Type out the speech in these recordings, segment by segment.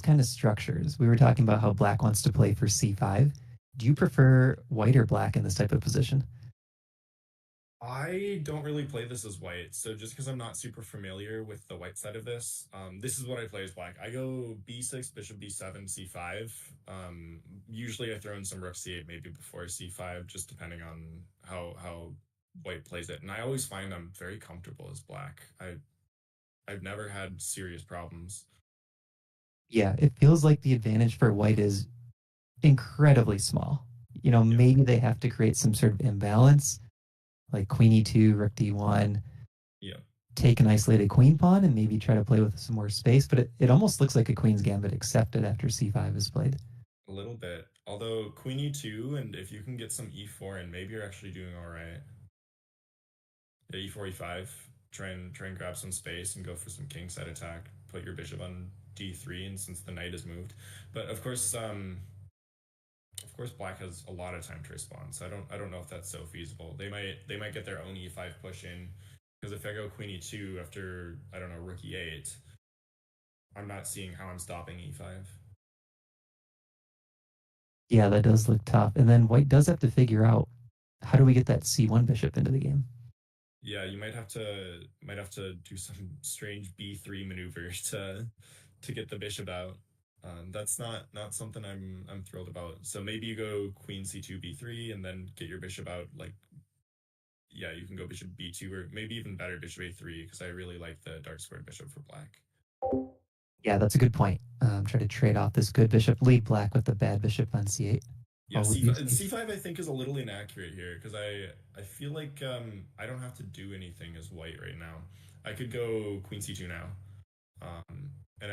kind of structures. We were talking about how black wants to play for c5. Do you prefer white or black in this type of position? I don't really play this as white, so just because I'm not super familiar with the white side of this, this is what I play as black. I go b6, bishop b7, c5. Usually I throw in some rook c8 maybe before c5, just depending on how white plays it. And I always find I'm very comfortable as black. I've never had serious problems. Yeah, it feels like the advantage for white is incredibly small. Yeah. Maybe they have to create some sort of imbalance, like queen e2, rook d1, Yeah. take an isolated queen pawn, and maybe try to play with some more space. But it almost looks like a queen's gambit accepted after c5 is played. A little bit. Although queen e2, and if you can get some e4 and maybe you're actually doing all right. Yeah, e4, e5. Try and grab some space and go for some king side attack. Put your bishop on d3, and since the knight is moved, but of course, black has a lot of time to respond. So I don't know if that's so feasible. They might get their own e5 push in because if I go queen e2 after I don't know rook e8, I'm not seeing how I'm stopping e5. Yeah, that does look tough. And then white does have to figure out how do we get that c1 bishop into the game? Yeah, you might have to do some strange b3 maneuver to get the bishop out. That's not something I'm thrilled about. So maybe you go queen c2 b3 and then get your bishop out. Like yeah, you can go bishop b2 or maybe even better bishop a3 because I really like the dark squared bishop for black. Yeah, that's a good point. Try to trade off this good bishop, lead black with the bad bishop on c8. Yeah, While we use C5 I think is a little inaccurate here because I feel like I don't have to do anything as white right now. I could go queen c2 now. And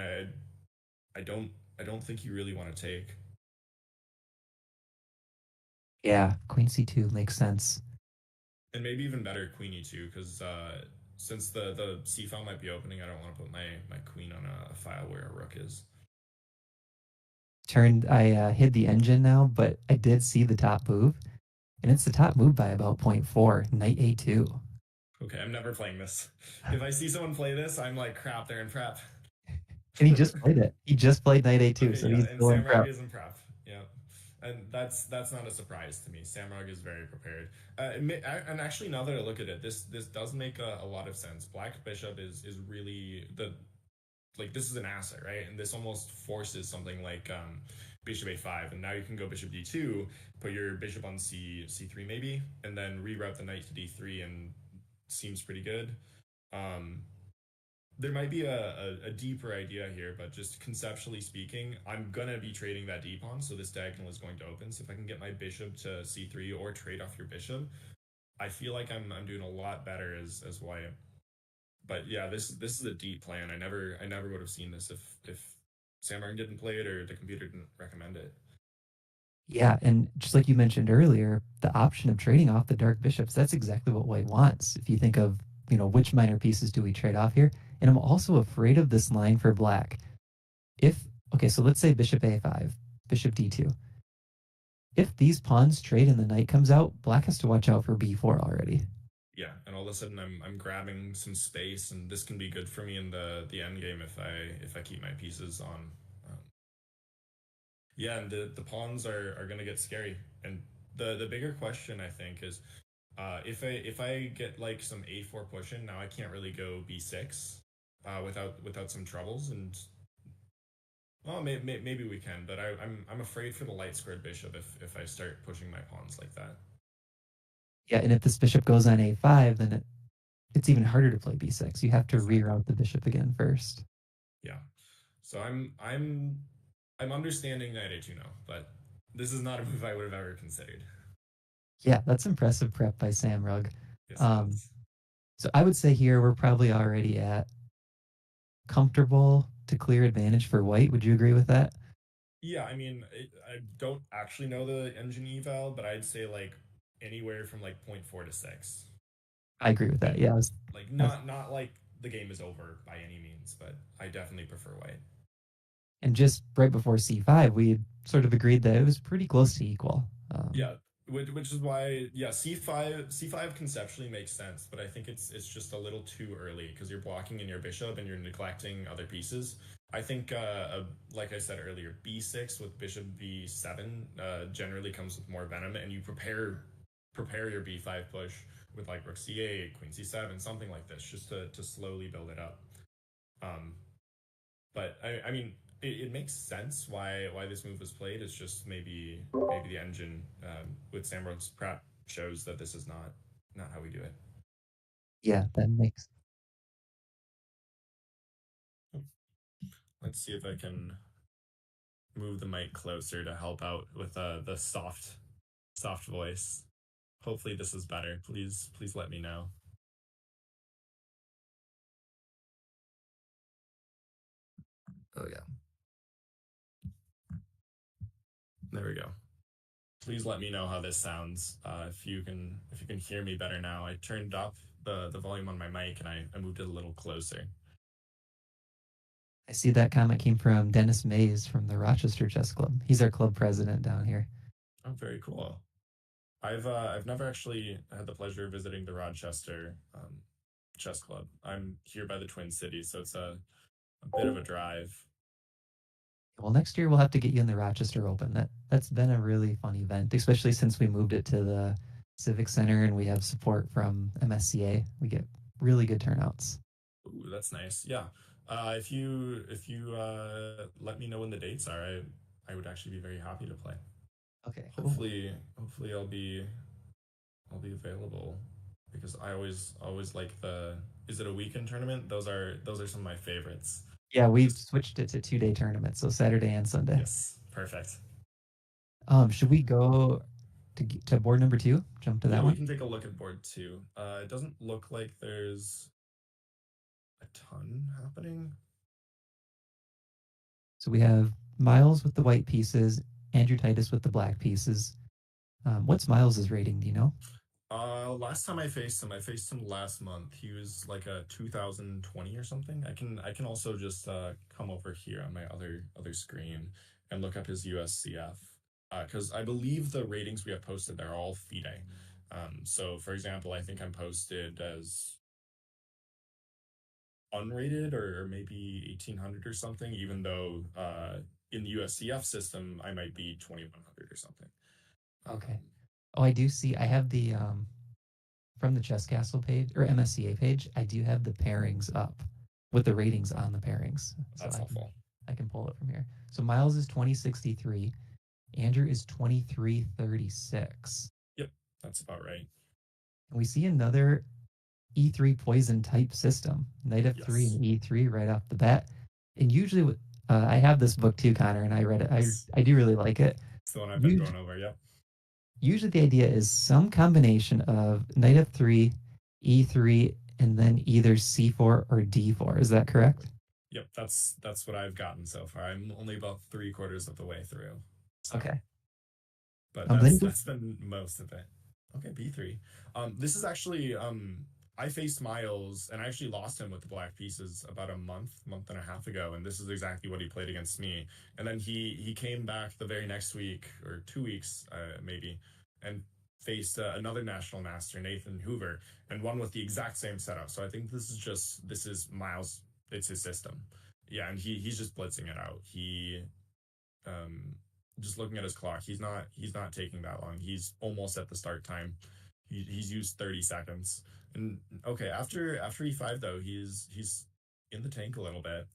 I don't think you really want to take. yeah, queen c2 makes sense. And maybe even better queen e2 because since the c file might be opening, I don't want to put my queen on a file where a rook is. I hid the engine now, but I did see the top move, and it's the top move by about zero point 0.4, knight a2. Okay, I'm never playing this. If I see someone play this, I'm like, crap, they're in prep. And he just played it. He just played knight a2, Okay, so yeah, he's and still in Samrog prep. is in prep. Yeah, and that's not a surprise to me. Samrog is very prepared. And actually, now that I look at it, this does make a lot of sense. Black bishop is really the like this is an asset, right? And this almost forces something like bishop a5, and now you can go bishop d2, put your bishop on c3 maybe, and then reroute the knight to d3, and seems pretty good. Um, there might be a deeper idea here, but just conceptually speaking, I'm gonna be trading that d pawn, so this diagonal is going to open. So if I can get my bishop to c3 or trade off your bishop, I feel like I'm doing a lot better as white. But yeah, this is a deep plan. I never would have seen this if Sam Martin didn't play it or the computer didn't recommend it. Yeah, and just like you mentioned earlier, the option of trading off the dark bishops, that's exactly what white wants. If you think of, which minor pieces do we trade off here? And I'm also afraid of this line for black. If, okay, so let's say bishop a5, bishop d2. If these pawns trade and the knight comes out, black has to watch out for b4 already. Yeah, and all of a sudden I'm grabbing some space, and this can be good for me in the end game if I keep my pieces on. Um, yeah, and the pawns are gonna get scary. And the bigger question I think is if I get like some a4 push in, now I can't really go b6 without some troubles. And well, maybe we can, but I'm afraid for the light squared bishop if I start pushing my pawns like that. Yeah, and if this bishop goes on a5, then it's even harder to play b6. You have to Exactly. reroute the bishop again first. Yeah. So I'm understanding knight a2 now, but this is not a move I would have ever considered. Yeah, that's impressive prep by Sam Rugg. Yes, it Um, is. so I would say here we're probably already at comfortable to clear advantage for white. Would you agree with that? Yeah, I mean, I don't actually know the engine eval, but I'd say like anywhere from like point 0.4 to 6. I agree with that. But Yeah, like I was- not like the game is over by any means, but I definitely prefer white. and just right before c5, we sort of agreed that it was pretty close to equal. Yeah, which is why yeah, C5 conceptually makes sense, but I think it's just a little too early because you're blocking in your bishop and you're neglecting other pieces. I think, like I said earlier, b6 with bishop b7 generally comes with more venom, and you prepare your b5 push with like rook c8, queen c7, something like this, just to slowly build it up. Um, but I mean, it makes sense why this move was played. It's just maybe the engine with Samro's prep shows that this is not how we do it. Yeah, that makes. Let's see if I can move the mic closer to help out with the soft voice. Hopefully this is better. Please let me know. Oh yeah, there we go. Please let me know how this sounds. If you can hear me better now. I turned up the volume on my mic and I moved it a little closer. I see that comment came from Dennis Mays from the Rochester Chess Club. He's our club president down here. Oh, very cool. I've never actually had the pleasure of visiting the Rochester chess club. I'm here by the Twin Cities, so it's a bit of a drive. Well, next year we'll have to get you in the Rochester Open. That's been a really fun event, especially since we moved it to the Civic Center and we have support from MSCA. We get really good turnouts. Ooh, that's nice. Yeah. If you let me know when the dates are, I would actually be very happy to play. Okay, cool. Hopefully I'll be available because I always like the is it a weekend tournament? Those are some of my favorites. Yeah, we've Just switched it to 2 day tournaments, so Saturday and Sunday. yes, perfect. Should we go to board number two? Jump to Yeah, that we one. can take a look at board two. It doesn't look like there's a ton happening. So we have Miles with the white pieces, Andrew Titus with the black pieces. What's Miles's rating? Do you know? Last time I faced him last month. He was like a 2020 or something. I can also just come over here on my other screen and look up his USCF. Because I believe the ratings we have posted there are all FIDE. So for example, I think I'm posted as unrated or maybe 1800 or something, even though in the USCF system I might be 2100 or something. Okay. Um, Oh, I do see. I have the from the Chess Castle page or MSCA page. I do have the pairings up with the ratings on the pairings, so that's helpful. I can pull it from here. So Miles is 2063. Andrew is 2336. Yep, that's about right. And we see another E3 poison type system, Knight F3 Yes. and E3 right off the bat. And usually, I have this book too, Connor, and I read it. Yes. I do really like it. It's the one I've been Usually, going over. Yep. usually the idea is some combination of Knight F3, E3, and then either C4 or D4. Is that correct? Yep. That's what I've gotten so far. I'm only about three-quarters of the way through. So, Okay. but Then that's been most of it. Okay, B3. This is actually I faced Miles and I actually lost him with the black pieces about a month and a half ago, and this is exactly what he played against me. And then he came back the very next week or 2 weeks maybe, and faced another national master, Nathan Hoover, and won with the exact same setup. So I think this is Miles. It's his system. Yeah, and he's just blitzing it out. Um just looking at his clock, he's not taking that long. He's almost at the start time. He's used 30 seconds. And okay, after E5 though, he's in the tank a little bit.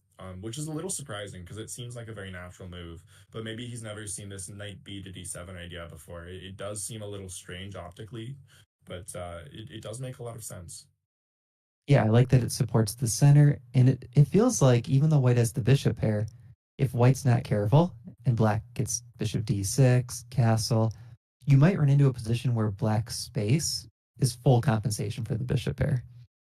Which is a little surprising because it seems like a very natural move, but maybe he's never seen this knight B to D7 idea before. It does seem a little strange optically, but it does make a lot of sense. yeah, I like that it supports the center, and it feels like even though white has the bishop pair, if white's not careful and black gets bishop d6, castle, you might run into a position where black's space is full compensation for the bishop pair.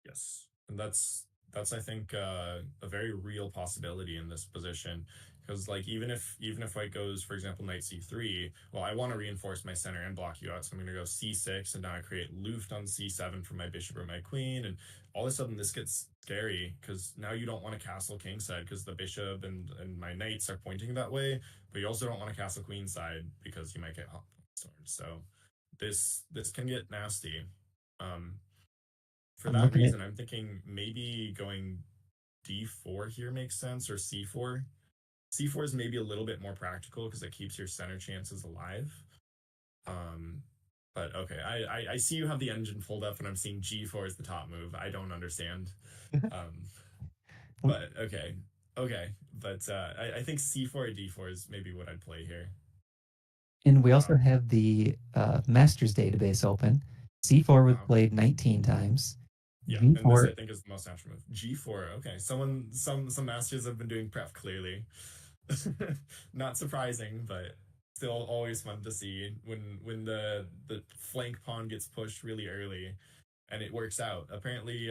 Yes, and that's I think a very real possibility in this position because like even if white goes for example knight c3, well I want to reinforce my center and block you out, so I'm going to go c6 and now I create luft on c7 for my bishop or my queen, and all of a sudden this gets scary because now you don't want to castle kingside because the bishop and my knights are pointing that way, but you also don't want to castle queenside because you might get hot sword. So this can get nasty. Um, for I'm that looking at reason, I'm thinking maybe going. d4 here makes sense, or c4. C4 is maybe a little bit more practical because it keeps your center chances alive. Um, but okay, I see you have the engine pulled up, and I'm seeing g4 is the top move. I don't understand. Um, but okay, okay. But I think c4 or d4 is maybe what I'd play here. And we also Um, have the Masters database open. C4 was okay. played 19 times. Yeah, and this I G4, think is the most natural move. G4. Okay, some masters have been doing prep clearly. Not surprising, but still always fun to see when the flank pawn gets pushed really early and it works out. Apparently,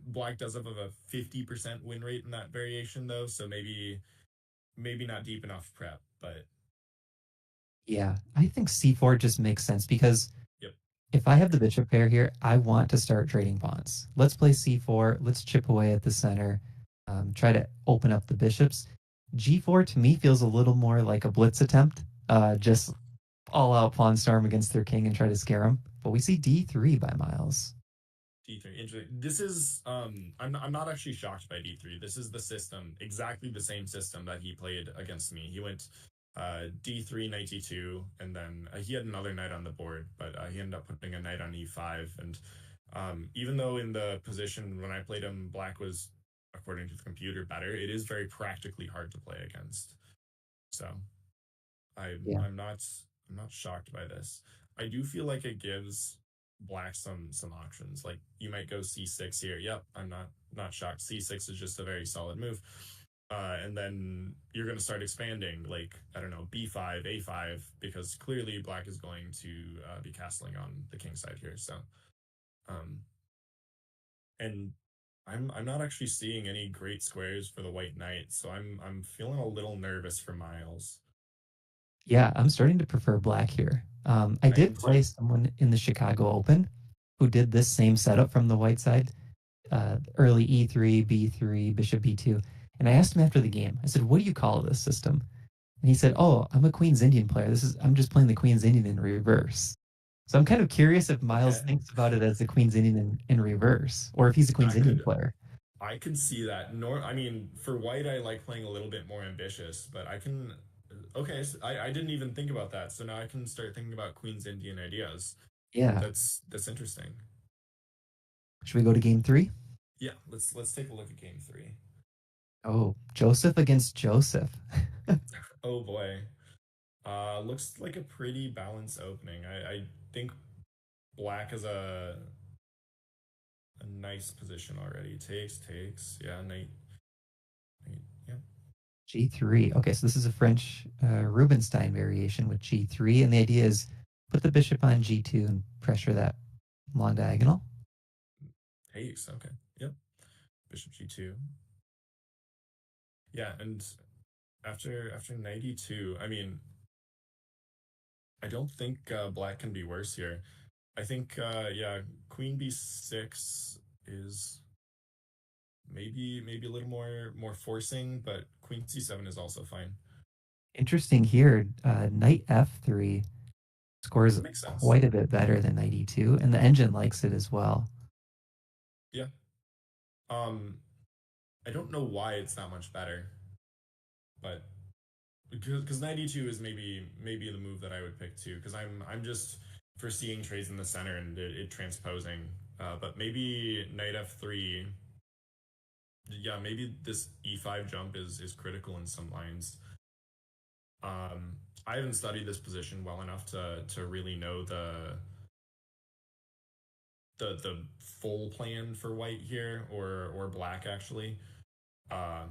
black does have a 50% win rate in that variation though, so maybe not deep enough prep, but yeah, I think C4 just makes sense because yep, if I I have the agree. bishop pair here, I want to start trading pawns. Let's play C4. Let's chip away at the center, try to open up the bishops. G4 to me feels a little more like a blitz attempt, just all out pawn storm against their king and try to scare him. But we see D3 by Miles. D3. Interesting. This is I'm not actually shocked by D3. This is the system, exactly the same system that he played against me. He went D3 knight E2, and then he had another knight on the board, but he ended up putting a knight on E5. And even though in the position when I played him, black was, according to the computer, better, it is very practically hard to play against. So I'm Yeah. I'm not I'm not shocked by this. I do feel like it gives black some options. Like you might go c6 here. Yep, I'm not shocked. C6 is just a very solid move. And then you're going to start expanding, like I don't know, b5, a5, because clearly black is going to be castling on the king side here. So, um, and I'm not actually seeing any great squares for the white knight, so I'm feeling a little nervous for Miles. Yeah, I'm starting to prefer black here. I I am did play too. someone in the Chicago Open who did this same setup from the white side, early E3, B3, bishop B2. And I asked him after the game, I said, what do you call this system? And he said, oh, I'm a Queen's Indian player. I'm just playing the Queen's Indian in reverse. So I'm kind of curious if Miles Okay. thinks about it as the Queen's Indian in reverse, or if he's a Queen's That Indian could player. I could see that. Nor I mean, for white, I like playing a little bit more ambitious, but I can. Okay, so I didn't even think about that. So now I can start thinking about Queen's Indian ideas. Yeah. That's interesting. Should we go to game three? Yeah, let's take a look at game three. Oh, Joseph against Joseph. Oh boy, looks like a pretty balanced opening. I think black is a nice position already. Takes. Yeah, knight. Yeah. G3. Okay, so this is a French Rubinstein variation with G3, and the idea is put the bishop on G2 and pressure that long diagonal. Takes. Okay. Yep. Bishop G2. Yeah, and after 92, I mean, I don't think black can be worse here. I think yeah, queen b6 is maybe a little more forcing, but queen c7 is also fine. Interesting here, knight F3 scores Makes sense. quite a bit better than knight E2, and the engine likes it as well. Yeah. Um, I don't know why it's not much better, but because knight e2 is maybe the move that I would pick too, because I'm just foreseeing trades in the center and it transposing. But maybe knight f3. Yeah, maybe this e5 jump is critical in some lines. I haven't studied this position well enough to really know the full plan for white here or black actually. Uh,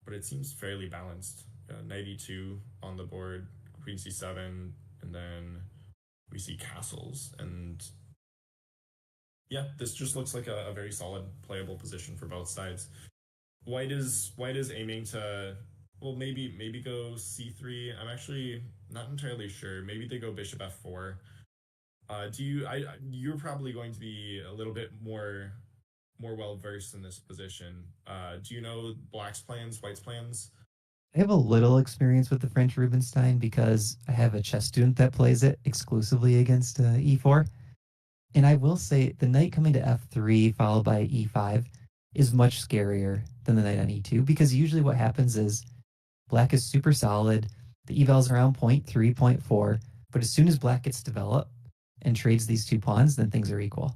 but it seems fairly balanced. Knight e2 on the board, queen c7, and then we see castles. And yeah, this just looks like a very solid playable position for both sides. White is aiming to, well, maybe go c3. I'm actually not entirely sure. Maybe they go bishop f4. Do you you're probably going to be a little bit more well versed in this position. Do you know black's plans, white's plans? I have a little experience with the French Rubinstein because I have a chess student that plays it exclusively against E4. And I will say the knight coming to F3 followed by E5 is much scarier than the knight on e2 because usually what happens is black is super solid. The eval's around point 0.3, point 0.4, but as soon as black gets developed and trades these two pawns, then things are equal.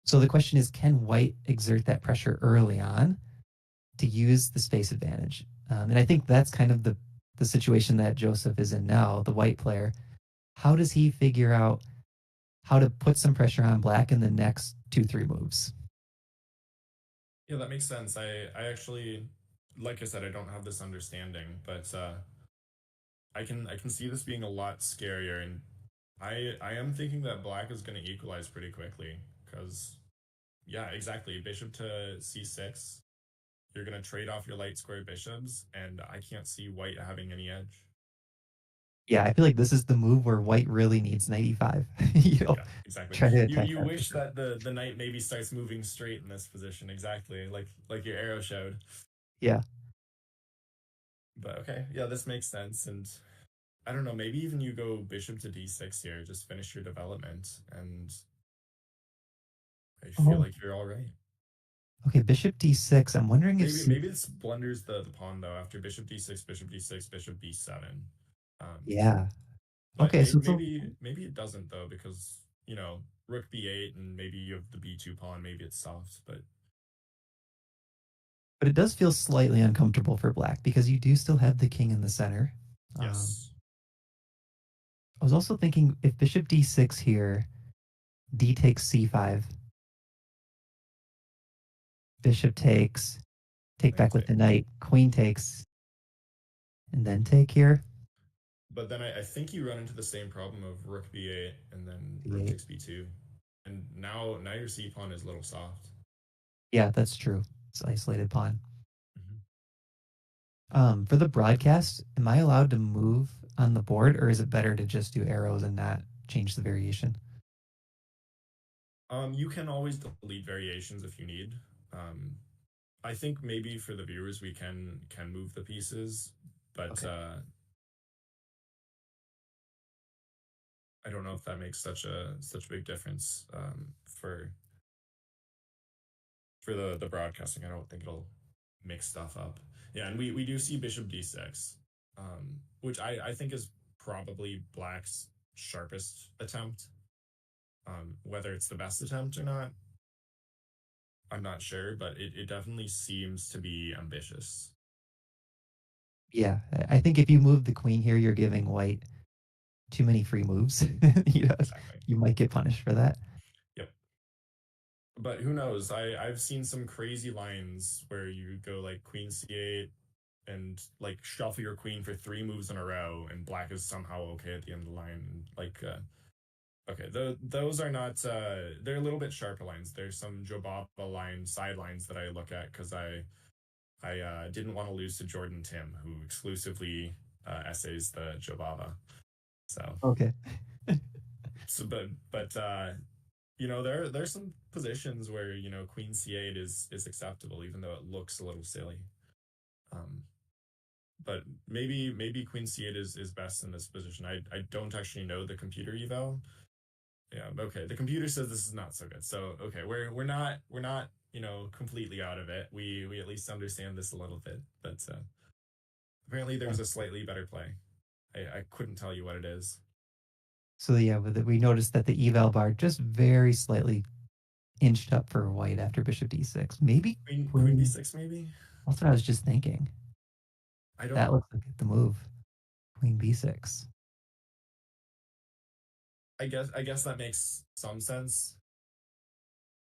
So the question is, can white exert that pressure early on to use the space advantage? And I think that's kind of the situation that Joseph is in now, the white player. How does he figure out how to put some pressure on black in the next 2, 3 moves? Yeah, that makes sense. I actually, like I said, I don't have this understanding, but I can see this being a lot scarier, and I am thinking that black is going to equalize pretty quickly because yeah, exactly. Bishop to c6, you're going to trade off your light square bishops, and I can't see white having any edge. Yeah, I feel like this is the move where white really needs 95. you know, Yeah, exactly. try to You attack you that wish bishop. that the knight maybe starts moving straight in this position, exactly like your arrow showed. Yeah. But okay, yeah, this makes sense, and I don't know, maybe even you go bishop to d6 here, just finish your development, and I feel Oh, like you're all right. okay. Bishop d6. I'm wondering if Maybe this blunders the pawn though. After bishop d6, bishop d6, bishop b7. Um, yeah. but Okay, so maybe it doesn't though, because rook b8, and maybe you have the b2 pawn. Maybe it's soft, but but it does feel slightly uncomfortable for black because you do still have the king in the center. Um, yes, I was also thinking if bishop d6 here, d takes c5, bishop takes, take knight back with the take. knight, queen takes, and then take here. But then I think you run into the same problem of rook b8 and then rook b8. takes b2, and now your c pawn is a little soft. Yeah, that's true. It's isolated pawn. Mhm. For the broadcast, am I allowed to move on the board, or is it better to just do arrows and not change the variation? You can always delete variations if you need. Um, I think maybe for the viewers we can move the pieces, but Okay. I don't know if that makes such a big difference for the broadcasting. I don't think it'll mix stuff up. Yeah, and we do see bishop d6, which I think is probably black's sharpest attempt. Whether it's the best attempt or not, I'm not sure, but it definitely seems to be ambitious. Yeah, I think if you move the queen here, you're giving white too many free moves. you know, Exactly. you might get punished for that. Yep. But who knows? I've seen some crazy lines where you go like queen c8 and like shuffle your queen for 3 moves in a row, and black is somehow okay at the end of the line. Like, okay, those are not. They're a little bit sharper lines. There's some Jobaba line sidelines that I look at because I didn't want to lose to Jordan Tim, who exclusively essays the Jobaba. So Okay. but there's some positions where queen c8 is acceptable, even though it looks a little silly. Um, but maybe queen c8 is best in this position. I don't actually know the computer eval. Yeah, okay. The computer says this is not so good. So okay, we're not completely out of it. We at least understand this a little bit. But apparently there Yeah. was a slightly better play. I couldn't tell you what it is. So yeah, we noticed that the eval bar just very slightly inched up for white after bishop d6. Maybe Queen queen. b6 maybe. That's what I was just thinking. I don't. That looks like the move. Queen b6. I guess that makes some sense.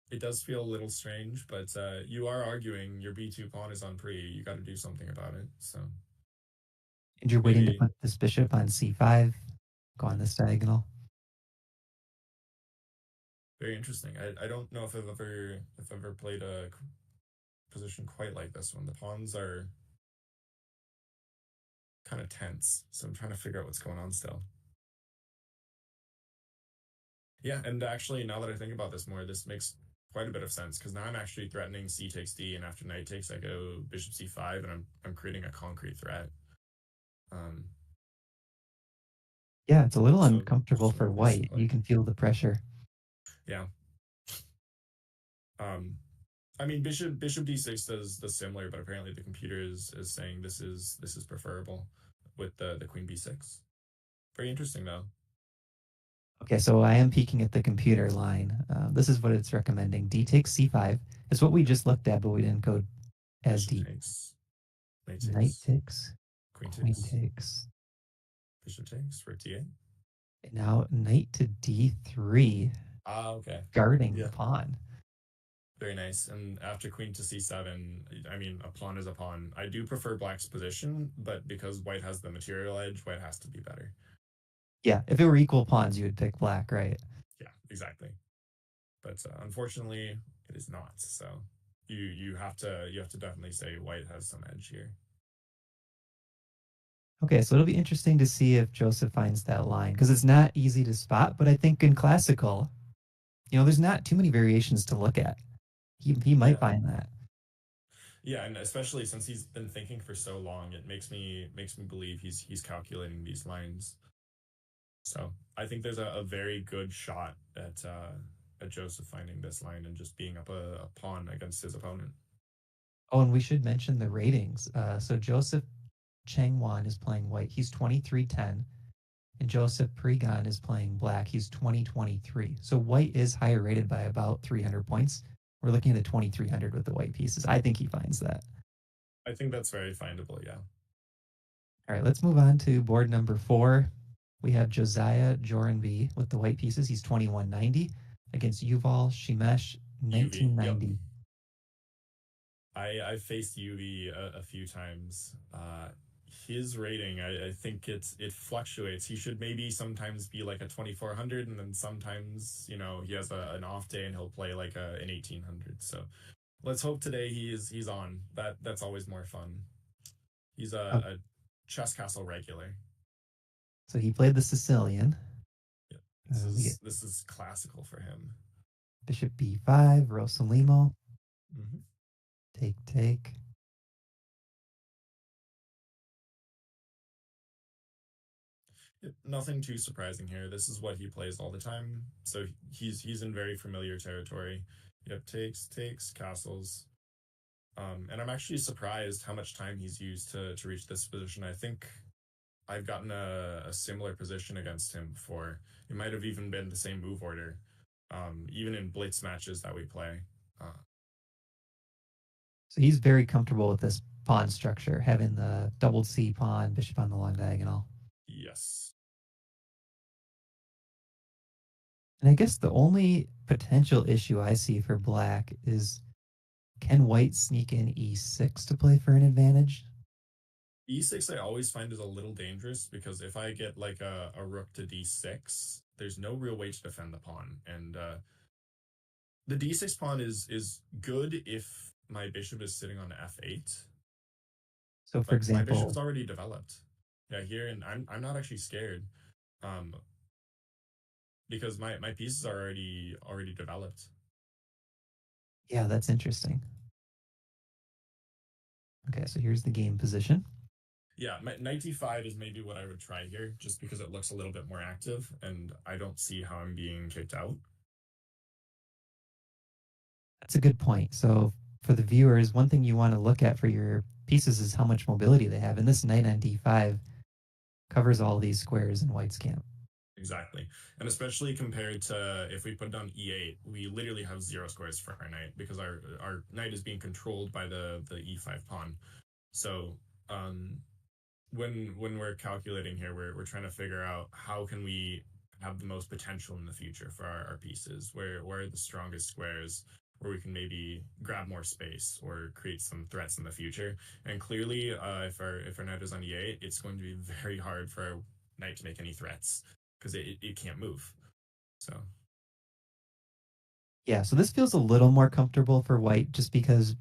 It does feel a little strange, but you are arguing your b2 pawn is on pre. You got to do something about it. So And you're waiting to maybe put this bishop on c5, go on this diagonal. very interesting. I don't know if I've ever played a position quite like this one. The pawns are kind of tense, so I'm trying to figure out what's going on still. Yeah, and actually, now that I think about this more, this makes quite a bit of sense because now I'm actually threatening c takes d, and after knight takes, I go bishop c5, and I'm creating a concrete threat. Um, Yeah, it's a little so uncomfortable so for maybe this is the white. play. You can feel the pressure. Yeah. Um, I mean, bishop d6 does similar, but apparently the computer is saying this is preferable with the queen b6. Very interesting though. Okay, so I am peeking at the computer line. This is what it's recommending. D takes c5. It's what we Yep. just looked at, but we didn't go as Bishop deep. takes, knight Knight takes, takes, queen queen takes, takes. bishop takes, rook d8. And now knight to d3, Ah, okay. guarding the Yeah, pawn. very nice. And after queen to c7, I mean, a pawn is a pawn. I do prefer black's position, but because white has the material edge, white has to be better. Yeah, if it were equal pawns, you would pick black, right? Yeah, exactly. But unfortunately, it is not. So you have to definitely say white has some edge here. Okay, so it'll be interesting to see if Joseph finds that line because it's not easy to spot, but I think in classical, there's not too many variations to look at. He might Yeah, find that. yeah, and especially since he's been thinking for so long, it makes me believe he's calculating these lines. So I think there's a very good shot at Joseph finding this line and just being up a pawn against his opponent. Oh, and we should mention the ratings. So Joseph Changwan is playing white. He's 2310. And Joseph Pregon is playing black. He's 2023. So white is higher rated by about 300 points. We're looking at the 2300 with the white pieces. I think he finds that. I think that's very findable. Yeah. All right, let's move on to board number 4. We have Josiah Joranby with the white pieces. He's 2190 against Yuval Shimesh UV. Yep. 1990. I faced UV a few times. His rating, I think it fluctuates. He should maybe sometimes be like a 2400, and then sometimes he has an off day and he'll play like an 1800. So let's hope today he's on. That's always more fun. He's Oh, a chess castle regular. so he played the Sicilian. Yeah, this We get is this is classical for him. Bishop B5, Rosalimo, Hmm. take. Nothing too surprising here. This is what he plays all the time, so he's in very familiar territory. Yep, takes castles. And I'm actually surprised how much time he's used to reach this position. I think I've gotten a similar position against him before. It might have even been the same move order, even in blitz matches that we play. So he's very comfortable with this pawn structure, having the doubled C pawn, bishop on the long diagonal. Yes. And I guess the only potential issue I see for black is can white sneak in E6 to play for an advantage? E6 I always find is a little dangerous because if I get like a rook to D6, there's no real way to defend the pawn. And the D6 pawn is good if my bishop is sitting on F8, So, for but my bishop example, is already developed. Yeah, here, and I'm not actually scared, um, because my pieces are already developed. yeah, that's interesting. Okay, so here's the game position. Yeah, knight d5 is maybe what I would try here, just because it looks a little bit more active, and I don't see how I'm being kicked out. That's a good point. So, for the viewers, one thing you want to look at for your pieces is how much mobility they have. And this knight on D5 covers all these squares in white's camp. Exactly. And especially compared to if we put down e8, we literally have 0 squares for our knight because our knight is being controlled by the e5 pawn. So when we're calculating here, we're trying to figure out how can we have the most potential in the future for our pieces, where are the strongest squares where we can maybe grab more space or create some threats in the future. And clearly, if our knight is on e8, it's going to be very hard for our knight to make any threats because it can't move. So Yeah, so this feels a little more comfortable for white just because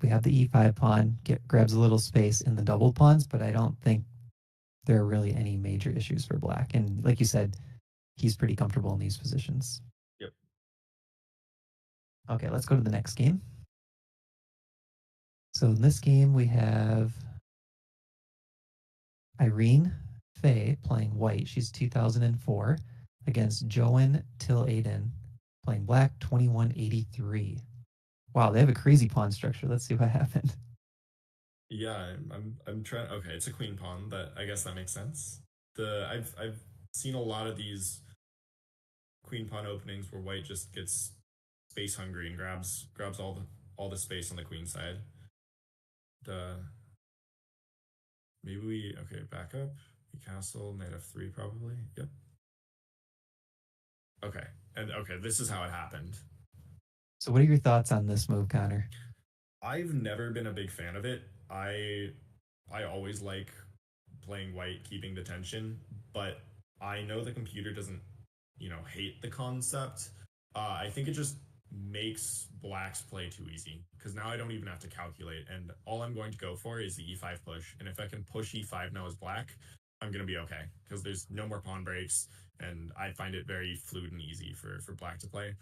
we have the E5 pawn, grabs a little space in the doubled pawns, but I don't think there are really any major issues for black. And like you said, he's pretty comfortable in these positions. yep. Okay, let's go to the next game. So in this game, we have Irene Fay playing white. She's 2004 against Joan Till Aiden playing black, 2183. Wow, they have a crazy pawn structure. Let's see what happened. Yeah, I'm trying. Okay, it's a queen pawn. That I guess that makes sense. I've seen a lot of these queen pawn openings where white just gets space hungry and grabs all the space on the queen side. The maybe we okay back up. We castle knight f3 probably. Yep. Okay, and okay, this is how it happened. So what are your thoughts on this move, Connor? I've never been a big fan of it. I always like playing white, keeping the tension, but I know the computer doesn't, hate the concept. I think it just makes black's play too easy because now I don't even have to calculate, and all I'm going to go for is the e5 push. And if I can push e5 now as black, I'm gonna be okay because there's no more pawn breaks, and I find it very fluid and easy for black to play.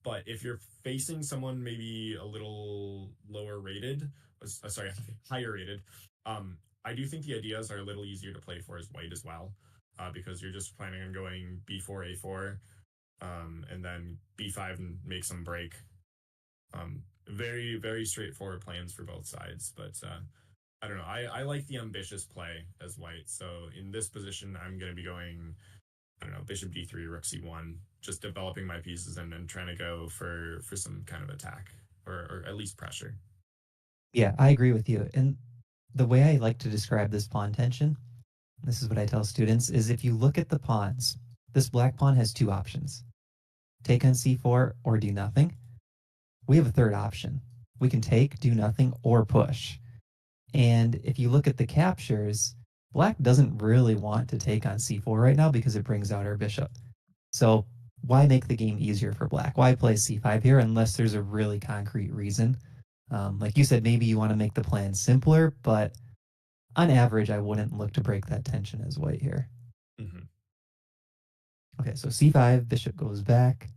But if you're facing someone maybe a little lower rated, sorry, higher rated, I do think the ideas are a little easier to play for as white as well, because you're just planning on going b4, a4, and then b5 and make some break. Very, very straightforward plans for both sides, but I don't know. I like the ambitious play as white. So in this position, I'm going to be going, I don't know, bishop d3, rook c1, just developing my pieces and then trying to go for some kind of attack or at least pressure. Yeah, I agree with you. And the way I like to describe this pawn tension, this is what I tell students, is if you look at the pawns, this black pawn has two options: take on c4 or do nothing. We have a third option. We can take, do nothing, or push. And if you look at the captures, black doesn't really want to take on c4 right now because it brings out our bishop. So why make the game easier for black? Why play c5 here unless there's a really concrete reason? Like you said, maybe you want to make the plan simpler, but on average, I wouldn't look to break that tension as white here. Mm-hmm. Okay, so c5, bishop goes back.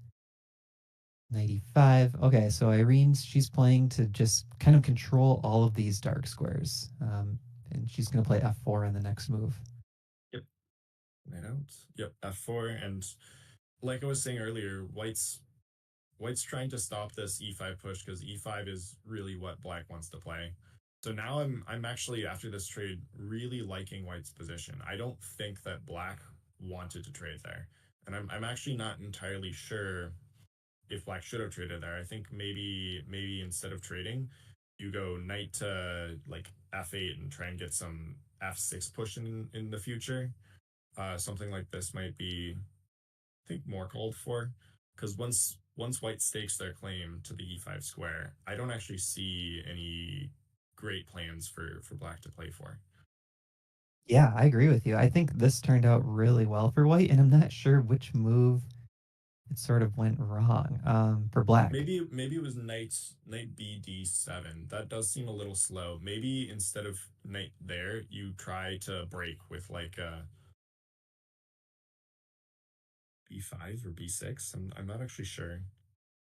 95. Okay, so she's playing to just kind of control all of these dark squares. And she's going to play f4 in the next move. Yep. Knight out. Yep. f4. And like I was saying earlier, white's trying to stop this e5 push because e5 is really what black wants to play. So now I'm actually after this trade really liking white's position. I don't think that black wanted to trade there. And I'm actually not entirely sure if black should have traded there. I think maybe instead of trading, you go knight to like f8 and try and get some f6 push in the future. Something like this might be, I think, more called for because once white stakes their claim to the e5 square, I don't actually see any great plans for black to play for. Yeah, I agree with you. I think this turned out really well for white, and I'm not sure which move it sort of went wrong for black. Maybe it was knight b d7. That does seem a little slow. Maybe instead of knight there, you try to break with like b5 or b6. I'm not actually sure.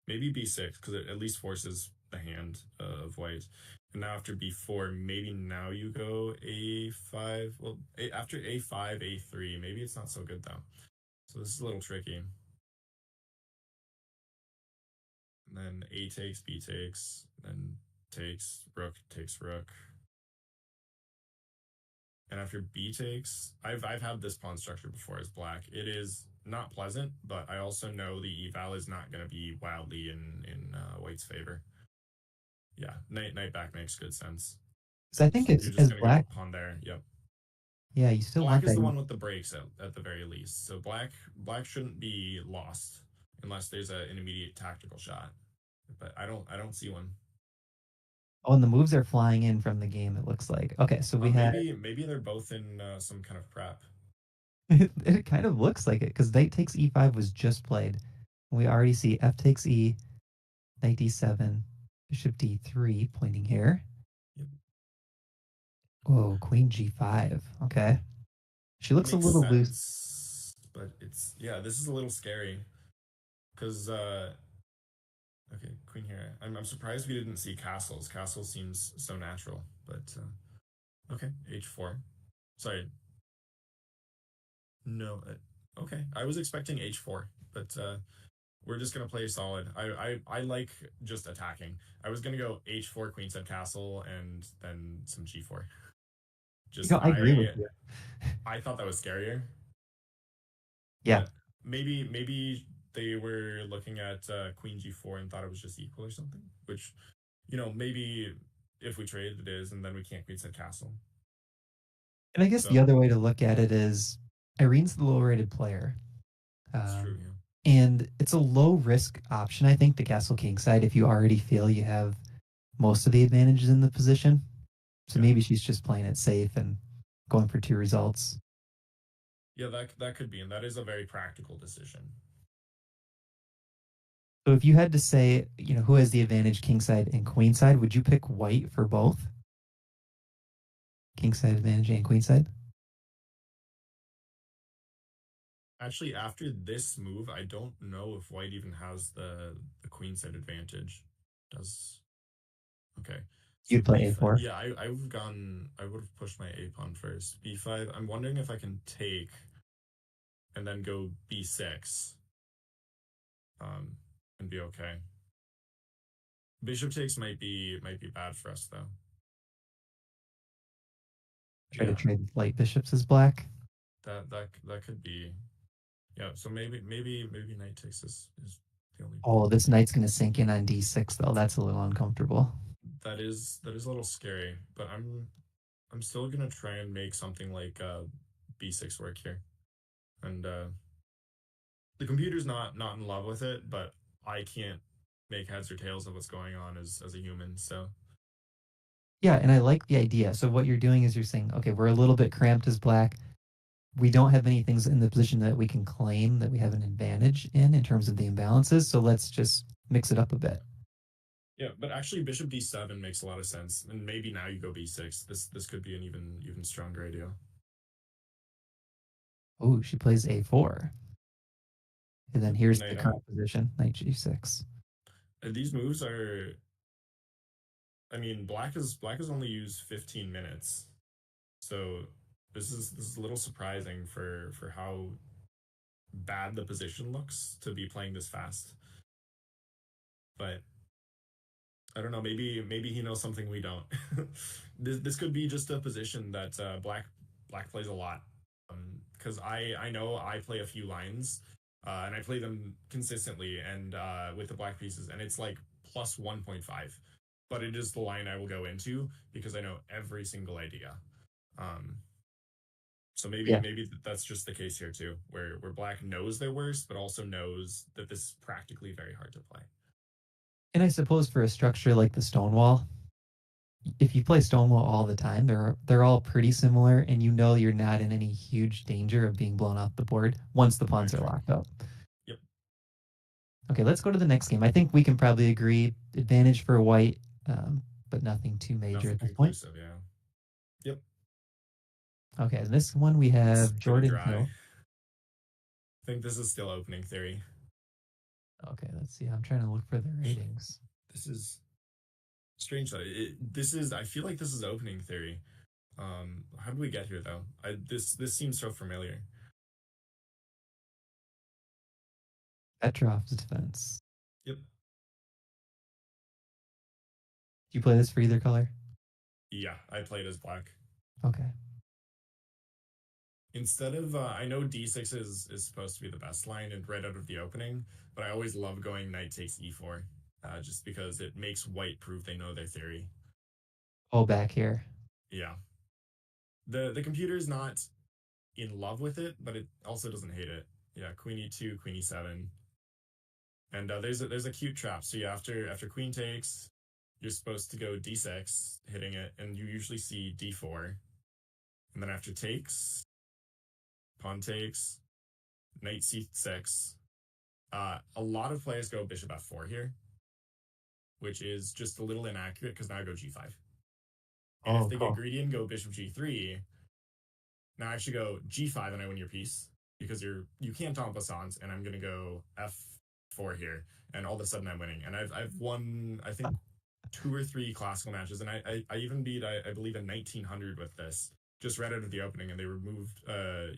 Maybe b6 because it at least forces the hand of white. And now after b4, maybe now you go a5. Well, after a5, a3, maybe it's not so good though. So this is a little tricky. And then a takes, b takes, then takes rook. And after b takes, I've had this pawn structure before as black. It is not pleasant, but I also know the eval is not going to be wildly in white's favor. Yeah, knight back makes good sense. So I think You're just as gonna go black, pawn there. Yep. yeah, you still Black want is that. the one with the breaks at the very least. So black shouldn't be lost unless there's an immediate tactical shot. But I don't see one. Oh, and the moves are flying in from the game, it looks like. Okay, so we had Maybe they're both in some kind of prep. it kind of looks like it because knight takes e5 was just played. We already see f takes e, knight d7, bishop d3 pointing here. Yep. Whoa, queen g5. Okay. She looks a Makes little loose. sense, but it's yeah. This is a little scary because okay, queen here. I'm surprised we didn't see castles. Castle seems so natural, but okay, h4. Sorry, no. Okay, I was expecting h4, but we're just gonna play solid. I like just attacking. I was gonna go h4 queenside castle and then some g4. You Just know, I agree with you. I thought that was scarier, Yeah. but maybe they were looking at queen g4 and thought it was just equal or something. Which, maybe if we trade it is, and then we can't queenside castle. And I guess the So other way to look at it is Irene's the low rated player. it's true. Um, Yeah. and it's a low risk option, I think, the castle king side if you already feel you have most of the advantages in the position. So Yeah. maybe she's just playing it safe and going for two results. Yeah. That could be, and that is a very practical decision. So if you had to say, who has the advantage, king side and queen side, would you pick white for both? King side advantage and queen side? Actually, after this move, I don't know if white even has the queenside advantage. Does Okay. So You'd play b5, a4. yeah, I would have pushed my a pawn first. b5. I'm wondering if I can take and then go b6, um, and be okay. Bishop takes might be bad for us though. Try to Yeah, trade light bishops as black. that could be. Yeah, so maybe knight takes is the only play. Oh, this knight's going to sink in on d6, though. That's a little uncomfortable. That is a little scary, but I'm still gonna try and make something like b6 work here, and the computer's not in love with it, but I can't make heads or tails of what's going on as a human. So Yeah, and I like the idea. So what you're doing is you're saying, okay, we're a little bit cramped as black. We don't have many things in the position that we can claim that we have an advantage in terms of the imbalances. So let's just mix it up a bit. yeah, but actually bishop d7 makes a lot of sense, and maybe now you go b6. This could be an even stronger idea. Oh, she plays a4. And then Yep, here's the knight out. current position, knight g6. These moves are. I mean, black has only used 15 minutes, so this is a little surprising for how bad the position looks to be playing this fast. But I don't know. Maybe he knows something we don't. This could be just a position that black plays a lot. Because I know I play a few lines, and I play them consistently and with the black pieces, and it's like plus 1.5. But it is the line I will go into because I know every single idea. Um, so maybe Yeah. maybe that's just the case here too, where black knows their worst, but also knows that this is practically very hard to play. And I suppose for a structure like the Stonewall, if you play Stonewall all the time, they're all pretty similar, and you're not in any huge danger of being blown off the board once the Very pawns are true. locked up. Yep. Okay, let's go to the next game. I think we can probably agree advantage for white, but nothing too major Nothing at this point. conclusive. Yeah. Yep. Okay, in this one we It's have pretty Jordan dry. Hill. I think this is still opening theory. Okay, let's see. I'm trying to look for the ratings. This is strange though. I feel like this is opening theory. How did we get here though? This seems so familiar. Petrov's defense. Yep. Do you play this for either color? Yeah, I played as black. Okay. Instead of I know d6 is supposed to be the best line and right out of the opening, but I always love going knight takes e4, just because it makes white prove they know their theory. Oh, back here. Yeah. The computer is not in love with it, but it also doesn't hate it. Yeah, queen e2, queen e7. And there's a cute trap. So yeah, after queen takes, you're supposed to go d6, hitting it, and you usually see d4. And then after takes, pawn takes, knight c6. A lot of players go bishop f4 here, which is just a little inaccurate because now I go g5. And if Oh, they get cool. greedy and go bishop g3, now I should go g5 and I win your piece because you can't en passant, and I'm gonna go f4 here, and all of a sudden I'm winning. And I've won, I think, 2 or 3 classical matches, and I even beat I believe in 1900 with this just right out of the opening, and they removed I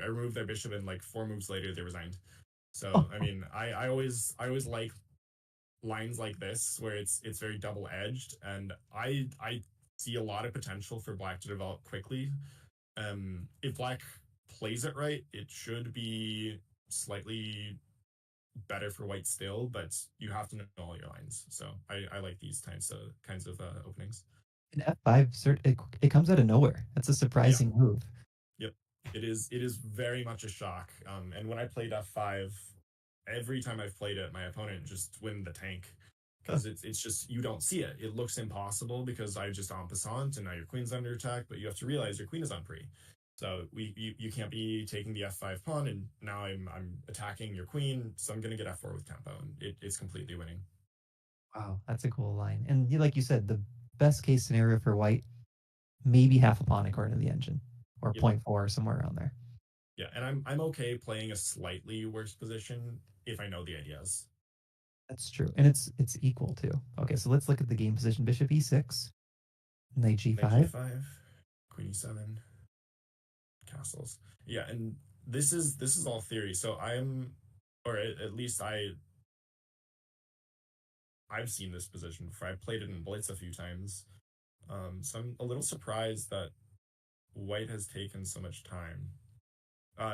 removed their bishop, and like 4 moves later they resigned. So I mean, I always like lines like this where it's very double edged, and I see a lot of potential for black to develop quickly. If black plays it right, it should be slightly better for white still, but you have to know all your lines. So I like these kinds of openings. And F5, it comes out of nowhere. That's a Yeah, surprising move. yep. It is very much a shock. And when I played F5, every time I've played it, my opponent just win the tank because it's just you don't see it. It looks impossible because I just en passant and now your queen's under attack, but you have to realize your queen is on pre. So you can't be taking the F5 pawn, and now I'm attacking your queen, so I'm gonna get F4 with tempo, and it's completely winning. Wow, that's a cool line. And like you said, the best case scenario for white, maybe half a pawn according to the engine, or Yep. point 0.4 somewhere around there. Yeah, and I'm okay playing a slightly worse position if I know the ideas. That's true, and it's equal too. Okay, so let's look at the game position. Bishop e6, knight Knight g5. G5, Queen E7, castles. Yeah, and this is all theory. So or at least I've seen this position before. I've played it in Blitz a few times. So I'm a little surprised that White has taken so much time.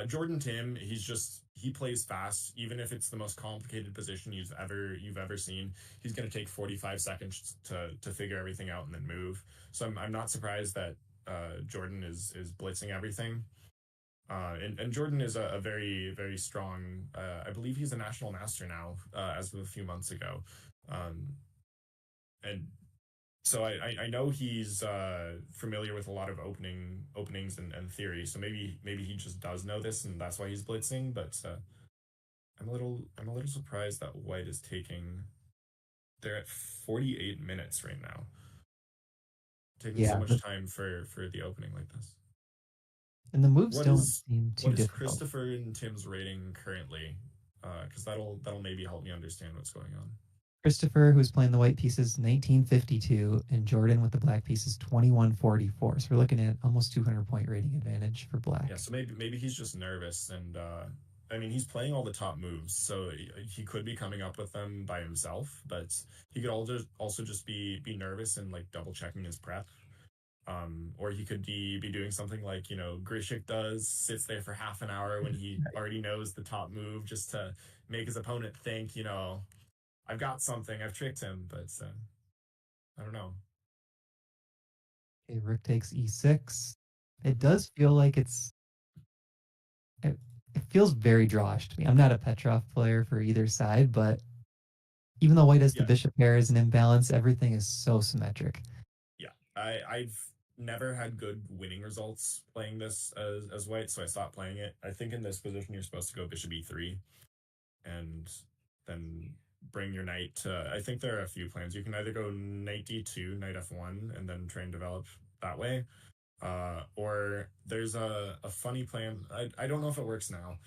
Jordan Tim, he plays fast, even if it's the most complicated position you've ever seen. He's going to take 45 seconds to figure everything out and then move. So I'm not surprised that Jordan is blitzing everything. And Jordan is a very very strong. I believe he's a national master now, as of a few months ago, um, and so I know he's familiar with a lot of openings and theory. So maybe he just does know this, and that's why he's blitzing. But I'm a little surprised that White is taking. They're at 48 minutes right now, taking so Yeah, much time for the opening like this. and the moves What don't is seem too what is difficult. Christopher and Tim's rating currently? Because that'll maybe help me understand what's going on. Christopher, who's playing the white pieces, 1952, and Jordan with the black pieces, 2144. So we're looking at almost 200-point rating advantage for Yeah, black. so maybe he's just nervous, and I mean he's playing all the top moves, so he could be coming up with them by himself, but he could also just be nervous and like double checking his prep. Or he could be doing something like Grishik does, sits there for half an hour when he already knows the top move just to make his opponent think, I've got something, I've tricked him, but I don't know. Okay, rook takes e6. It Hmm. does feel like it, it feels very drawish to me. I'm not a Petrov player for either side, but even though white has the Yeah, bishop pair is an imbalance, everything is so symmetric. yeah. I've never had good winning results playing this as white, so I stopped playing it. I think in this position you're supposed to go bishop e3 and then bring your knight to. I think there are a few plans. You can either go knight d2, knight f1, and then try and develop that way. Or there's a funny plan. I don't know if it works now.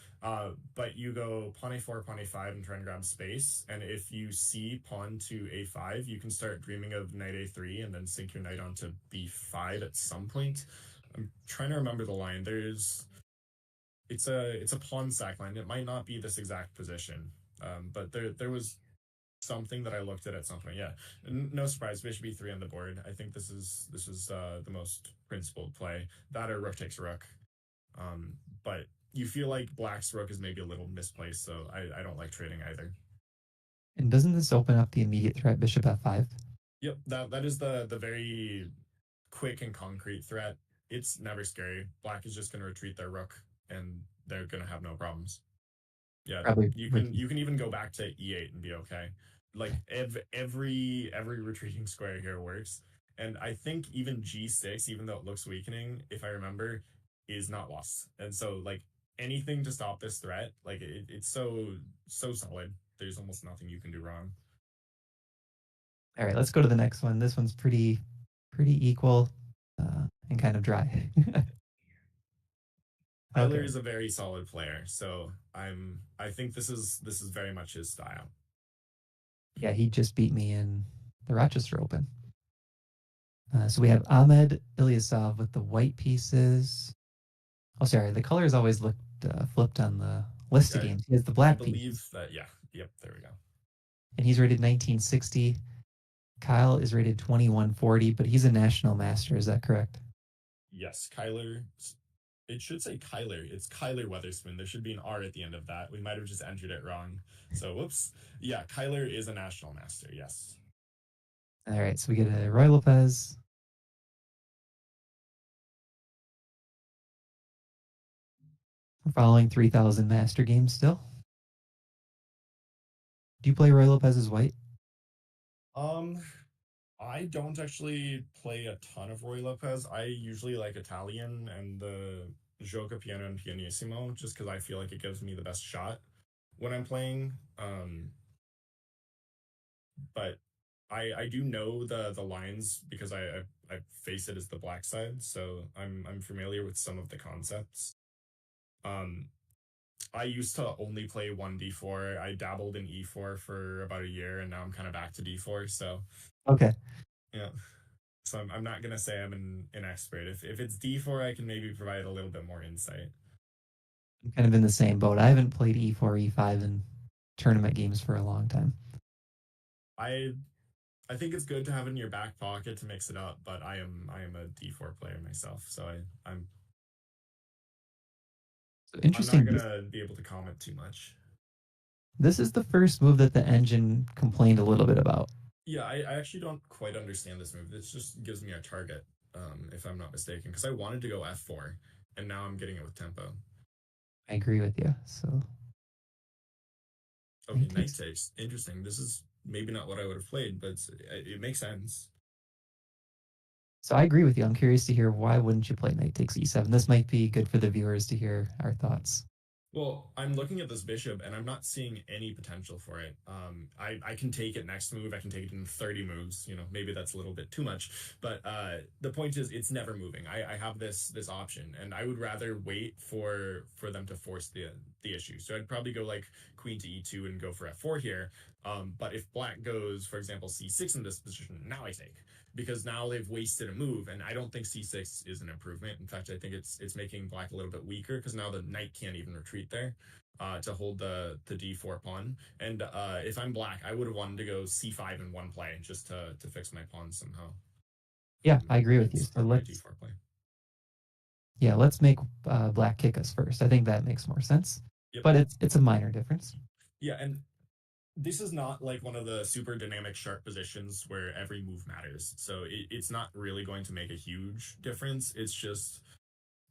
But you go pawn a4, pawn a5, and try and grab space. And if you see pawn to a5, you can start dreaming of knight a3 and then sink your knight onto b5 at some point. I'm trying to remember the line. It's a pawn sack line. It might not be this exact position, but there was something that I looked at some point. Yeah, no surprise. Bishop e3 on the board. I think this is the most principled play. That or rook takes rook. But you feel like black's rook is maybe a little misplaced, so I don't like trading either. And doesn't this open up the immediate threat bishop f5? Yep, that is the very quick and concrete threat. It's never scary. Black is just going to retreat their rook, and they're going to have no problems. Yeah, Probably you rook can e. you can even go back to e8 and be okay. Like every retreating square here works, and I think even g6, even though it looks weakening, if I remember, is not lost. And so like anything to stop this threat, like it's so solid. There's almost nothing you can do wrong. All right, let's go to the next one. This one's pretty equal and kind of dry. Tyler Okay. is a very solid player, so I think this is very much his style. Yeah, he just beat me in the Rochester Open. So we have Ahmed Ilyasov with the white pieces. Oh, sorry, the colors always looked flipped on the list of Yeah, games. He has the I black believe pieces, that. Yeah, yep. There we go. and he's rated 1960. Kyle is rated 2140, but he's a national master. Is that correct? Yes, Kyler. It should say Kyler. It's Kyler Weatherspoon. There should be an R at the end of that. We might have just entered it wrong. So whoops. Yeah, Kyler is a national master. Yes. All right, so we get a Roy Lopez. We're following 3,000 master games still. Do you play Roy Lopez as white? Um, I don't actually play a ton of Roy Lopez. I usually like Italian and the Gioca Piano and Pianissimo just because I feel like it gives me the best shot when I'm playing. But I do know the lines because I face it as the black side, so I'm familiar with some of the concepts. Um, I used to only play one D4. I dabbled in E4 for about a year, and now I'm kind of back to D4. So Okay. yeah, so I'm not gonna say I'm an expert. If it's D4, I can maybe provide a little bit more insight. I'm kind of in the same boat. I haven't played E4, E5 in tournament games for a long time. I I think it's good to have in your back pocket to mix it up, but I am a D4 player myself, so So I'm not interesting. gonna be able to comment too much. This is the first move that the engine complained a little bit about. Yeah, I actually don't quite understand this move. This just gives me a target, if I'm not mistaken, because I wanted to go F4, and now I'm getting it with tempo. I agree with you. So Okay, knight knight takes. takes. Interesting. This is maybe not what I would have played, but it makes sense. So I agree with you. I'm curious to hear why wouldn't you play knight takes e7? This might be good for the viewers to hear our thoughts. Well, I'm looking at this bishop and I'm not seeing any potential for it. I can take it next move. I can take it in 30 moves. You know, maybe that's a little bit too much, but the point is, it's never moving. I have this option, and I would rather wait for them to force the issue. So I'd probably go like queen to e2 and go for f4 here. But if black goes, for example, c6 in this position, now I take because now they've wasted a move, and I don't think c6 is an improvement. In fact, I think it's making black a little bit weaker because now the knight can't even retreat there to hold the d4 pawn. And if I'm black, I would have wanted to go c5 in one play just to fix my pawn somehow Yeah, I agree with and you. So support my let's d4 play. let's make black kick us first. I think that makes more sense. Yep. But it's a minor difference. Yeah, and this is not like one of the super dynamic sharp positions where every move matters. So it's not really going to make a huge difference. It's just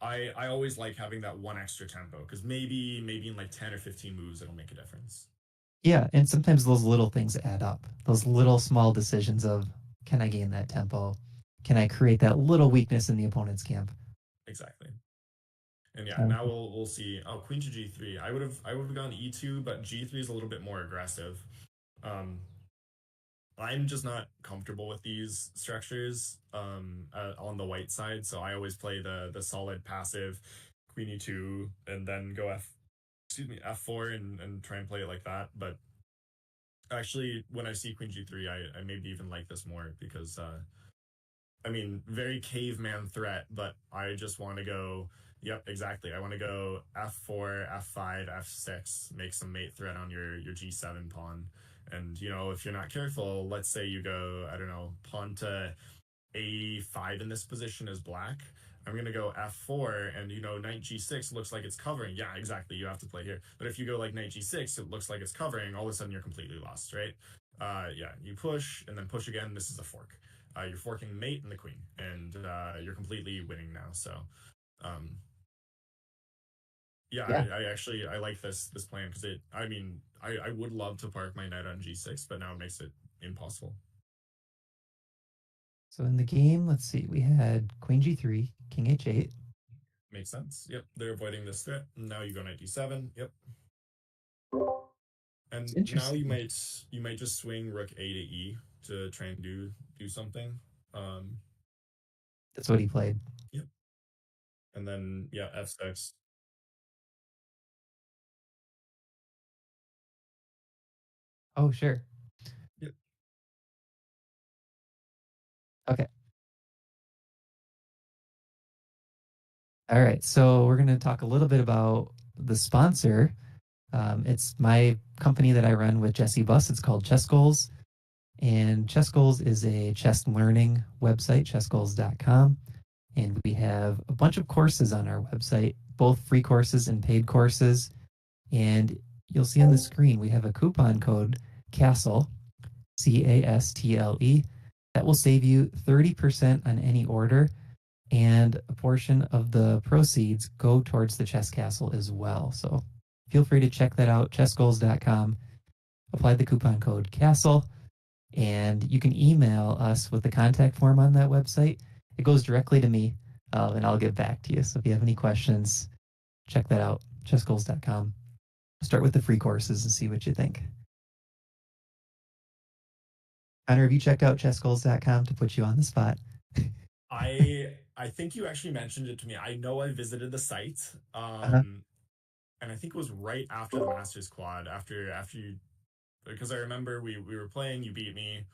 I always like having that one extra tempo because maybe in like 10 or 15 moves it'll make a difference. Yeah, and sometimes those little things add up. Those little small decisions of can I gain that tempo? Can I create that little weakness in the opponent's camp? Exactly. And yeah, Um, now we'll see. Oh, queen to g3. I would have gone e2, but g3 is a little bit more aggressive. Um, I'm just not comfortable with these structures on the white side, so I always play the solid passive queen e2 and then go f4 and try and play it like that. But actually, when I see queen g3, I maybe even like this more because I mean, very caveman threat, but I just want to go. Yep, exactly. I want to go f4, f5, f6, make some mate threat on your g7 pawn. And if you're not careful, let's say you go, I don't know, pawn to a5 in this position as black. I'm gonna go f4, and knight g6 looks like it's covering. Yeah, exactly. You have to play here. But if you go like knight g6, it looks like it's covering. All of a sudden, you're completely lost, right? Yeah, you push and then push again. This is a fork. You're forking mate and the queen, and you're completely winning now. So, um, yeah, yeah. I actually I like this plan because it. I mean, I would love to park my knight on g6, but now it makes it impossible. So in the game, let's see, we had queen g3, king h8. Makes sense. Yep, they're avoiding this threat. Now you go knight d7. Yep. It's And now you interesting. might you might just swing rook a to e to try and do something. Um, That's what he played. yep. And then yeah, f6. Oh, sure. Yep. Okay. All right. So we're going to talk a little bit about the sponsor. It's my company that I run with Jesse Buss. It's called Chess Goals. And Chess Goals is a chess learning website, chessgoals.com. And we have a bunch of courses on our website, both free courses and paid courses. And you'll see on the screen, we have a coupon code CASTLE, CASTLE, that will save you 30% on any order. And a portion of the proceeds go towards the Chess Castle as well. So feel free to check that out, chessgoals.com. Apply the coupon code CASTLE, and you can email us with the contact form on that website. It goes directly to me, and I'll get back to you. So if you have any questions, check that out, chessgoals.com. Start with the free courses and see what you think. Connor, have you checked out chessgoals.com to put you on the spot? I think you actually mentioned it to me. I know I visited the site, Uh-huh. and I think it was right after the Masters quad, after you, because I remember we were playing, you beat me,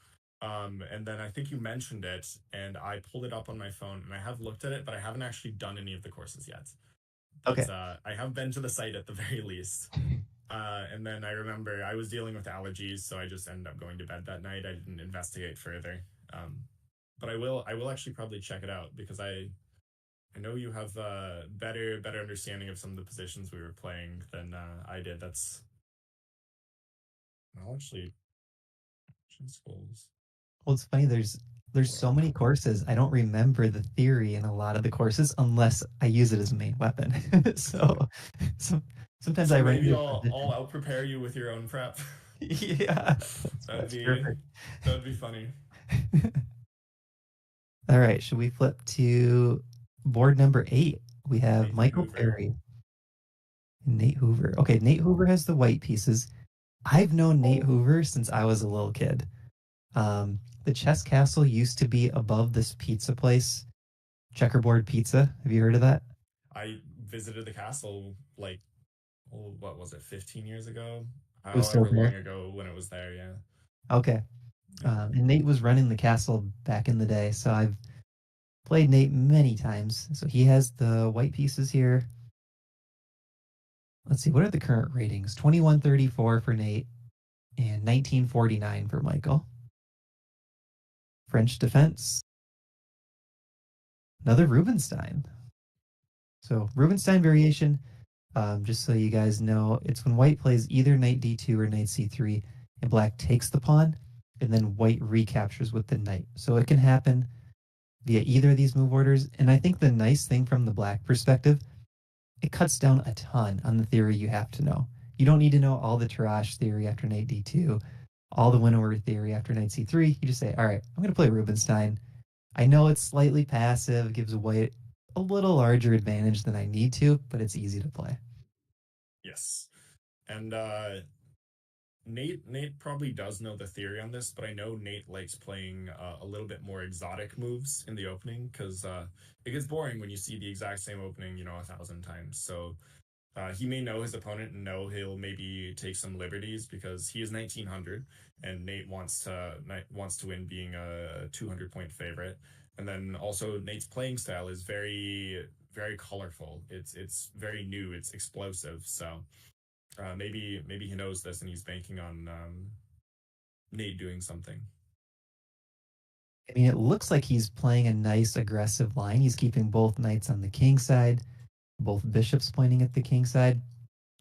and then I think you mentioned it, and I pulled it up on my phone, and I have looked at it, but I haven't actually done any of the courses yet. But Okay. I have been to the site at the very least. And then I remember I was dealing with allergies, so I just ended up going to bed that night. I didn't investigate further. But I will actually probably check it out because I know you have better understanding of some of the positions we were playing than I did. That's I'll actually schools. Well, it's funny. There's so many courses. I don't remember the theory in a lot of the courses unless I use it as a main weapon. So, so sometimes So I run maybe into I'll position. out prepare you with your own prep. Yeah, that'd that's be perfect. that'd be funny. All right, should we flip to board number 8? We have Nathan Michael Hoover. Perry and Nate Hoover. Okay, Nate Hoover has the white pieces. I've known Nate Hoover since I was a little kid. The Chess Castle used to be above this pizza place, Checkerboard Pizza. Have you heard of that? I visited the castle like, oh, what was it, 15 years ago? It was still However long there. ago when it was there, yeah. Okay. Yeah. And Nate was running the castle back in the day, so I've played Nate many times. So he has the white pieces here. Let's see, what are the current ratings? 2134 for Nate and 1949 for Michael. French defense, another Rubinstein. So Rubinstein variation, just so you guys know, it's when white plays either knight d2 or knight c3, and black takes the pawn, and then white recaptures with the knight. So it can happen via either of these move orders. And I think the nice thing from the black perspective, it cuts down a ton on the theory you have to know. You don't need to know all the Tarrasch theory after knight d2, all the win-over theory after knight c3. You just say, all right, I'm going to play Rubinstein. I know it's slightly passive, gives white a little larger advantage than I need to, but it's easy to play. Yes. And Nate probably does know the theory on this, but I know Nate likes playing a little bit more exotic moves in the opening because it gets boring when you see the exact same opening, 1,000 times. So he may know his opponent and know he'll maybe take some liberties because he is 1900 and Nate wants to win being a 200-point favorite. And then also Nate's playing style is very colorful. It's very new. It's explosive. So maybe he knows this and he's banking on Nate doing something. I mean, it looks like he's playing a nice aggressive line. He's keeping both knights on the king side, both bishops pointing at the king side.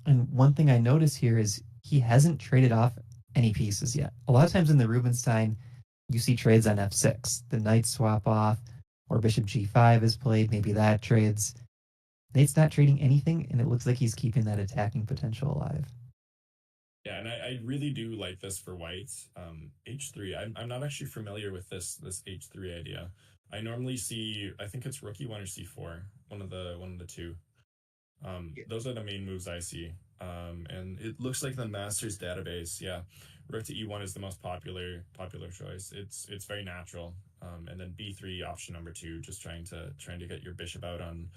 And one thing I notice here is he hasn't traded off any pieces yet. A lot of times in the Rubinstein, you see trades on f6. The knights swap off, or bishop g5 is played. Maybe that trades. Nate's not trading anything, and it looks like he's keeping that attacking potential alive. Yeah, and I really do like this for white. H3. I'm not actually familiar with this H3 idea. I normally see, I think it's rook e1 or c4, one of the two. Those are the main moves I see. And it looks like the Masters database, yeah, rook to e1 is the most popular choice. It's very natural. And then b3 option number two, just trying to get your bishop out on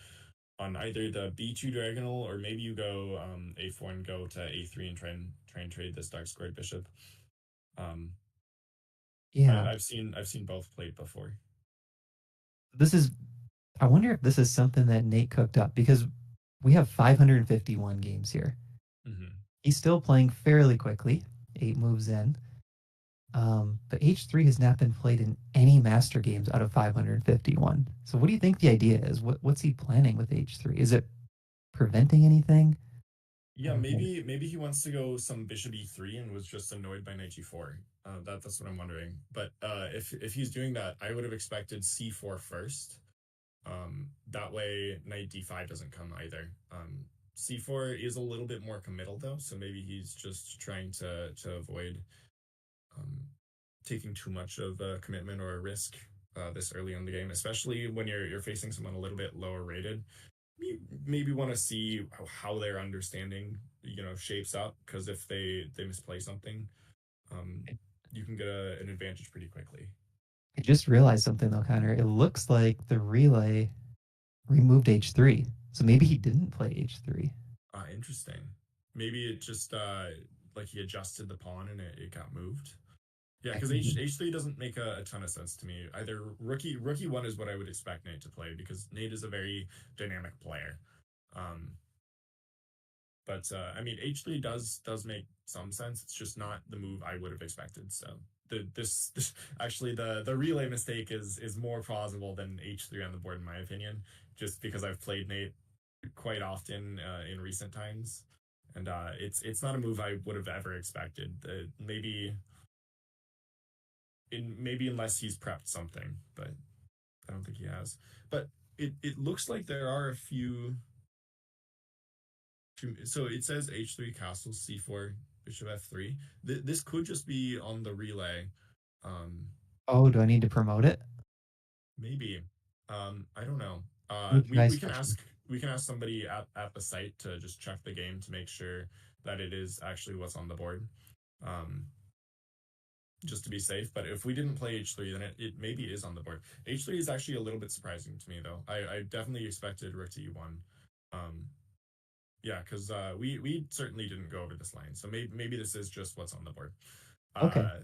either the b2 diagonal or maybe you go a4 and go to a3 and try and trade this dark squared bishop. Um, I, Yeah, I've seen both played before. this is. I wonder if this is something that Nate cooked up because we have 551 games here. Hmm. He's still playing fairly quickly, 8 moves in. But H3 has not been played in any master games out of 551. So what do you think the idea is? What's he planning with H3? Is it preventing anything? I Yeah, don't know. maybe he wants to go some bishop e3 and was just annoyed by knight g4. That's what I'm wondering. But if he's doing that, I would have expected c4 first. That way knight d5 doesn't come either. C4 is a little bit more committal though, so maybe he's just trying to avoid um, taking too much of a commitment or a risk this early in the game, especially when you're facing someone a little bit lower rated. You maybe want to see how their understanding shapes up, because if they misplay something, um, you can get an advantage pretty quickly. I just realized something though, Connor. It looks like the relay removed H3. So maybe he didn't play H3. Interesting. Maybe it just like he adjusted the pawn and it got moved. Yeah, That because could be. H3 doesn't make a ton of sense to me. Either rookie one is what I would expect Nate to play, because Nate is a very dynamic player. Um, but I mean, H3 does make some sense. It's just not the move I would have expected. So this actually the relay mistake is more plausible than H3 on the board in my opinion, just because I've played Nate quite often in recent times, and it's not a move I would have ever expected. Maybe unless he's prepped something, but I don't think he has. But it looks like there are a few. So it says h3 castle c4 bishop f3. This could just be on the relay. Um, Oh, do I need to promote it? maybe. I don't know. Let me try We can switching. ask somebody at the site to just check the game to make sure that it is actually what's on the board. Um, just to be safe. But if we didn't play h3, then it maybe is on the board. H3 is actually a little bit surprising to me, though. I definitely expected rook to e1. Um, yeah, because we certainly didn't go over this line, so maybe this is just what's on the board. Okay. Uh,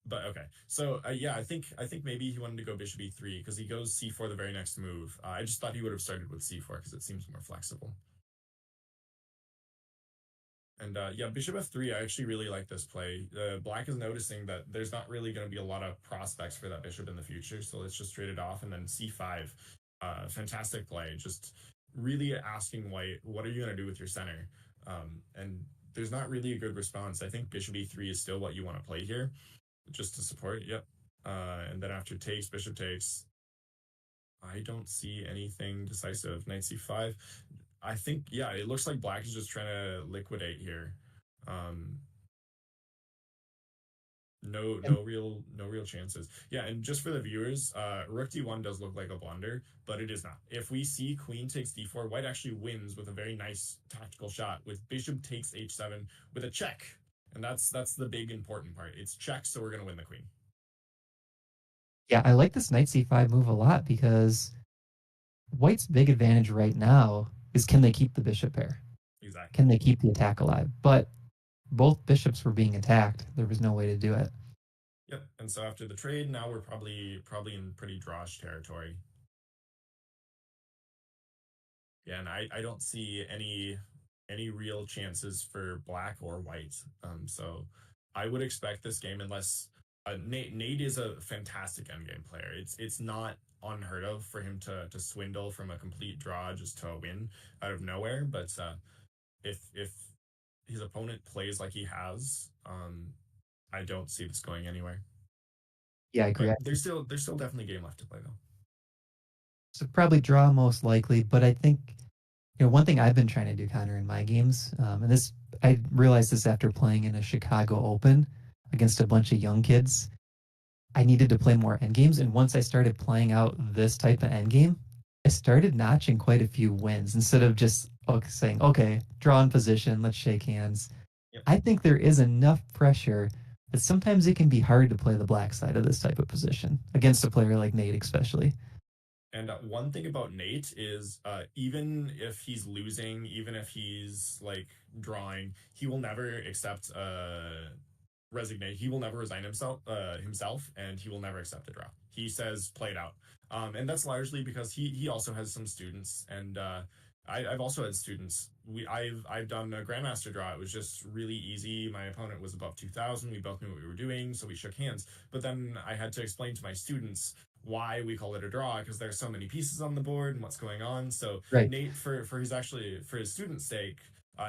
but okay, so yeah, I think maybe he wanted to go bishop e3 because he goes c4 the very next move. I just thought he would have started with c4 because it seems more flexible. And yeah, bishop f3, I actually really like this play. Black is noticing that there's not really going to be a lot of prospects for that bishop in the future, so let's just trade it off. And then c5, fantastic play. Just really asking white, what are you going to do with your center? And there's not really a good response. I think bishop e3 is still what you want to play here, just to support. Yep. And then after takes, bishop takes. I don't see anything decisive. Knight c5. I think, yeah, it looks like black is just trying to liquidate here. Um, And no real chances. Yeah, and just for the viewers, rook d1 does look like a blunder, but it is not. If we see queen takes d4, white actually wins with a very nice tactical shot with bishop takes h7 with a check. And that's the big important part. It's check, so we're going to win the queen. yeah, I like this knight c5 move a lot because white's big advantage right now is can they keep the bishop pair? Exactly. Can they keep the attack alive? But both bishops were being attacked. There was no way to do it. Yep. And so after the trade, now we're probably in pretty drawish territory. Yeah, and I don't see any real chances for black or white. So I would expect this game, unless Nate is a fantastic endgame player. It's not unheard of for him to swindle from a complete draw just to a win out of nowhere. But if his opponent plays like he has, I don't see this going anywhere. Yeah, I agree. But there's still definitely game left to play though. So probably draw most likely, but I think one thing I've been trying to do, Connor, in my games, and this I realized this after playing in a Chicago Open against a bunch of young kids. I needed to play more end games, and once I started playing out this type of end game, I started notching quite a few wins instead of just saying, "Okay, draw in position, let's shake hands." Yep. I think there is enough pressure that sometimes it can be hard to play the black side of this type of position against a player like Nate, especially. And one thing about Nate is, even if he's losing, even if he's like drawing, he will never accept resignate. He will never resign himself, and he will never accept a draw. He says, "Play it out," and that's largely because he also has some students, and I've also had students. I've done a grandmaster draw. It was just really easy. My opponent was above 2,000. We both knew what we were doing, so we shook hands. But then I had to explain to my students why we call it a draw because there's so many pieces on the board and what's going on. So Right. Nate, for his students' sake,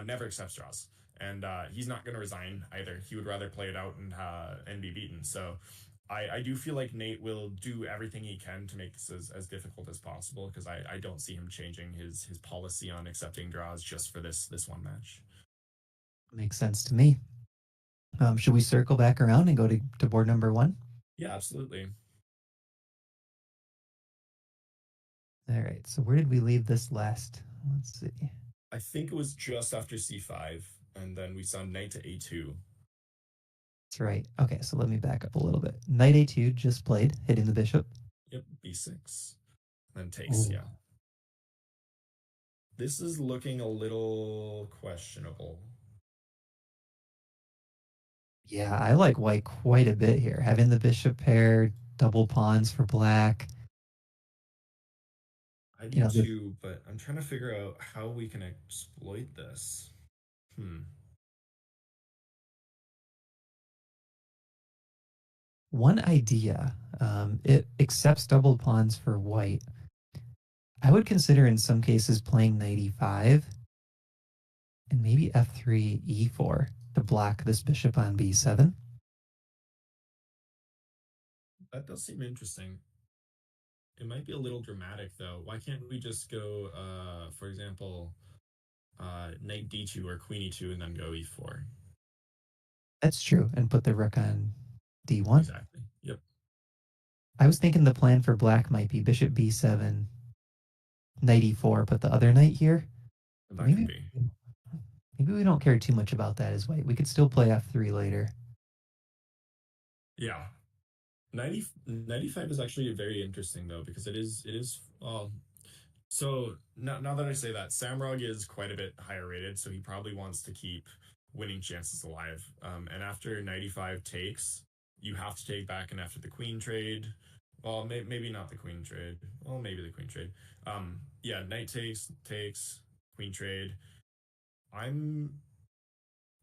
never accepts draws, and he's not going to resign either. He would rather play it out and be beaten. So I do feel like Nate will do everything he can to make this as difficult as possible because I don't see him changing his policy on accepting draws just for this one match. Makes sense to me. Should we circle back around and go to board number one? Yeah, absolutely. All right. So where did we leave this last? Let's see. I think it was just after c5, and then we saw knight to a2. That's right. Okay, so let me back up a little bit. Knight a2 just played, hitting the bishop. Yep, b6, then takes. Ooh. Yeah, this is looking a little questionable. Yeah, I like white quite a bit here. Having the bishop pair, double pawns for black. I You do know, the too, but I'm trying to figure out how we can exploit this. Hmm. one idea, it accepts double pawns for white. I would consider in some cases playing knight e5 and maybe f3, e4 to block this bishop on b7. That does seem interesting. It might be a little dramatic though. Why can't we just go, for example, knight d2 or queen e2 and then go e4? That's true. And put the rook on d1. Exactly. Yep. I was thinking the plan for black might be bishop b7, knight e4, put the other knight here. But That could maybe be. maybe we don't care too much about that as white. We could still play f3 later. Yeah. 95 is actually very interesting though because it is so now that I say that, Samrog is quite a bit higher rated, so he probably wants to keep winning chances alive. And after 95 takes, you have to take back, and after the queen trade, well, maybe not the queen trade. Well, maybe the queen trade. Yeah, knight takes, queen trade. I'm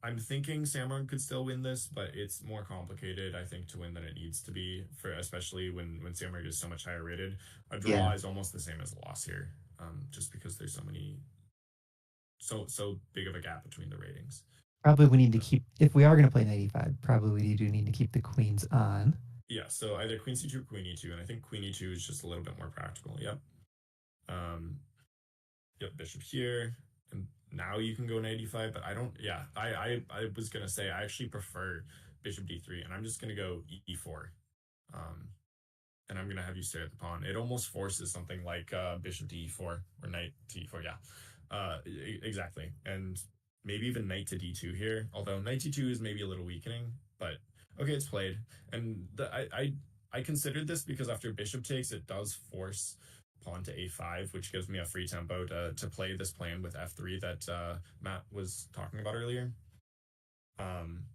I'm thinking Samrog could still win this, but it's more complicated, I think, to win than it needs to be. For especially when Samrog is so much higher rated, a draw Yeah, is almost the same as a loss here, just because there's so big of a gap between the ratings. probably we need to Uh, keep, if we are going to play 95, probably we do need to keep the queens on. yeah, so either queen c2 or queen e2, and I think queen e2 is just a little bit more practical. Yep. Um, yep, bishop here, and now you can go knight e5, but I don't. Yeah, I was gonna say I actually prefer bishop d3, and I'm just gonna go e4. Um, and I'm gonna have you stare at the pawn. It almost forces something like bishop to e4 or knight to e4. Yeah, exactly. And maybe even knight to d2 here. Although knight to 2 is maybe a little weakening, but okay, it's played. And I considered this because after bishop takes, it does force pawn to a5, which gives me a free tempo to play this plan with f3 that Matt was talking about earlier. Um,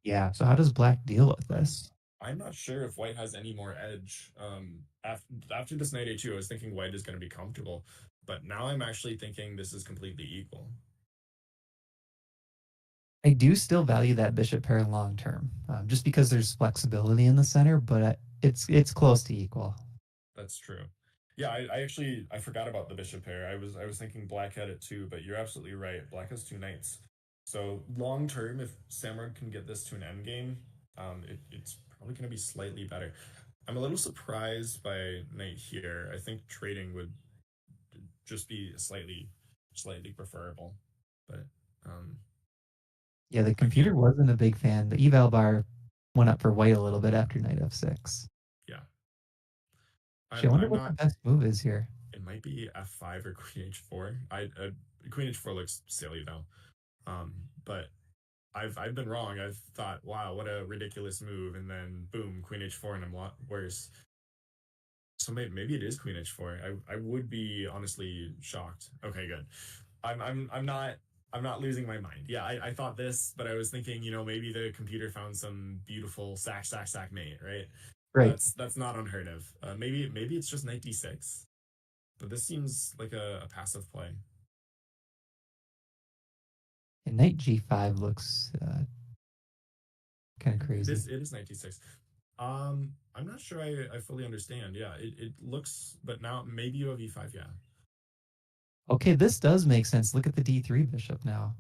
Yeah, so how does black deal with I'm this? I'm not sure if white has any more edge. After this knight a2, I was thinking white is going to be comfortable, but now I'm actually thinking this is completely equal. I do still value that bishop pair long term, just because there's flexibility in the center, but it's close to equal. That's true. Yeah, I actually I forgot about the bishop pair. I was thinking black had it too, but you're absolutely right. Black has two knights. So long term, if Samard can get this to an endgame, it's probably going to be slightly better. I'm a little surprised by knight here. I think trading would just be slightly preferable. But Yeah, the I computer can't. wasn't a big fan. The eval bar went up for white a little bit after knight f6. Yeah, Actually, I I'm wonder I'm what the not. best move is here. It might be f5 or queen h4. I queen h4 looks silly though. But I've been wrong. I've thought, wow, what a ridiculous move, and then boom, queen h4, and I'm a lot worse. So maybe it is queen h4. I would be honestly shocked. Okay, good. I'm not losing my mind. Yeah, I thought this, but I was thinking, maybe the computer found some beautiful sack mate, right? Right. That's not unheard of. Maybe it's just knight d6. But this seems like a passive play. And knight g5 looks kind of crazy. It is 96. I'm not sure I fully understand. Yeah, it looks, but now maybe you have e5. Yeah, Okay, this does make sense. Look at the d3 bishop now.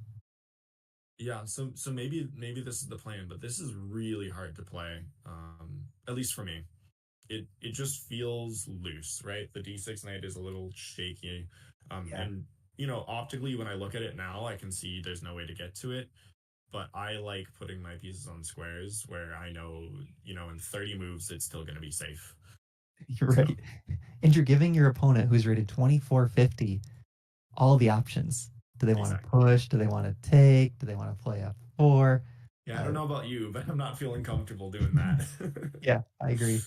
yeah. So maybe this is the plan, but this is really hard to play. At least for me, it just feels loose, right? The d6 knight is a little shaky, Yeah. and optically when I look at it now, I can see there's no way to get to it. But I like putting my pieces on squares where I know, in 30 moves it's still going to be safe. You're So right. And you're giving your opponent who's rated 2450 all the options. Do they want to exactly. push? Do they want to take? Do they want to play f4? Yeah, I Uh, don't know about you, but I'm not feeling comfortable doing that. yeah, I agree.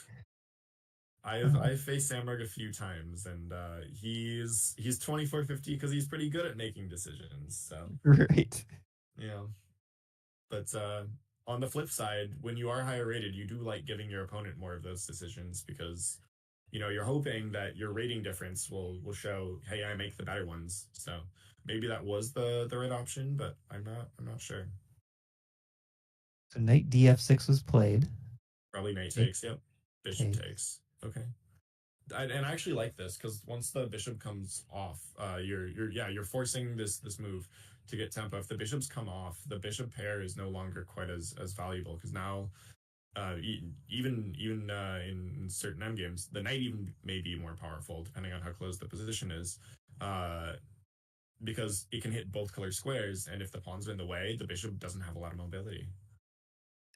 I've faced Samberg a few times, and he's 2450 because he's pretty good at making decisions. So Right. yeah, but on the flip side, when you are higher rated, you do like giving your opponent more of those decisions because you're hoping that your rating difference will show, hey, I make the better ones. So maybe that was the right option, but I'm not sure. So knight df6 was played. Probably knight Take, takes. Yep, bishop take. takes. Okay. And I actually like this because once the bishop comes off, you're forcing this move to get tempo. If the bishops come off, the bishop pair is no longer quite as valuable because now, even in certain end games, the knight even may be more powerful depending on how close the position is, uh, because it can hit both color squares, and if the pawns are in the way, the bishop doesn't have a lot of mobility.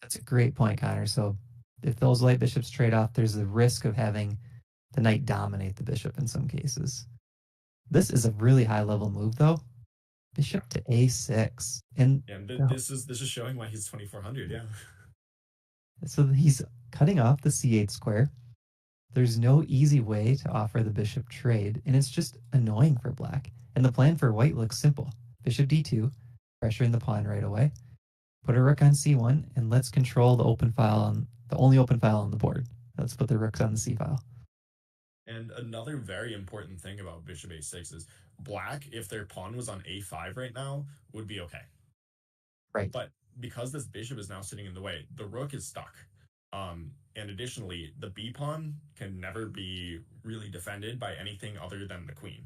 That's a great point, Connor. So if those light bishops trade off, there's the risk of having the knight dominate the bishop in some cases. This is a really high level move, though. Yeah, Bishop to a6. And and no, this is showing why he's 2400. Yeah. so he's cutting off the c8 square. There's no easy way to offer the bishop trade, and it's just annoying for black. And the plan for white looks simple. Bishop d2, pressuring the pawn right away. Put a rook on c1, and let's control the only open file on the board. Let's put the rooks on the c file. And another very important thing about bishop a6 is black, if their pawn was on a5 right now, would be okay. Right. But because this bishop is now sitting in the way, the rook is stuck. And additionally, the b pawn can never be really defended by anything other than the queen.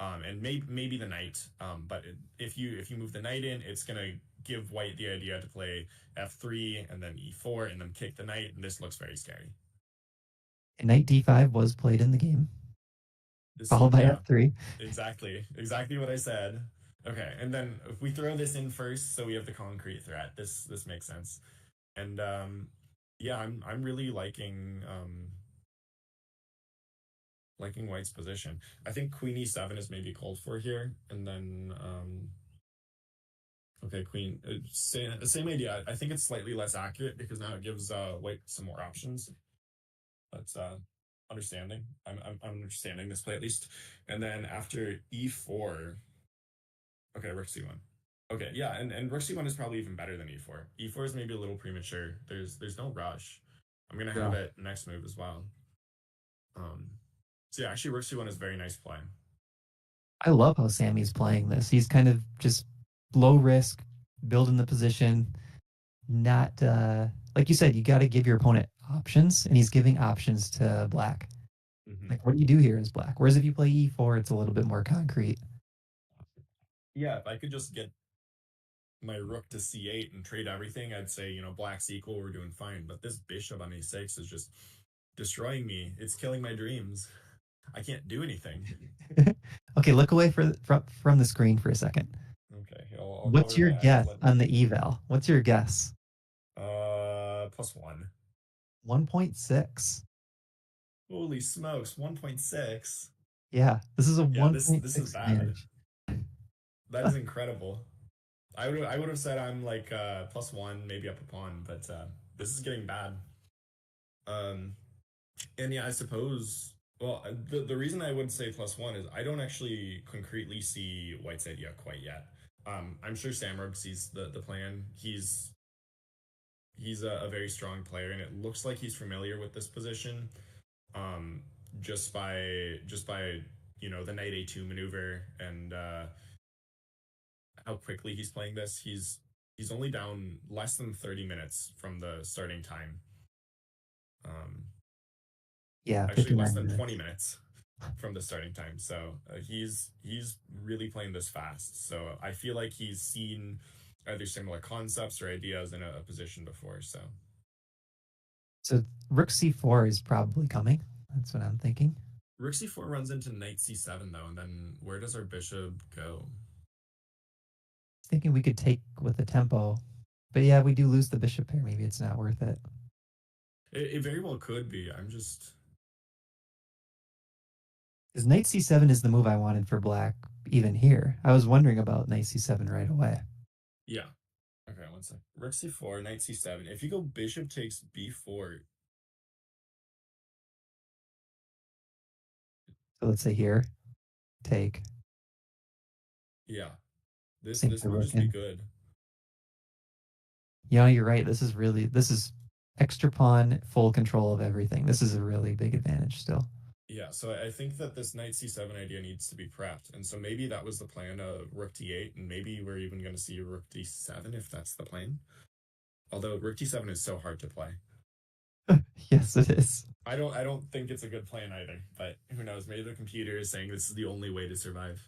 And maybe the knight. But if you move the knight in, it's gonna give white the idea to play f3 and then e4 and then kick the knight, and this looks very scary. And knight d5 was played in the game, This, followed by yeah, f3. exactly what I said. Okay, and then if we throw this in first, so we have the concrete threat. This makes sense. And yeah, I'm really liking White's position. I think Queen e7 is maybe called for here, and then okay, Queen. Same idea. I think it's slightly less accurate because now it gives White some more options. That's understanding. I'm understanding this play at least. And then after e4, okay, rook c1. Okay, yeah, and rook c1 is probably even better than e4. E4 is maybe a little premature. There's no rush. I'm gonna have Yeah. it next move as well. Um, so yeah, actually, rook c1 is a very nice play. I love how Sammy's playing this. He's kind of just low risk, building the position, not like you said, you got to give your opponent options, and he's giving options to black. Hmm. Like, what do you do here as black? Whereas if you play e4, it's a little bit more concrete. Yeah, if I could just get my rook to c8 and trade everything, I'd say, black's equal, we're doing fine. But this bishop on a6 is just destroying me. It's killing my dreams. I can't do anything. Okay, look away from the screen for a second. Okay, I'll What's cover your my eyes. guess Let on the eval? What's your guess? +1. 1.6. Holy smokes, 1.6. Yeah, this is a Yeah, this is 1.6 bad. advantage. That is incredible. I would have said I'm like +1, maybe up a pawn, but this is getting bad. Um, and yeah, I suppose. Well, the reason I would say +1 is I don't actually concretely see White's idea quite yet. I'm sure Samurg sees the plan. He's a very strong player, and it looks like he's familiar with this position. Um, just by the knight a2 maneuver and how quickly he's playing this. He's only down less than 30 minutes from the starting time. Um, Yeah, Actually, less 59 than 20 minutes. minutes from the starting time. So he's really playing this fast. So I feel like he's seen either similar concepts or ideas in a position before. So So rook c4 is probably coming. That's what I'm thinking. rook c4 runs into knight c7 though, and then where does our bishop go? Thinking we could take with the tempo, but yeah, we do lose the bishop pair. Maybe it's not worth it. It very well could be. I'm just Because knight c7 is the move I wanted for black even here. I was wondering about knight c7 right away. yeah. Okay, one sec. Rook c4, knight c7. If you go bishop takes b4, So let's say here, take, yeah, sink this the might rook just be in. good. You're right. This is extra pawn, full control of everything. This is a really big advantage still. Yeah, so I think that this knight c7 idea needs to be prepped. And so maybe that was the plan of rook d8, and maybe we're even going to see rook d7 if that's the plan. Although rook d7 is so hard to play. Yes, it is. I don't think it's a good plan either, but who knows? Maybe the computer is saying this is the only way to survive.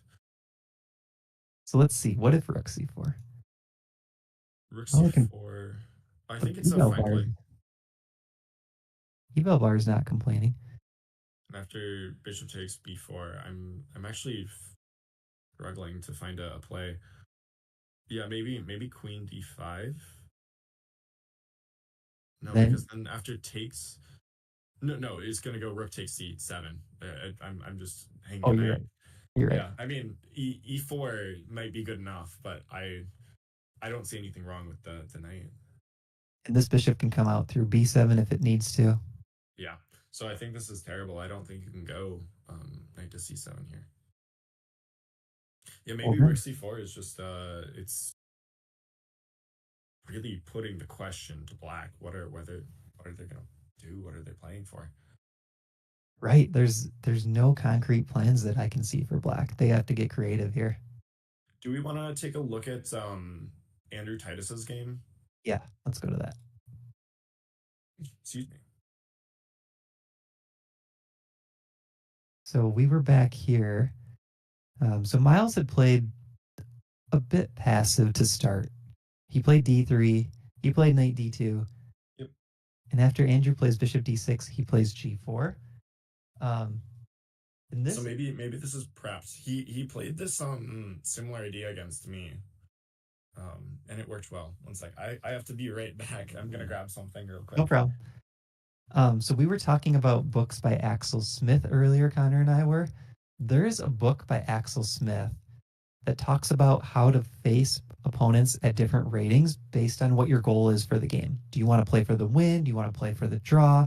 So let's see. What if rook c4? Rook Oh, look, c4. I think it's a fine play. Eval bar is not complaining. And after bishop takes b4, I'm actually struggling to find a play. Yeah, maybe queen d5. No, Then, because then after takes, no, it's gonna go rook takes c7. I'm just hanging oh, a you're knight. right. You're right. Yeah, I mean e4 might be good enough, but I don't see anything wrong with the knight. And this bishop can come out through b7 if it needs to. Yeah, so I think this is terrible. I don't think you can go knight to c7 here. Yeah, Well, maybe rook then, c4 is just it's really putting the question to black. What are they gonna do? What are they playing for? right. There's no concrete plans that I can see for black. They have to get creative here. Do we want to take a look at Andrew Titus's game? Yeah, let's go to that. Excuse me. So we were back here. So Miles had played a bit passive to start. He played d3, he played knight d2, Yep. and after Andrew plays bishop d6, he plays g4. Um, and So this, maybe this is perhaps he played this similar idea against me, and it worked well. One sec, I have to be right back. I'm gonna grab something real no quick. problem. So we were talking about books by Axel Smith earlier, Connor and I were. There is a book by Axel Smith that talks about how to face opponents at different ratings based on what your goal is for the game. Do you want to play for the win? Do you want to play for the draw,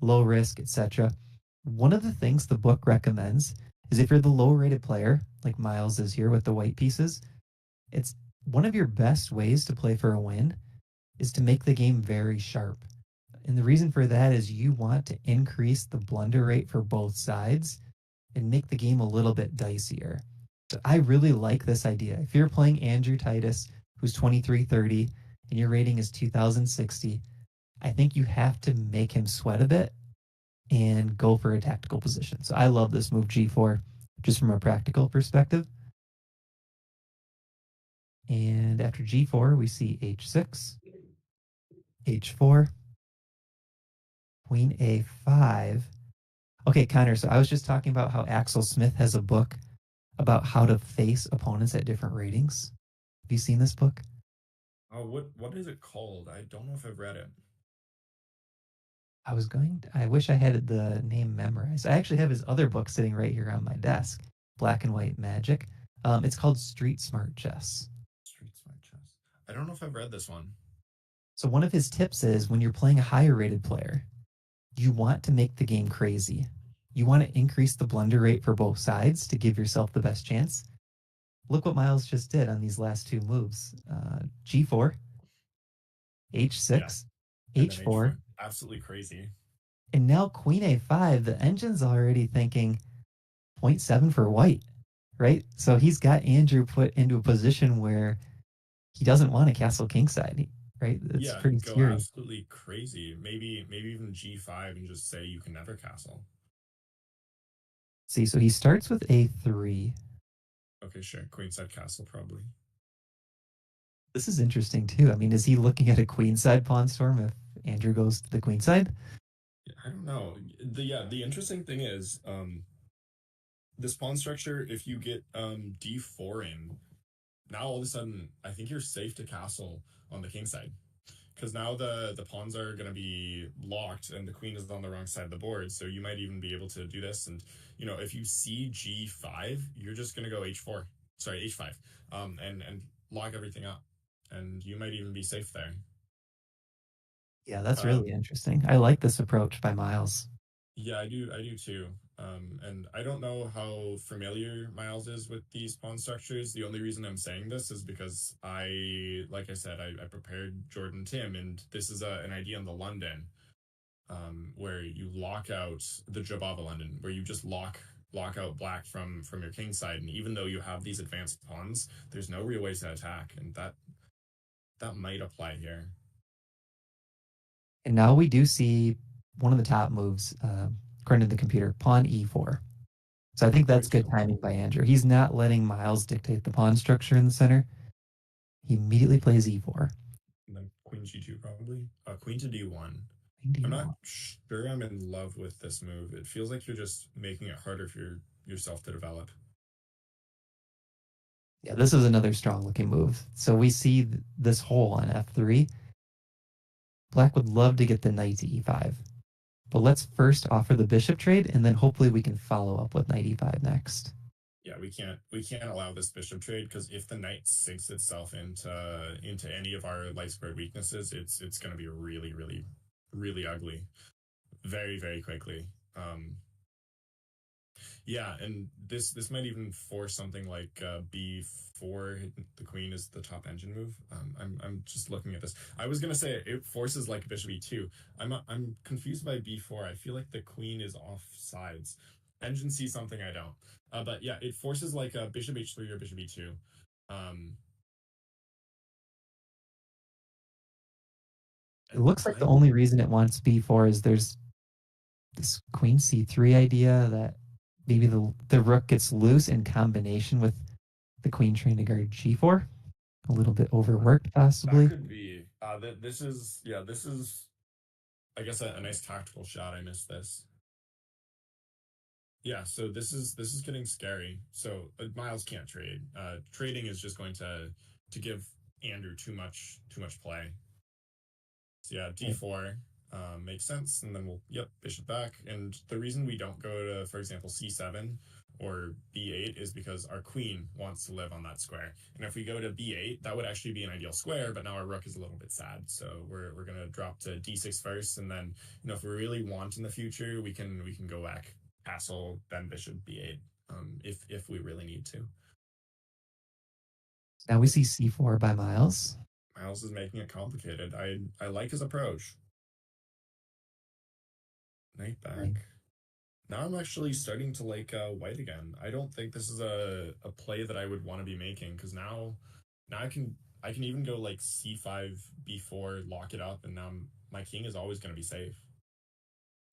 low risk, etc.? One of the things the book recommends is if you're the low rated player, like Miles is here with the white pieces, it's one of your best ways to play for a win is to make the game very sharp. And the reason for that is you want to increase the blunder rate for both sides and make the game a little bit dicier. So I really like this idea. If you're playing Andrew Titus, who's 2330, and your rating is 2060, I think you have to make him sweat a bit and go for a tactical position. So I love this move G4 just from a practical perspective. And after G4, we see H6, H4, Queen A5. Okay, Connor, so I was just talking about how Axel Smith has a book about how to face opponents at different ratings. Have you seen this book? Oh, what is it called? I don't know if I've read it. I wish I had the name memorized. I actually have his other book sitting right here on my desk, Black and White Magic. It's called Street Smart Chess. Street Smart Chess. I don't know if I've read this one. So one of his tips is when you're playing a higher rated player, you want to make the game crazy. You want to increase the blunder rate for both sides to give yourself the best chance. Look what Miles just did on these last two moves. G4, Yeah, H6, and then H4, H4. Absolutely crazy. and now Queen A5. The engine's already thinking, 0.7 for white, right? So he's got Andrew put into a position where he doesn't want a castle kingside, right? It's Yeah, pretty go scary. absolutely crazy. Maybe even G5 and just say you can never castle. See, so he starts with A3. Okay, sure. Queenside castle probably. This is interesting too. I mean, is he looking at a queenside pawn storm if Andrew goes to the queenside? Yeah, I don't know. The interesting thing is this pawn structure, if you get D4 in, now all of a sudden I think you're safe to castle on the king side. Because now the pawns are going to be locked and the queen is on the wrong side of the board, so you might even be able to do this. And if you see G5, you're just going to go H4, sorry, H5, and lock everything up, and you might even be safe there. Yeah, that's really um interesting. I like this approach by Miles. yeah, I do too. And I don't know how familiar Miles is with these pawn structures. The only reason I'm saying this is because like I said, I prepared Jordan Tim, and this is an idea in the London, where you lock out the Jabava London, where you just lock out black from your king side, and even though you have these advanced pawns, there's no real ways to attack, and that might apply here. And now we do see one of the top moves, according to the computer, pawn E4. So I think Okay, that's good so timing by Andrew. He's not letting Miles dictate the pawn structure in the center. He immediately plays E4. and then Queen G2 probably. Queen to D1. I'm not D1. sure I'm in love with this move. It feels like you're just making it harder for yourself to develop. Yeah, this is another strong looking move. So we see this hole on F3. Black would love to get the knight to E5. But let's first offer the bishop trade, and then hopefully we can follow up with knight E5 next. Yeah, we can't allow this bishop trade, because if the knight sinks itself into any of our light squared weaknesses, it's going to be really, really, really ugly very, very quickly. Yeah, and this might even force something like B4. The queen is the top engine move. I'm just looking at this. I was gonna say it forces like bishop E2. I'm confused by B4. I feel like the queen is off sides. Engine sees something I don't. But yeah, it forces like a bishop H3 or bishop E2. Um, It and looks like the I'm only reason it wants B4 is there's this queen C3 idea that maybe the rook gets loose in combination with the queen trying to guard G4. A little bit overworked, that possibly. could be. This is, yeah, this is, I guess, a nice tactical shot. I missed this. Yeah, so this is getting scary. So Miles can't trade. Trading is just going to give Andrew too much play. So yeah, Right. D4 makes sense, and then we'll, yep, bishop back. And the reason we don't go to, for example, C7 or B8 is because our queen wants to live on that square. And if we go to B8, that would actually be an ideal square, but now our rook is a little bit sad. So we're gonna drop to D6 first, and then if we really want in the future, we can go back castle, then bishop B8, if we really need to. Now we see C4 by Miles. Miles is making it complicated. I like his approach. Knight Right. back. Now I'm actually starting to like white again. I don't think this is a play that I would want to be making, because now I can even go like C5 B4, lock it up, and now my king is always going to be safe.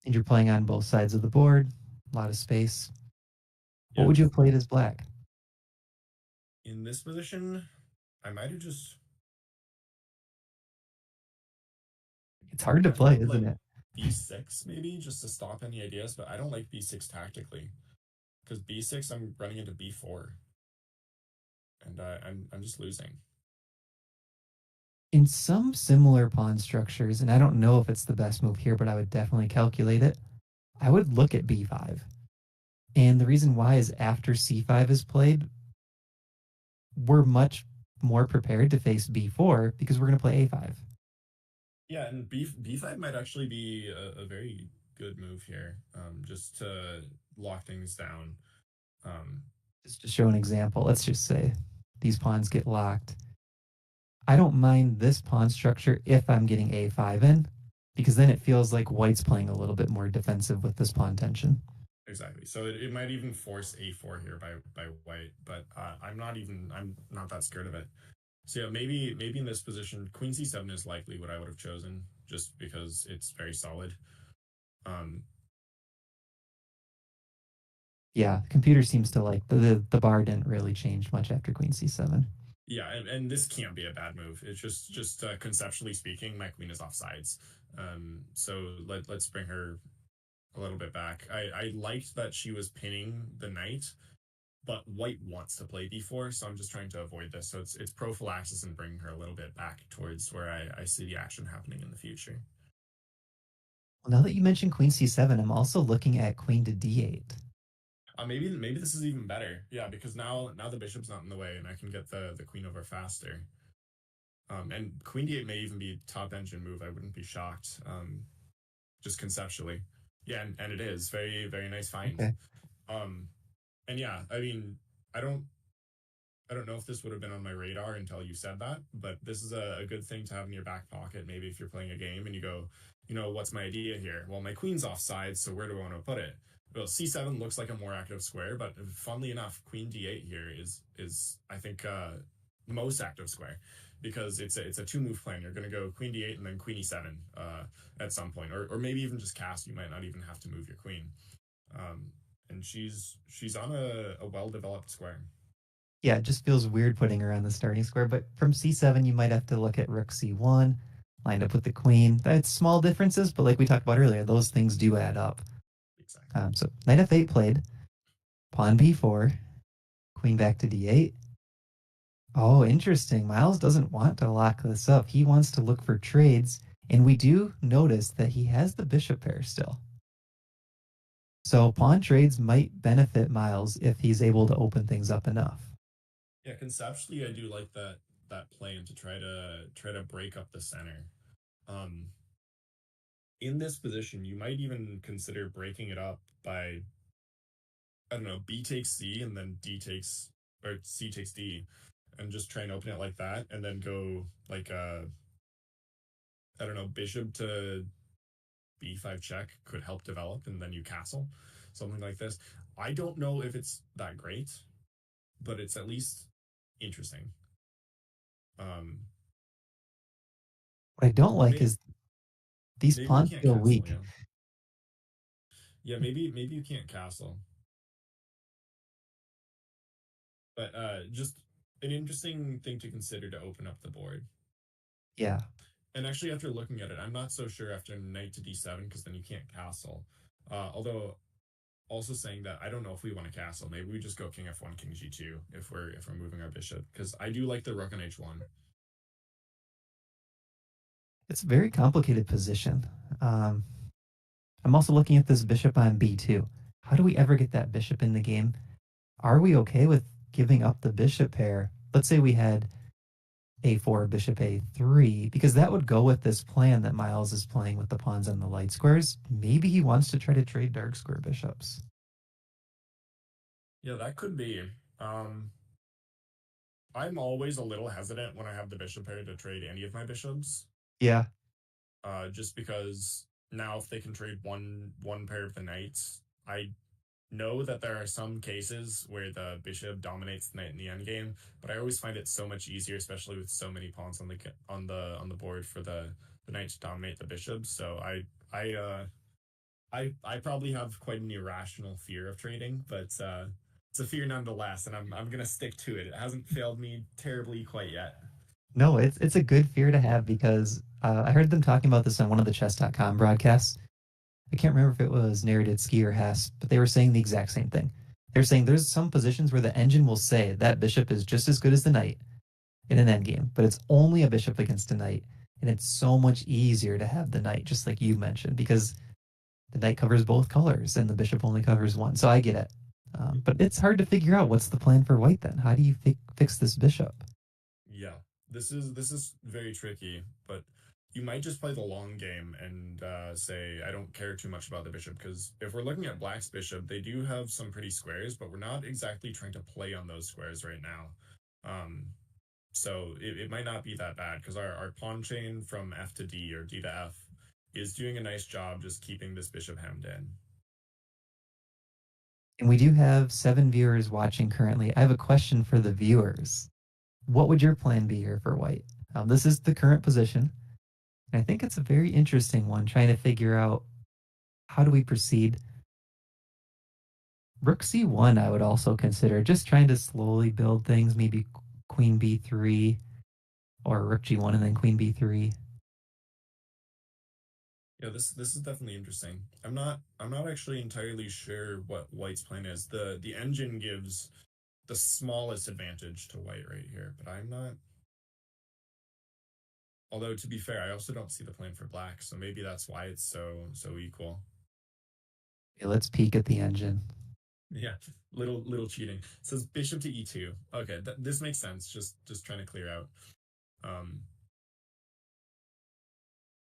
And you're playing on both sides of the board, a lot of space. What Yeah, would you have played as black? in this position, I might have just It's hard to I play, thought isn't like it? B6 maybe, just to stop any ideas, but I don't like B6 tactically, because B6 I'm running into B4, and I'm just losing. In some similar pawn structures, and I don't know if it's the best move here, but I would definitely calculate it. I would look at B5. And the reason why is after C5 is played, we're much more prepared to face B4 because we're going to play A5. Yeah, and B5 might actually be a very good move here, just to lock things down. Um, Just to show an example, let's just say these pawns get locked. I don't mind this pawn structure if I'm getting A5 in, because then it feels like white's playing a little bit more defensive with this pawn tension. Exactly. So it might even force a4 here by white, but I'm not that scared of it. So yeah, maybe in this position, queen c7 is likely what I would have chosen, just because it's very solid. Um, Yeah, the computer seems to like the bar didn't really change much after queen c7. yeah, and this can't be a bad move. It's just conceptually speaking, my queen is off sides. So let's bring her a little bit back. I liked that she was pinning the knight, but white wants to play d4, so I'm just trying to avoid this. So it's prophylaxis and bringing her a little bit back towards where I see the action happening in the future. Well, now that you mentioned queen c7, I'm also looking at queen to d8. Maybe this is even better. Yeah, because now the bishop's not in the way, and I can get the queen over faster. And queen d8 may even be top engine move. I wouldn't be shocked. Just conceptually, yeah, and it is very nice find. Okay. Um, and yeah, I mean, I don't I don't know if this would have been on my radar until you said that, but this is a good thing to have in your back pocket. Maybe if you're playing a game and you go, what's my idea here? Well, my queen's offside, so where do I want to put it? Well, c7 looks like a more active square, but funnily enough, queen d8 here is I think the most active square because it's a two move plan. You're going to go queen d8 and then queen e7 at some point, or maybe even just cast. You might not even have to move your queen. Um, and she's on a well developed square. Yeah, it just feels weird putting her on the starting square, but from c7, you might have to look at rook c1, lined up with the queen. That's small differences, but like we talked about earlier, those things do add up. Exactly. So knight f8 played, pawn b4, queen back to d8. Oh, interesting. Miles doesn't want to lock this up. He wants to look for trades, and we do notice that he has the bishop pair still. So pawn trades might benefit Miles if he's able to open things up enough. Yeah, conceptually, I do like that plan to try to break up the center. Um, in this position, you might even consider breaking it up by I don't know, B takes C and then D takes or C takes D, and just try and open it like that, and then go like I don't know, bishop to B5 check could help develop, and then you castle, something like this. I don't know if it's that great, but it's at least interesting. Um, What I don't like may, is these maybe you pawns can't feel castle, weak. yeah. Yeah, maybe you can't castle, but just an interesting thing to consider to open up the board. Yeah. And actually, after looking at it, I'm not so sure after knight to d7 because then you can't castle. Although also saying that I don't know if we want to castle. Maybe we just go king f1, king g2 if we're moving our bishop because I do like the rook on h1. It's a very complicated position. Um, I'm also looking at this bishop on b2. How do we ever get that bishop in the game? Are we okay with giving up the bishop pair? Let's say we had a4, bishop a3, because that would go with this plan that Miles is playing with the pawns on the light squares. Maybe he wants to try to trade dark square bishops. Yeah, that could be. Um, I'm always a little hesitant when I have the bishop pair to trade any of my bishops, Yeah. just because now if they can trade one pair of the knights, I know that there are some cases where the bishop dominates the knight in the endgame, but I always find it so much easier, especially with so many pawns on the board for the knight to dominate the bishop. So I probably have quite an irrational fear of trading, but it's a fear nonetheless, and I'm gonna stick to it. It hasn't failed me terribly quite yet. No, it's a good fear to have because I heard them talking about this on one of the chess.com broadcasts. I can't remember if it was Naruditsky or Hess, but they were saying the exact same thing. They're saying there's some positions where the engine will say that bishop is just as good as the knight in an endgame, but it's only a bishop against a knight. And it's so much easier to have the knight, just like you mentioned, because the knight covers both colors and the bishop only covers one. So I get it. But it's hard to figure out what's the plan for white then. How do you fix this bishop? Yeah, this is very tricky, but you might just play the long game and say I don't care too much about the bishop because if we're looking at black's bishop, they do have some pretty squares, but we're not exactly trying to play on those squares right now. Um, so it might not be that bad because our pawn chain from F to D or D to F is doing a nice job just keeping this bishop hemmed in. And we do have 7 viewers watching currently. I have a question for the viewers. What would your plan be here for white? This is the current position. And I think it's a very interesting one, trying to figure out how do we proceed. Rook C1, I would also consider just trying to slowly build things, maybe queen B3 or rook G1 and then queen B3. Yeah, this is definitely interesting. I'm not actually entirely sure what White's plan is. The engine gives the smallest advantage to White right here, but I'm not. Although to be fair, I also don't see the plan for Black, so maybe that's why it's so equal. Okay, let's peek at the engine. Yeah, little cheating. It says bishop to e2. Okay, this makes sense. Just trying to clear out. Um,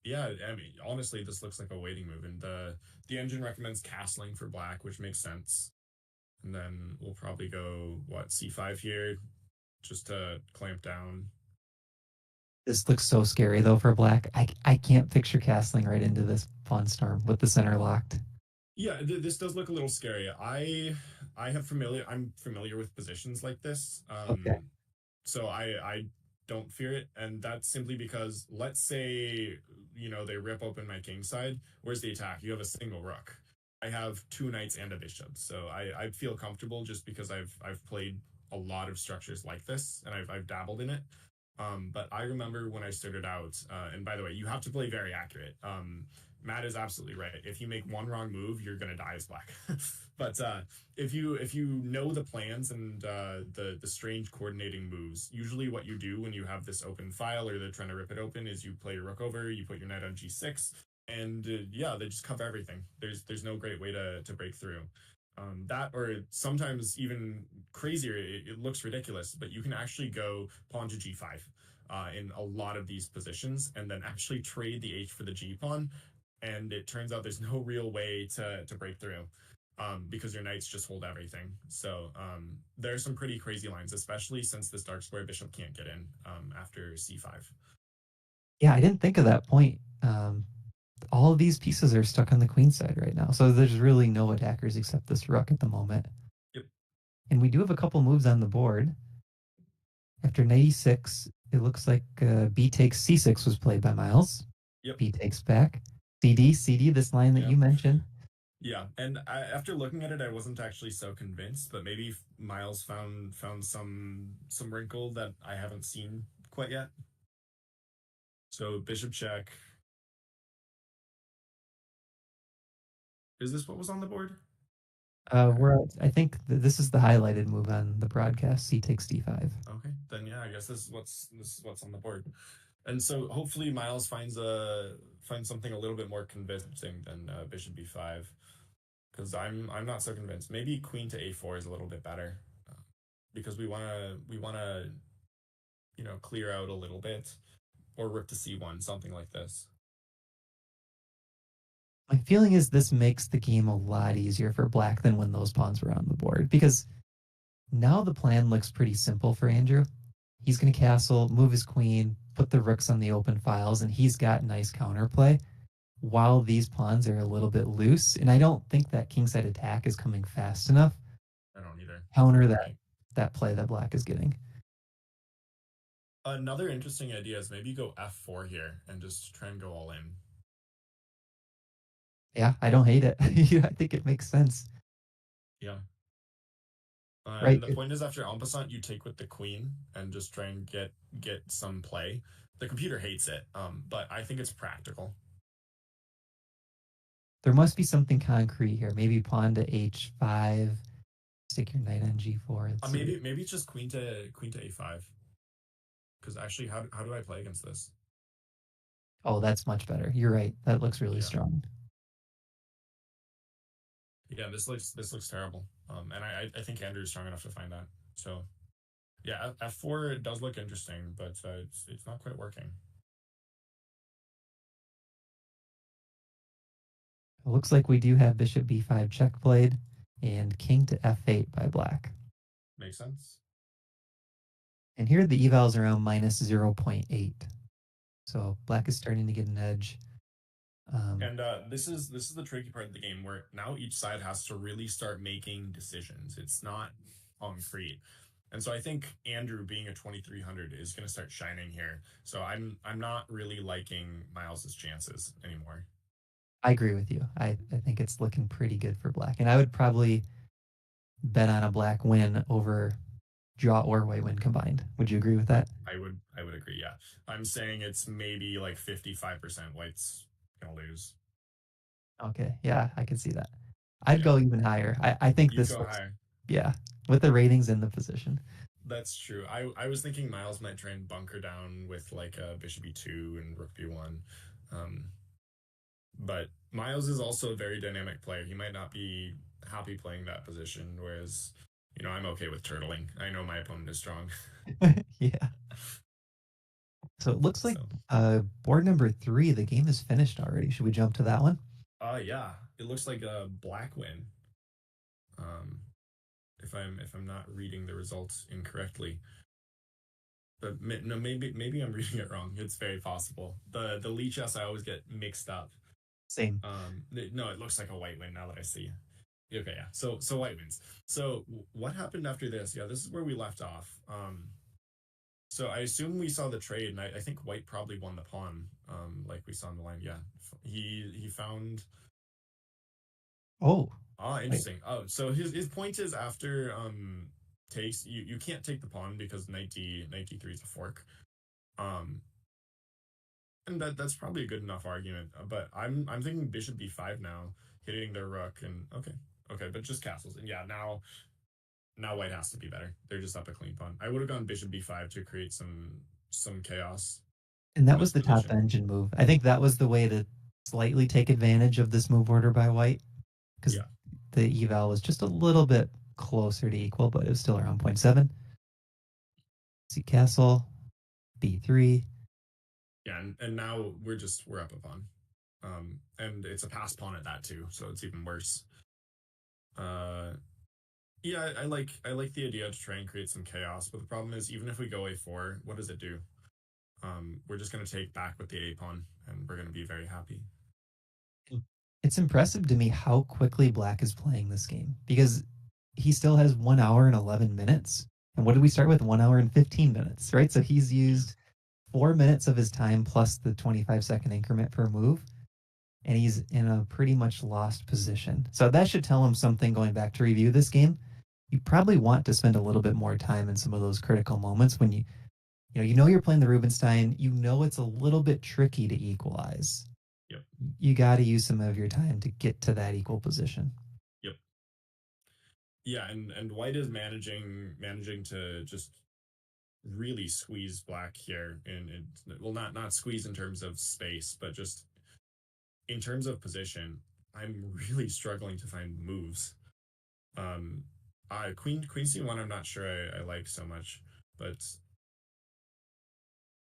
yeah, I mean, honestly, this looks like a waiting move, and the engine recommends castling for Black, which makes sense. And then we'll probably go what c5 here, just to clamp down. This looks so scary though for black. I can't picture castling right into this pawn storm with the center locked. Yeah, this does look a little scary. I'm familiar with positions like this. Okay. So I don't fear it, and that's simply because let's say they rip open my king side. Where's the attack? You have a single rook. I have two knights and a bishop, so I feel comfortable just because I've played a lot of structures like this and I've dabbled in it. But I remember when I started out, and by the way, you have to play very accurate. Matt is absolutely right. If you make one wrong move, you're gonna die as black. But if you know the plans and the strange coordinating moves, usually what you do when you have this open file or they're trying to rip it open is you play your rook over, you put your knight on g6, and yeah, they just cover everything. There's no great way to break through. That or sometimes even crazier, it looks ridiculous, but you can actually go pawn to g5 in a lot of these positions and then actually trade the h for the g pawn, and it turns out there's no real way to break through because your knights just hold everything. So there are some pretty crazy lines, especially since this dark square bishop can't get in after c5. Yeah, I didn't think of that point. All of these pieces are stuck on the queen side right now. So there's really no attackers except this rook at the moment. Yep. And we do have a couple moves on the board. After knight e6, it looks like b takes c6 was played by Miles. Yep. B takes back. CD, this line that Yeah. you mentioned. Yeah, and after looking at it, I wasn't actually so convinced, but maybe Miles found some wrinkle that I haven't seen quite yet. So bishop check. Is this what was on the board? I think this is the highlighted move on the broadcast. C takes d5. Okay, then yeah, I guess this is what's on the board. And so hopefully Miles finds something a little bit more convincing than bishop b5, because I'm not so convinced. Maybe queen to a4 is a little bit better, because we wanna clear out a little bit, or rook to c1, something like this. My feeling is this makes the game a lot easier for black than when those pawns were on the board because now the plan looks pretty simple for Andrew. He's going to castle, move his queen, put the rooks on the open files, and he's got nice counterplay while these pawns are a little bit loose. And I don't think that kingside attack is coming fast enough I don't either. to counter You're that right. that play that black is getting. Another interesting idea is maybe go f4 here and just try and go all in. Yeah, I don't hate it. I think it makes sense, Yeah. And right? the point is, after en passant, you take with the queen and just try and get some play. The computer hates it, but I think it's practical. There must be something concrete here. Maybe pawn to h5, stick your knight on g4. Let's see. Maybe it's just queen to a5. Because actually, how do I play against this? Oh, that's much better. You're right. That looks really Yeah, strong. yeah. This looks terrible. And I think Andrew's strong enough to find that. So yeah, f4 does look interesting, but it's not quite working. It looks like we do have bishop b5 check played and king to f8 by black. Makes sense. And here the eval's around minus 0.8. So black is starting to get an edge. Um, And this is the tricky part of the game where now each side has to really start making decisions. It's not concrete. And so I think Andrew being a 2300 is going to start shining here. So I'm not really liking Miles's chances anymore. I agree with you. I think it's looking pretty good for black. And I would probably bet on a black win over draw or white win combined. Would you agree with I, that? I would agree. Yeah. I'm saying it's maybe like 55% white's going to lose. Okay. Yeah, I can see that. I'd Yeah. go even higher. I think You'd this go looks, higher. yeah, with the ratings in the position. That's true. I was thinking Miles might try and bunker down with like bishop e2 and rook b1. Um, but Miles is also a very dynamic player. He might not be happy playing that position, whereas, I'm okay with turtling. I know my opponent is strong. Yeah. So it looks like So, board number three, the game is finished already. Should we jump to that one? yeah, it looks like a black win. Um, if I'm not reading the results incorrectly. But no, maybe I'm reading it wrong. It's very possible. The Lichess I always get mixed up. Same. No, it looks like a white win now that I see. Okay, yeah. So white wins. So what happened after this? Yeah, this is where we left off. So I assume we saw the trade, and I think white probably won the pawn. Like we saw on the line. Yeah, he found. Oh, wait. Interesting. Oh, so his point is after takes you can't take the pawn because knight d3 is a fork. Um, and that's probably a good enough argument. But I'm thinking bishop b5 now, hitting their rook, and okay, but just castles. And yeah, now white has to be better. They're just up a clean pawn. I would have gone bishop b5 to create some chaos And in that this was the top position. engine move. I think that was the way to slightly take advantage of this move order by white because Yeah, the eval was just a little bit closer to equal, but it was still around 0.7. See castle, b3. yeah, and now we're up a pawn. And it's a pass pawn at that too, so it's even worse. Uh, yeah, I like the idea to try and create some chaos, but the problem is even if we go a4, what does it do? We're just gonna take back with the a pawn, and we're gonna be very happy. It's impressive to me how quickly Black is playing this game because he still has 1 hour and 11 minutes. And what did we start with? 1 hour and 15 minutes, right? So he's Yeah, used 4 minutes of his time plus the 25-second increment per move. And he's in a pretty much lost position. So that should tell him something going back to review this game. You probably want to spend a little bit more time in some of those critical moments when you know you're playing the Rubinstein, you know it's a little bit tricky to equalize. yep, You got to use some of your time to get to that equal position. yep, yeah, and white is managing to just really squeeze black here, and well, not squeeze in terms of space, but just in terms of position. I'm really struggling to find moves. Um, Queen c1. I'm not sure I like so much, but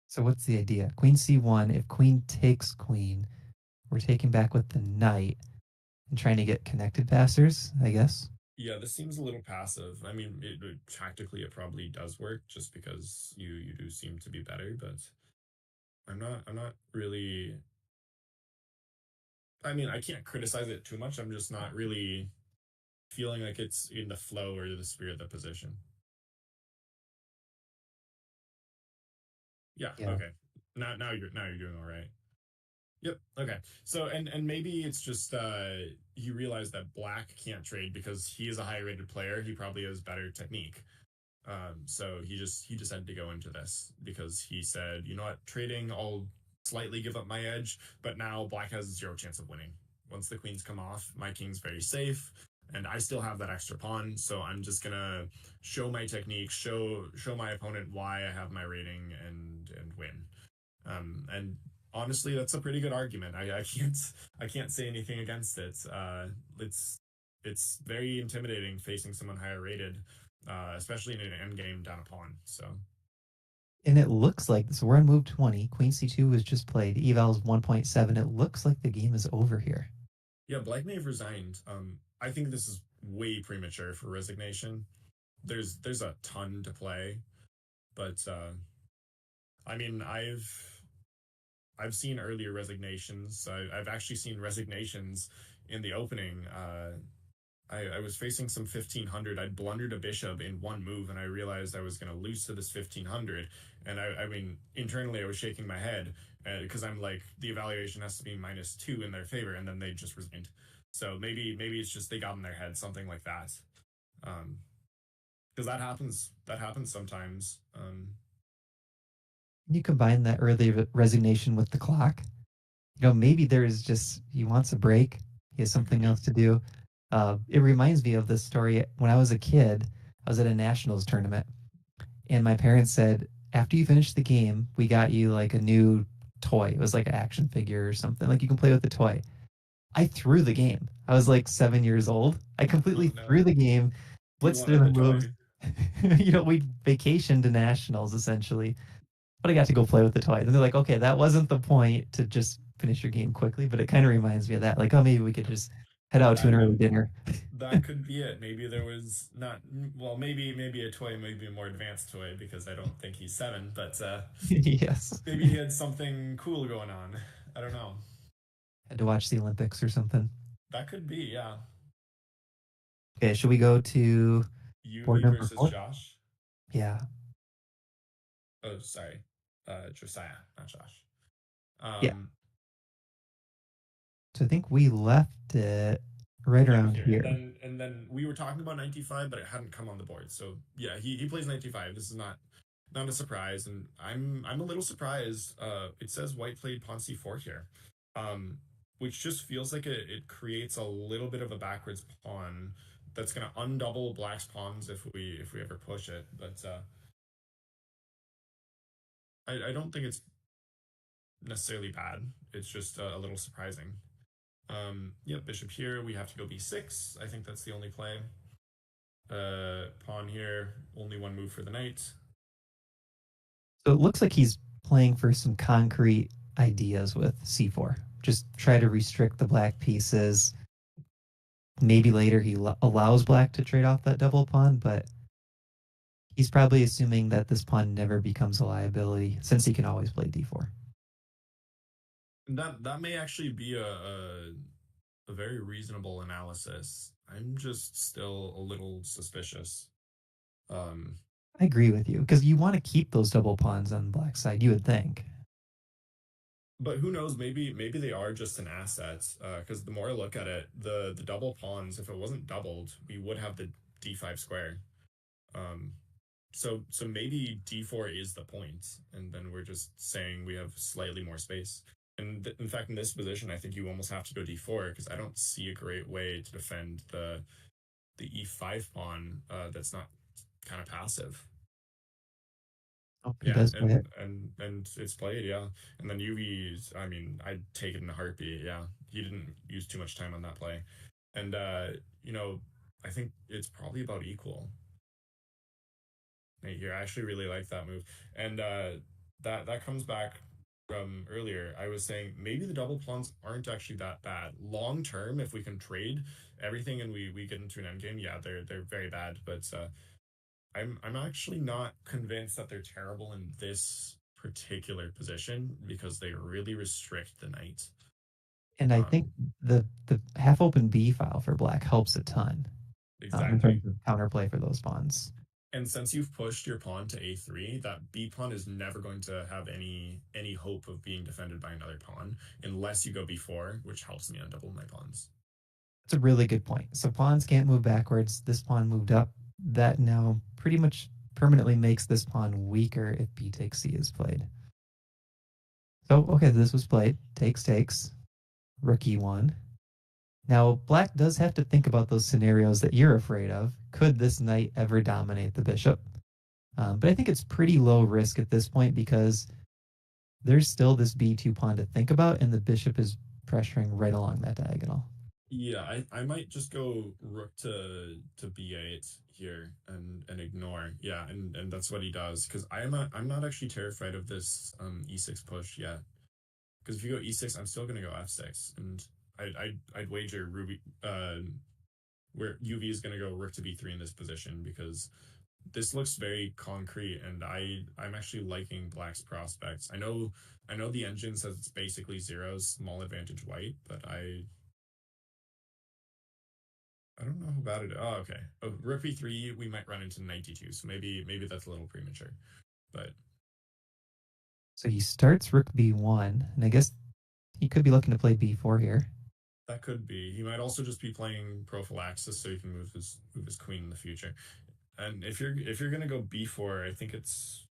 So what's the idea? Queen c1. If queen takes queen, we're taking back with the knight and trying to get connected passers, I guess. yeah, this seems a little passive. I mean, tactically it probably does work just because you do seem to be better, but I'm not really. I mean, I can't criticize it too much. I'm just not really feeling like it's in the flow or the spirit of the position. Yeah. Yeah. Okay. Now you're doing all right. Yep. Okay. So and maybe it's just he realized that black can't trade because he is a high rated player. He probably has better technique. So he decided to go into this because he said, you know what, trading, I'll slightly give up my edge, but now black has zero chance of winning. Once the queens come off, my king's very safe, and I still have that extra pawn. So I'm just gonna show my technique, show my opponent why I have my rating, and win. And honestly, that's a pretty good argument. I can't say anything against it. It's very intimidating facing someone higher rated, especially in an end game down a pawn. So And it looks like so we're on move 20. Queen c2 was just played. Eval's 1.7. It looks like the game is over here. yeah, Black may have resigned. I think this is way premature for resignation. There's a ton to play, but I mean, I've seen earlier resignations. I've actually seen resignations in the opening. I was facing some 1500. I'd blundered a bishop in one move, and I realized I was going to lose to this 1500. And I mean, internally, I was shaking my head because I'm like, the evaluation has to be -2 in their favor, and then they just resigned. So maybe it's just they got in their head, something like that. Um, because that happens. That happens sometimes. You combine that early resignation with the clock. You know, maybe there's just he wants a break. He has That could something be. else to do. It reminds me of this story when I was a kid. I was at a nationals tournament, and my parents said, after you finish the game, we got you like a new toy. It was like an action figure or something. Like you can play with the toy. I threw the game. I was like 7 years old. I completely Oh threw no, the game, you blitzed through wanted the the moves. toy. We vacationed to nationals essentially, but I got to go play with the toys. And they're like, okay, that wasn't the point to just finish your game quickly, but it kind of reminds me of that. Like, oh, maybe we could just head out to an early And dinner. that could be it. Maybe there was not well, maybe a toy, maybe a more advanced toy because I don't think he's 7, but Yes. maybe he had something cool going on. I don't know. Had to watch the Olympics or something. That could be, yeah. Okay, should we go to board UV number versus 4? Josh. Yeah. Oh, sorry. Josiah, not Josh. Yeah. Um, So I think we left it right yeah, around here. And here. then we were talking about 95, but it hadn't come on the board. So yeah, he plays 95. This is not a surprise, and I'm a little surprised. It says white played pawn c4 here. Um, which just feels like it creates a little bit of a backwards pawn that's gonna undouble black's pawns if we ever push it. But I don't think it's necessarily bad. It's just a little surprising. Yeah, bishop here. We have to go b6. I think that's the only play. Pawn here. Only one move for the knight. So it looks like he's playing for some concrete ideas with c4. Just try to restrict the black pieces. Maybe later he allows black to trade off that double pawn, but he's probably assuming that this pawn never becomes a liability since he can always play d4. That may actually be a very reasonable analysis. I'm just still a little suspicious. Um, I agree with you because you want to keep those double pawns on the black side, you would think. but who knows? Maybe they are just an asset. Because the more I look at it, the double pawns, if it wasn't doubled, we would have the d5 square. Um, so maybe d4 is the point, and then we're just saying we have slightly more space. And in fact, in this position, I think you almost have to go d4 because I don't see a great way to defend the e5 pawn that's not kind of passive. Oh, he Yeah, does play it. and it's played, yeah. And then UV's, I mean, I'd take it in a heartbeat, yeah. He didn't use too much time on that play. And you know, I think it's probably about equal. Right here, I actually really like that move. And that comes back from earlier. I was saying maybe the double pawns aren't actually that bad. Long term, if we can trade everything and we get into an endgame, yeah, they're very bad. But I'm actually not convinced that they're terrible in this particular position because they really restrict the knight. And I think Um, the half open B file for black helps a ton in exactly. terms of counterplay for those pawns. And since you've pushed your pawn to a3, that b pawn is never going to have any hope of being defended by another pawn unless you go b4, which helps me undouble my pawns. That's a really good point. So pawns can't move backwards. This pawn moved up. That now pretty much permanently makes this pawn weaker if b takes c is played. So, okay, this was played. Takes. Rook e1. Now, black does have to think about those scenarios that you're afraid of. Could this knight ever dominate the bishop? But I think it's pretty low risk at this point because there's still this b2 pawn to think about, and the bishop is pressuring right along that diagonal. Yeah, I might just go rook to b8 here and ignore. Yeah, and that's what he does because I'm not actually terrified of this e6 push yet. Because if you go e6, I'm still gonna go f6, and I'd wager Ruby where UV is gonna go rook to b3 in this position because This looks very concrete, and I'm actually liking Black's prospects. I know the engine says it's basically zeros, small advantage white, but I don't know about it. Oh, okay. Oh, Rook B3, we might run into 92, so maybe that's a little premature. But So he starts rook b1, and I guess he could be looking to play b4 here. that could be. He might also just be playing prophylaxis so he can move his queen in the future. And if you're gonna go b4, I think it's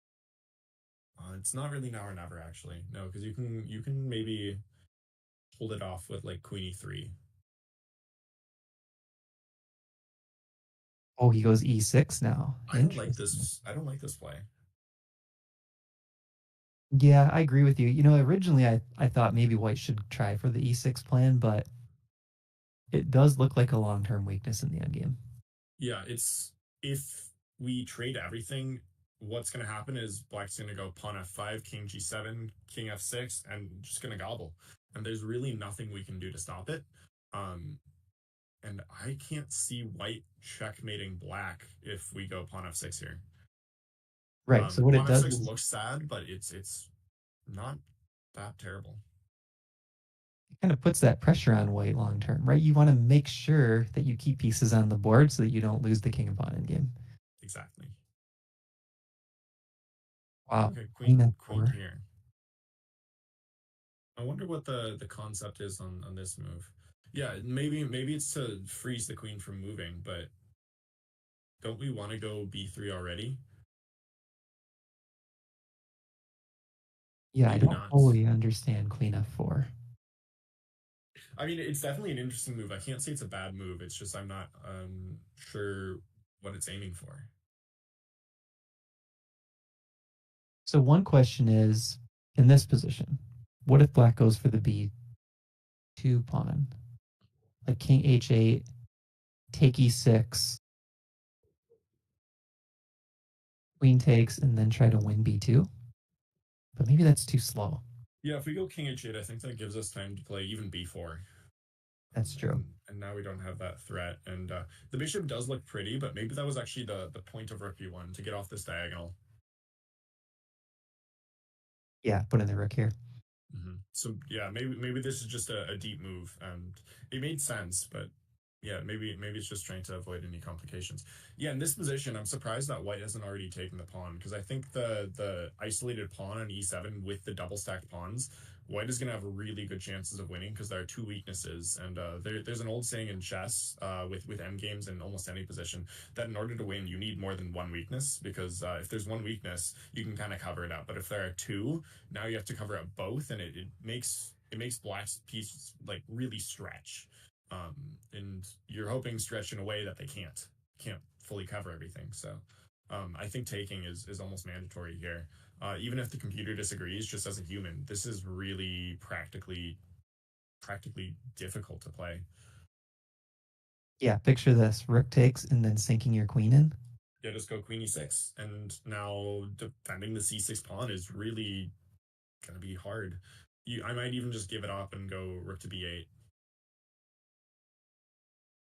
not really now or never actually. No, because you can maybe hold it off with like queen e3. Oh, he goes e6 now. Interesting. I don't like this play. Yeah, I agree with you. Originally I thought maybe white should try for the e6 plan, but it does look like a long-term weakness in the endgame. Yeah, it's if we trade everything, what's gonna happen is Black's gonna go pawn f5, king g7, king f6, and just gonna gobble. And there's really nothing we can do to stop it. Um, and I can't see white checkmating black if we go pawn f6 here. Right. So what it Pawn does f6 is looks sad, but it's not that terrible. it kind of puts that pressure on white long term, right? You want to make sure that you keep pieces on the board so that you don't lose the king and pawn in game. Exactly. Wow. Okay, Queen queen f4. here. I wonder what the concept is on this move. Yeah, maybe it's to freeze the queen from moving, but don't we want to go b3 already? Yeah, I Maybe don't not. fully understand queen f4. I mean, it's definitely an interesting move. I can't say it's a bad move. It's just I'm not sure what it's aiming for. So one question is, in this position, what if black goes for the b2 pawn? Like king h8, take e6, queen takes, and then try to win b2? But maybe that's too slow. Yeah, if we go king h8, I think that gives us time to play even b4. That's true. And now we don't have that threat. And the bishop does look pretty, but maybe that was actually the point of rook b1 to get off this diagonal. Yeah, put in the rook here. So yeah, maybe this is just a deep move, and it made sense, but yeah, maybe it's just trying to avoid any complications. Yeah, in this position, I'm surprised that white hasn't already taken the pawn because I think the isolated pawn on e7 with the double stacked pawns, white is going to have really good chances of winning because there are two weaknesses, and there's an old saying in chess with end games in almost any position that in order to win, you need more than one weakness because if there's one weakness, you can kind of cover it up, but if there are two, now you have to cover up both, and it makes black's piece like really stretch, and you're hoping stretch in a way that they can't fully cover everything. So I think taking is almost mandatory here. Even if the computer disagrees, just as a human, this is really practically difficult to play. Yeah, picture this. Rook takes and then sinking your queen in. Yeah, just go queen e6, and now defending the c6 pawn is really gonna be hard. I might even just give it up and go rook to b8.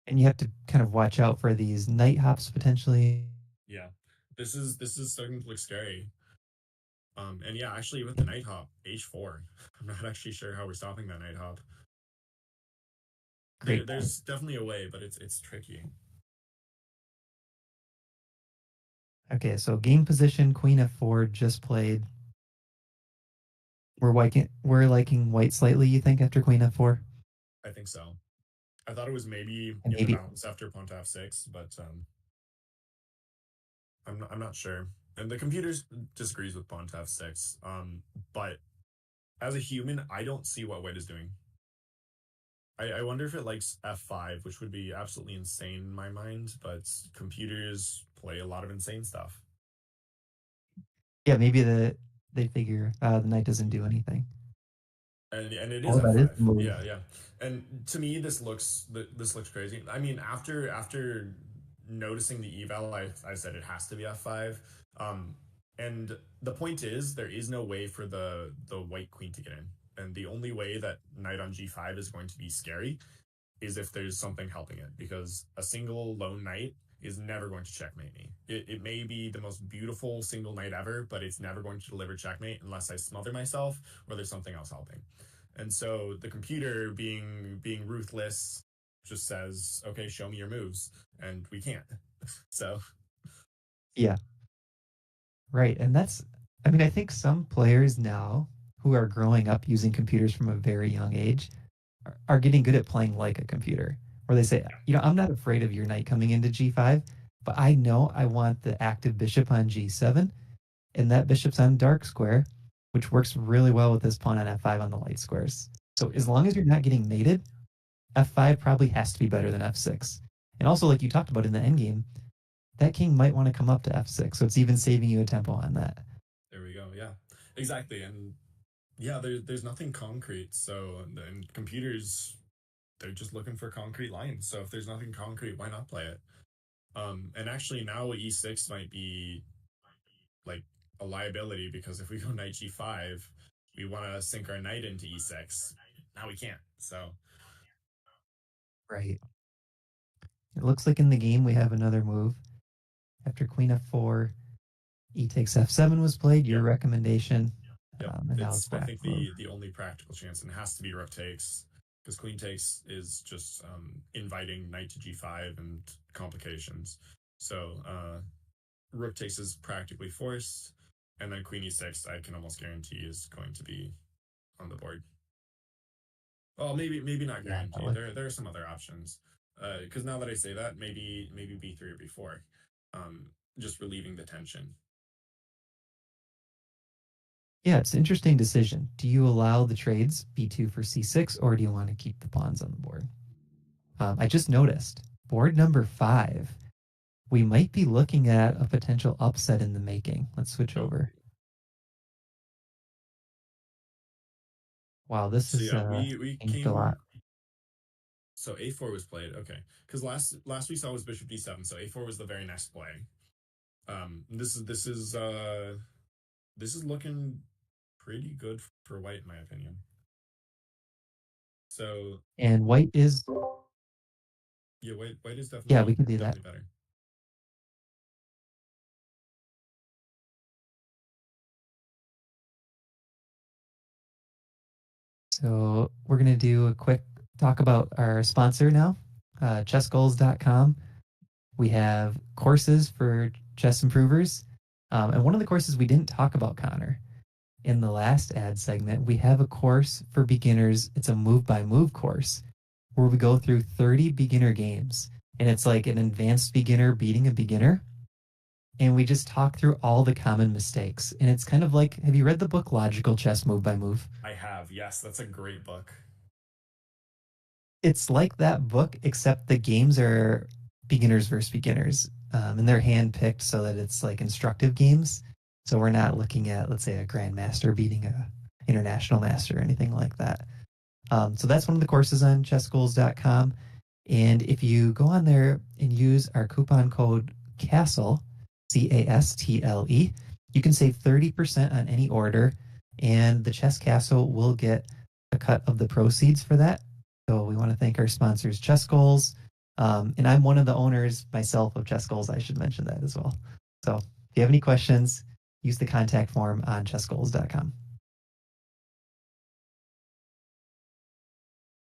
And you have to kind of watch out for these knight hops potentially. Yeah, this is starting to look scary. And yeah, actually with the knight hop, h4, I'm not actually sure how we're stopping that knight hop. Great point. There's definitely a way, but it's tricky. Okay, so game position, queen f4 just played. We're liking white slightly, you think, after queen f4? I think so. I thought it was maybe And in the maybe, balance after pawn to f6, but I'm not sure. And the computer disagrees with pawn to f6. But as a human, I don't see what white is doing. I wonder if it likes f5, which would be absolutely insane in my mind, but computers play a lot of insane stuff. yeah, maybe they figure the knight doesn't do anything. And it is Oh, that is f5. the move. Yeah, yeah. And to me, this looks crazy. I mean, after noticing the eval, I said it has to be f5. Um, and the point is, there is no way for the white queen to get in. And the only way that knight on g5 is going to be scary is if there's something helping it, because a single lone knight is never going to checkmate me. It may be the most beautiful single knight ever, but it's never going to deliver checkmate unless I smother myself or there's something else helping. And so the computer being ruthless just says, okay, show me your moves, and we can't. So Yeah, right. And that's, I mean, I think some players now who are growing up using computers from a very young age are getting good at playing like a computer, where they say, yeah, I'm not afraid of your knight coming into g5, but I know I want the active bishop on g7, and that bishop's on dark square, which works really well with this pawn on f5 on the light squares. So yeah, as long as you're not getting mated, f5 probably has to be better than f6. And also, like you talked about in the endgame, that king might want to come up to f6, so it's even saving you a tempo on that. there we go. Yeah, exactly. And yeah, there's nothing concrete. So and computers, they're just looking for concrete lines. So if there's nothing concrete, why not play it? And actually now e6 might be like a liability because if we go knight g5, we want to sink our knight into e6. Now we can't. So Right. It looks like in the game we have another move. After queen f4, e takes f7 was played, your yep, recommendation, yep. and now It's it's I black think move. the only practical chance, and it has to be rook takes because queen takes is just inviting knight to g5 and complications. So rook takes is practically forced, and then queen e6 I can almost guarantee is going to be on the board. Well, maybe not Yeah, that guaranteed. would. There are some other options. Because now that I say that, maybe b3 or b4, um, just relieving the tension. Yeah, it's an interesting decision. Do you allow the trades b2 for c6, or do you want to keep the pawns on the board? I just noticed board number 5. We might be looking at a potential upset in the making. Let's switch Oh, over. Wow, this so is yeah, we changed a lot. came. So a4 was played. Okay, because last we saw was bishop d7. So a4 was the very next play. This is looking pretty good for white in my opinion. So And white is, yeah, white is yeah, we definitely can do that. definitely better. So we're going to do a quick talk about our sponsor now, chessgoals.com. We have courses for chess improvers. And one of the courses we didn't talk about, Connor, in the last ad segment, we have a course for beginners. It's a move by move course where we go through 30 beginner games. And it's like an advanced beginner beating a beginner. And we just talk through all the common mistakes. And it's kind of like, have you read the book Logical Chess Move by Move? I have, yes, that's a great book. It's like that book, except the games are beginners versus beginners, and they're handpicked so that it's like instructive games. So we're not looking at, let's say, a grandmaster beating a international master or anything like that. So that's one of the courses on chessschools.com. And if you go on there and use our coupon code CASTLE, CASTLE, you can save 30% on any order. And the Chess Castle will get a cut of the proceeds for that. So we want to thank our sponsors, Chess Goals. And I'm one of the owners myself of Chess Goals. I should mention that as well. So if you have any questions, use the contact form on chessgoals.com.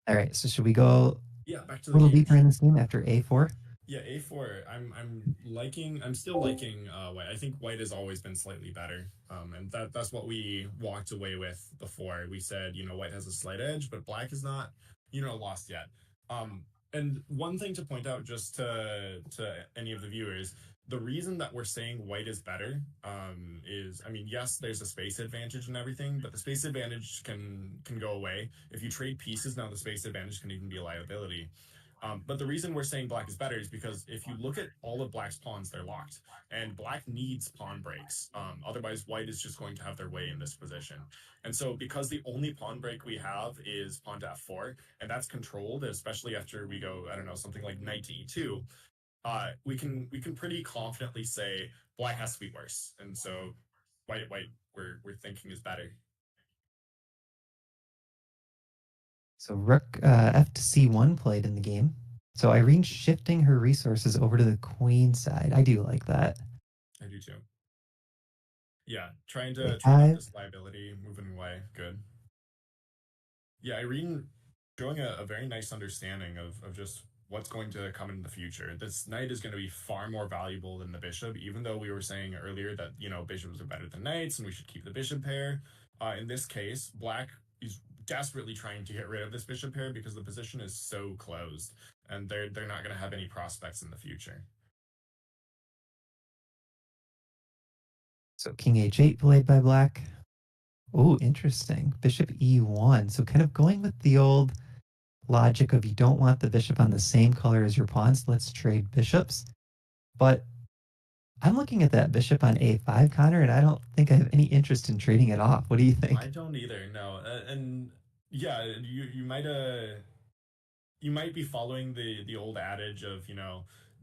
All right. So should we go Yeah, back to a the little deeper games. in this game after A4? Yeah, A4. I'm still liking white. I think white has always been slightly better. And that's what we walked away with before. We said, white has a slight edge, but black is not, lost yet. And one thing to point out just to any of the viewers, the reason that we're saying white is better is, I mean, yes, there's a space advantage and everything, but the space advantage can go away. If you trade pieces, now the space advantage can even be a liability. But the reason we're saying black is better is because if you look at all of black's pawns, they're locked, and black needs pawn breaks. Otherwise, white is just going to have their way in this position. And so, because the only pawn break we have is pawn to f4, and that's controlled, especially after we go, I don't know, something like knight to e2, we can pretty confidently say black has to be worse. And so, white we're thinking is better. So rook f to c1 played in the game. So Irene's shifting her resources over to the queen side. I do like that. I do too. Yeah, trying They to trade off have this liability, moving away. Good. Yeah, Irene showing a very nice understanding of just what's going to come in the future. This knight is going to be far more valuable than the bishop, even though we were saying earlier that, bishops are better than knights and we should keep the bishop pair. In this case, black is desperately trying to get rid of this bishop pair because the position is so closed and they're not going to have any prospects in the future. so king h8 played by black. Oh, interesting. Bishop e1. So kind of going with the old logic of you don't want the bishop on the same color as your pawns. Let's trade bishops. But I'm looking at that bishop on a5, Connor, and I don't think I have any interest in trading it off. What do you I think? don't either. No, and yeah, you might be following the old adage of,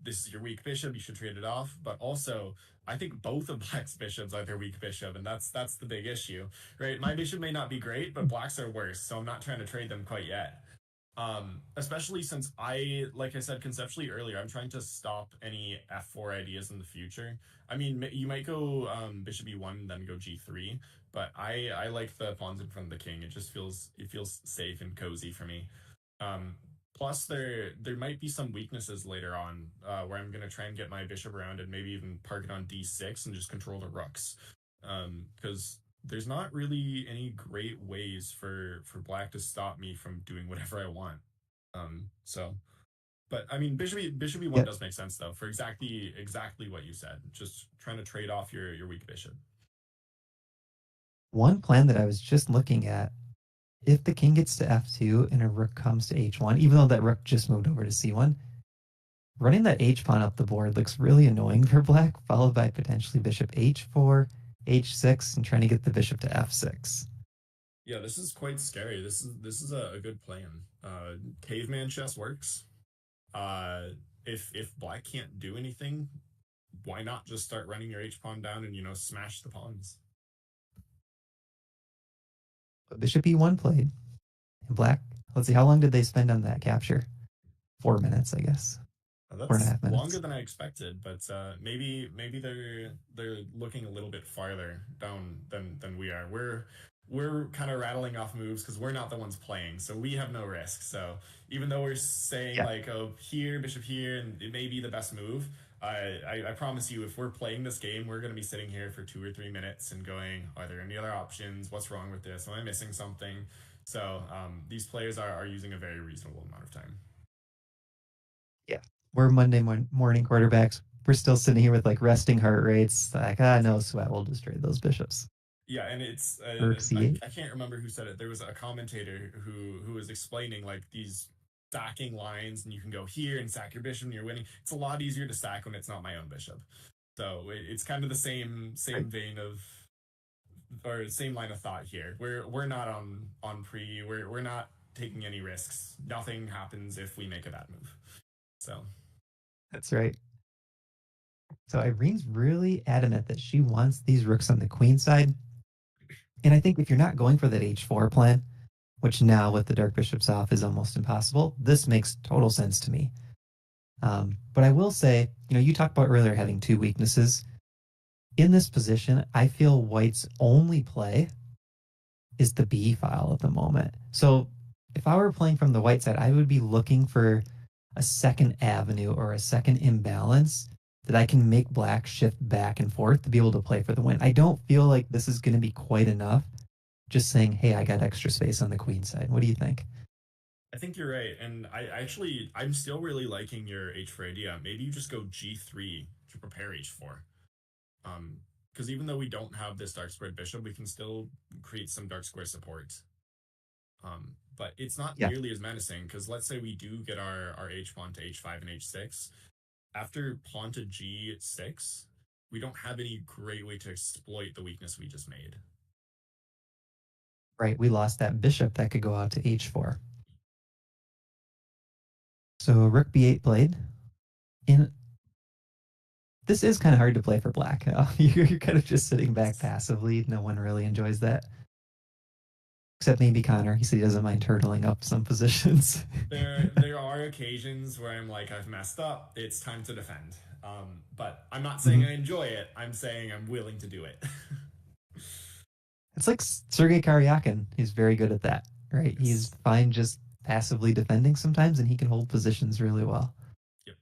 this is your weak bishop, you should trade it off. But also, I think both of black's bishops are their weak bishop, and that's the big issue, right? My bishop may not be great, but black's are worse, so I'm not trying to trade them quite yet. Especially since like I said conceptually earlier, I'm trying to stop any f4 ideas in the future. I mean, you might go bishop e1 and then go g3, but I like the pawns in front of the king. It feels safe and cozy for me. Um, Plus there might be some weaknesses later on where I'm gonna try and get my bishop around and maybe even park it on d6 and just control the rooks. Because there's not really any great ways for black to stop me from doing whatever I want. So, but I mean, bishop e1 Yeah. does make sense though for exactly what you said. Just trying to trade off your weak bishop. One plan that I was just looking at, if the king gets to f2 and a rook comes to h1, even though that rook just moved over to c1, running that h pawn up the board looks really annoying for black, followed by potentially bishop h4, h6, and trying to get the bishop to f6. Yeah, this is quite scary. This is a good plan. Caveman chess works. Uh, if black can't do anything, why not just start running your h pawn down and smash the pawns? But bishop e1 played, and black, let's see, how long did they spend on that capture? 4 minutes, I guess. Four and a That's half longer minutes. than I expected, but maybe they're looking a little bit farther down than we are. We're kind of rattling off moves because we're not the ones playing, so we have no risk. So even though we're saying Yeah. like, oh, here, bishop here, and it may be the best move, I promise you, if we're playing this game, we're going to be sitting here for 2 or 3 minutes and going, are there any other options? What's wrong with this? Am I missing something? So these players are using a very reasonable amount of time. Yeah. We're Monday morning quarterbacks. We're still sitting here with like resting heart rates. Like, no sweat. We'll just trade those bishops. Yeah, and it's Rook I, c8. I can't remember who said it. There was a commentator who was explaining like these stacking lines, and you can go here and sack your bishop, and you're winning. It's a lot easier to stack when it's not my own bishop. So it's kind of the same Right. vein of or same line of thought here. We're not on pre. We're not taking any risks. Nothing happens if we make a bad move. So That's right. So Irene's really adamant that she wants these rooks on the queen side. And I think if you're not going for that h4 plan, which now with the dark bishops off is almost impossible, this makes total sense to me. But I will say, you talked about earlier having two weaknesses. In this position, I feel white's only play is the B file at the moment. So if I were playing from the white side, I would be looking for a second avenue or a second imbalance that I can make black shift back and forth to be able to play for the win. I don't feel like this is going to be quite enough just saying, hey, I got extra space on the queen side. What do you think? I think you're right, and I'm still really liking your h4 idea. Maybe you just go g3 to prepare h4. Because even though we don't have this dark squared bishop, we can still create some dark square support. But it's not Yeah, nearly as menacing because let's say we do get our h pawn to h5 and h6. After pawn to g6, we don't have any great way to exploit the weakness we just made. right. We lost that bishop that could go out to h4. So rook b8 played. And this is kind of hard to play for black. You're kind of just sitting back passively. No one really enjoys that. Except maybe Connor. He said he doesn't mind turtling up some positions. There are occasions where I'm like, I've messed up. It's time to defend. But I'm not saying Mhm. I enjoy it. I'm saying I'm willing to do it. It's like Sergei Karyakin. He's very good at that, right? He's Yes. fine just passively defending sometimes, and he can hold positions really well. Yep.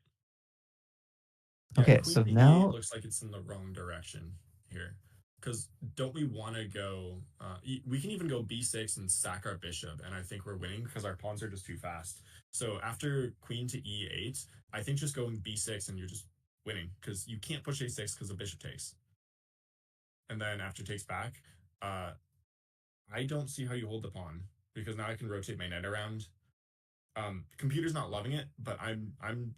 Yeah, Okay, queen so to e now looks like it's in the wrong direction here. Because don't we want to go? We can even go b6 and sack our bishop, and I think we're winning because our pawns are just too fast. So after queen to e8, I think just going b6 and you're just winning because you can't push a6 because the bishop takes. And then after takes back, uh, I don't see how you hold the pawn because now I can rotate my knight around. Computer's not loving it, but I'm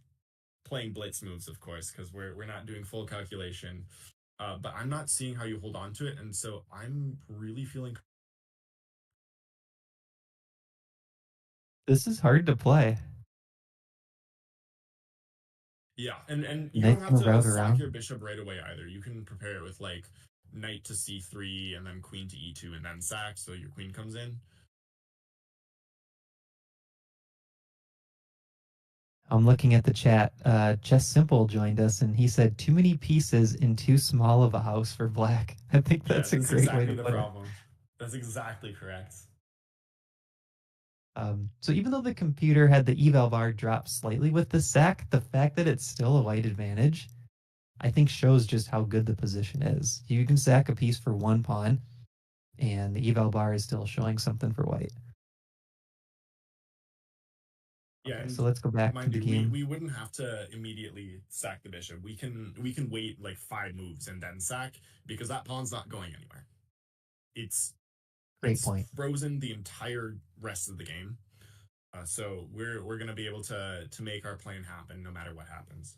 playing blitz moves, of course, because we're not doing full calculation. But I'm not seeing how you hold on to it, and so I'm really feeling. this is hard to play. Yeah, and you don't Knight's have gonna to route sack around. your bishop right away either. You can prepare it with like knight to c3 and then queen to e2 and then sack, so your queen comes in. I'm looking at the chat. Just Simple joined us, and he said, "Too many pieces in too small of a house for black." I think Yeah, that's a that's great way to exactly the put it. problem. That's exactly correct. So even though the computer had the eval bar drop slightly with the sack, the fact that it's still a white advantage, I think shows just how good the position is. You can sack a piece for one pawn, and the eval bar is still showing something for white. Yeah, Okay, and so let's go back to mind the you, we game. we wouldn't have to immediately sack the bishop. We can wait like 5 moves and then sack because that pawn's not going anywhere. It's Great it's point. frozen the entire rest of the game. So we're gonna be able to make our plan happen no matter what happens.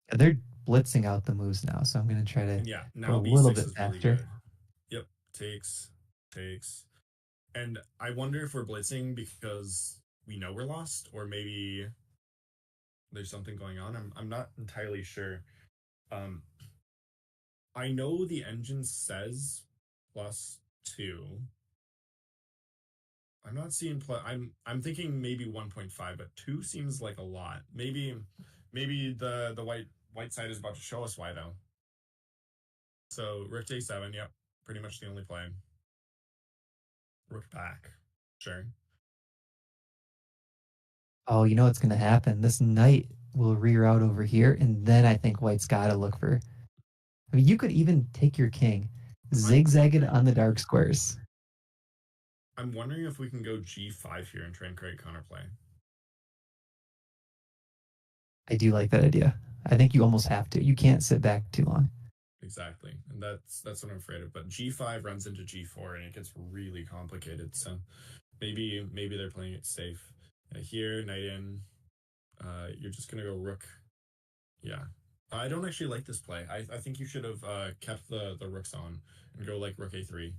And they're blitzing out the moves now, so I'm going to try to And yeah, go a now little b6 bit is really faster. good. Yep, takes. And I wonder if we're blitzing because we know we're lost, or maybe there's something going on. I'm not entirely sure. Um, I know the engine says +2. I'm not seeing plus. I'm thinking maybe 1.5, but 2 seems like a lot. Maybe the white side is about to show us why though. So rook to a7, yep, pretty much the only play. Rook back, sure. Oh, you know what's going to happen? This knight will reroute over here, and then I think white's got to look for. I mean, you could even take your king, I'm zigzag it on the wondering. dark squares. I'm wondering if we can go g5 here and try and create counterplay. I do like that idea. I think you almost have to. You can't sit back too long. Exactly, and that's what I'm afraid of. But g5 runs into g4, and it gets really complicated. So maybe they're playing it safe. Here, knight in. You're just gonna go rook. Yeah, I don't actually like this play. I think you should have kept the rooks on and go like rook a3.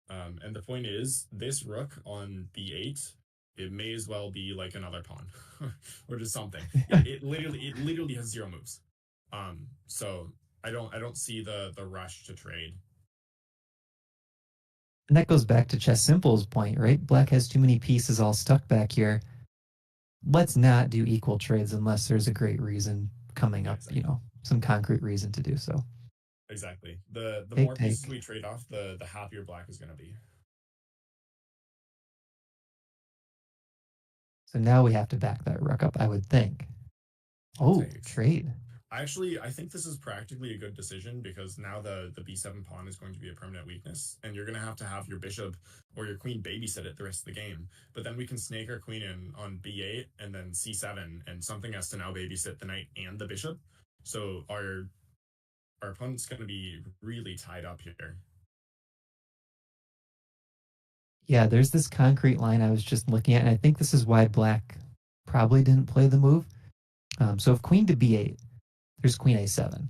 And the point is, this rook on b8, it may as well be like another pawn or just something. It literally has 0 moves. So I don't see the rush to trade. And that goes back to Chess Simple's point, right? Black has too many pieces all stuck back here. Let's not do equal trades unless there's a great reason coming Yeah, up, exactly. some concrete reason to do so. Exactly. The Take, more pieces take. we trade off, the happier black is gonna be. So now we have to back that rook up, I would think. Oh, Takes. trade. I think this is practically a good decision because now the b7 pawn is going to be a permanent weakness, and you're going to have your bishop or your queen babysit it the rest of the game. But then we can snake our queen in on b8 and then c7, and something has to now babysit the knight and the bishop. So our opponent's going to be really tied up here. Yeah, there's this concrete line I was just looking at, and I think this is why black probably didn't play the move. So if queen to b8, there's queen a7. It's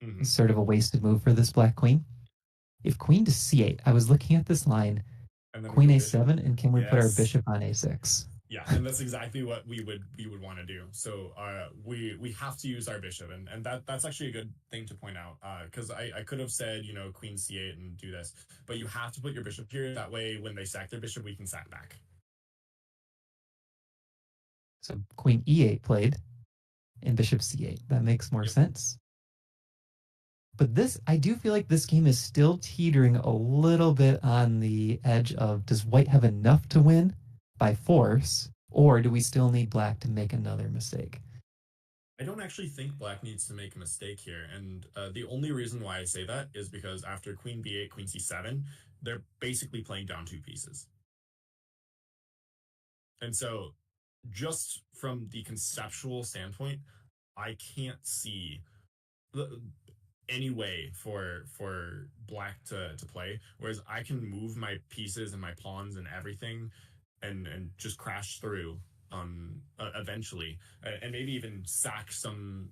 Mm-hmm. sort of a wasted move for this black queen. If queen to c8, I was looking at this line, And then we queen go bishop. a7, and can we put our Yes. bishop on a6? Yeah, and that's exactly what we would want to do. So we have to use our bishop, and that's actually a good thing to point out. Because I could have said, you know, queen c8 and do this, but you have to put your bishop here. That way, when they sack their bishop, we can sack back. So queen e8 played and bishop c8. That makes more Yep. sense. But this, I do feel like this game is still teetering a little bit on the edge of, does white have enough to win by force, or do we still need black to make another mistake? I don't actually think black needs to make a mistake here, and the only reason why I say that is because after queen b8, queen c7, they're basically playing down two pieces, and so just from the conceptual standpoint, I can't see any way for black to play. Whereas I can move my pieces and my pawns and everything, and just crash through eventually, and maybe even sack some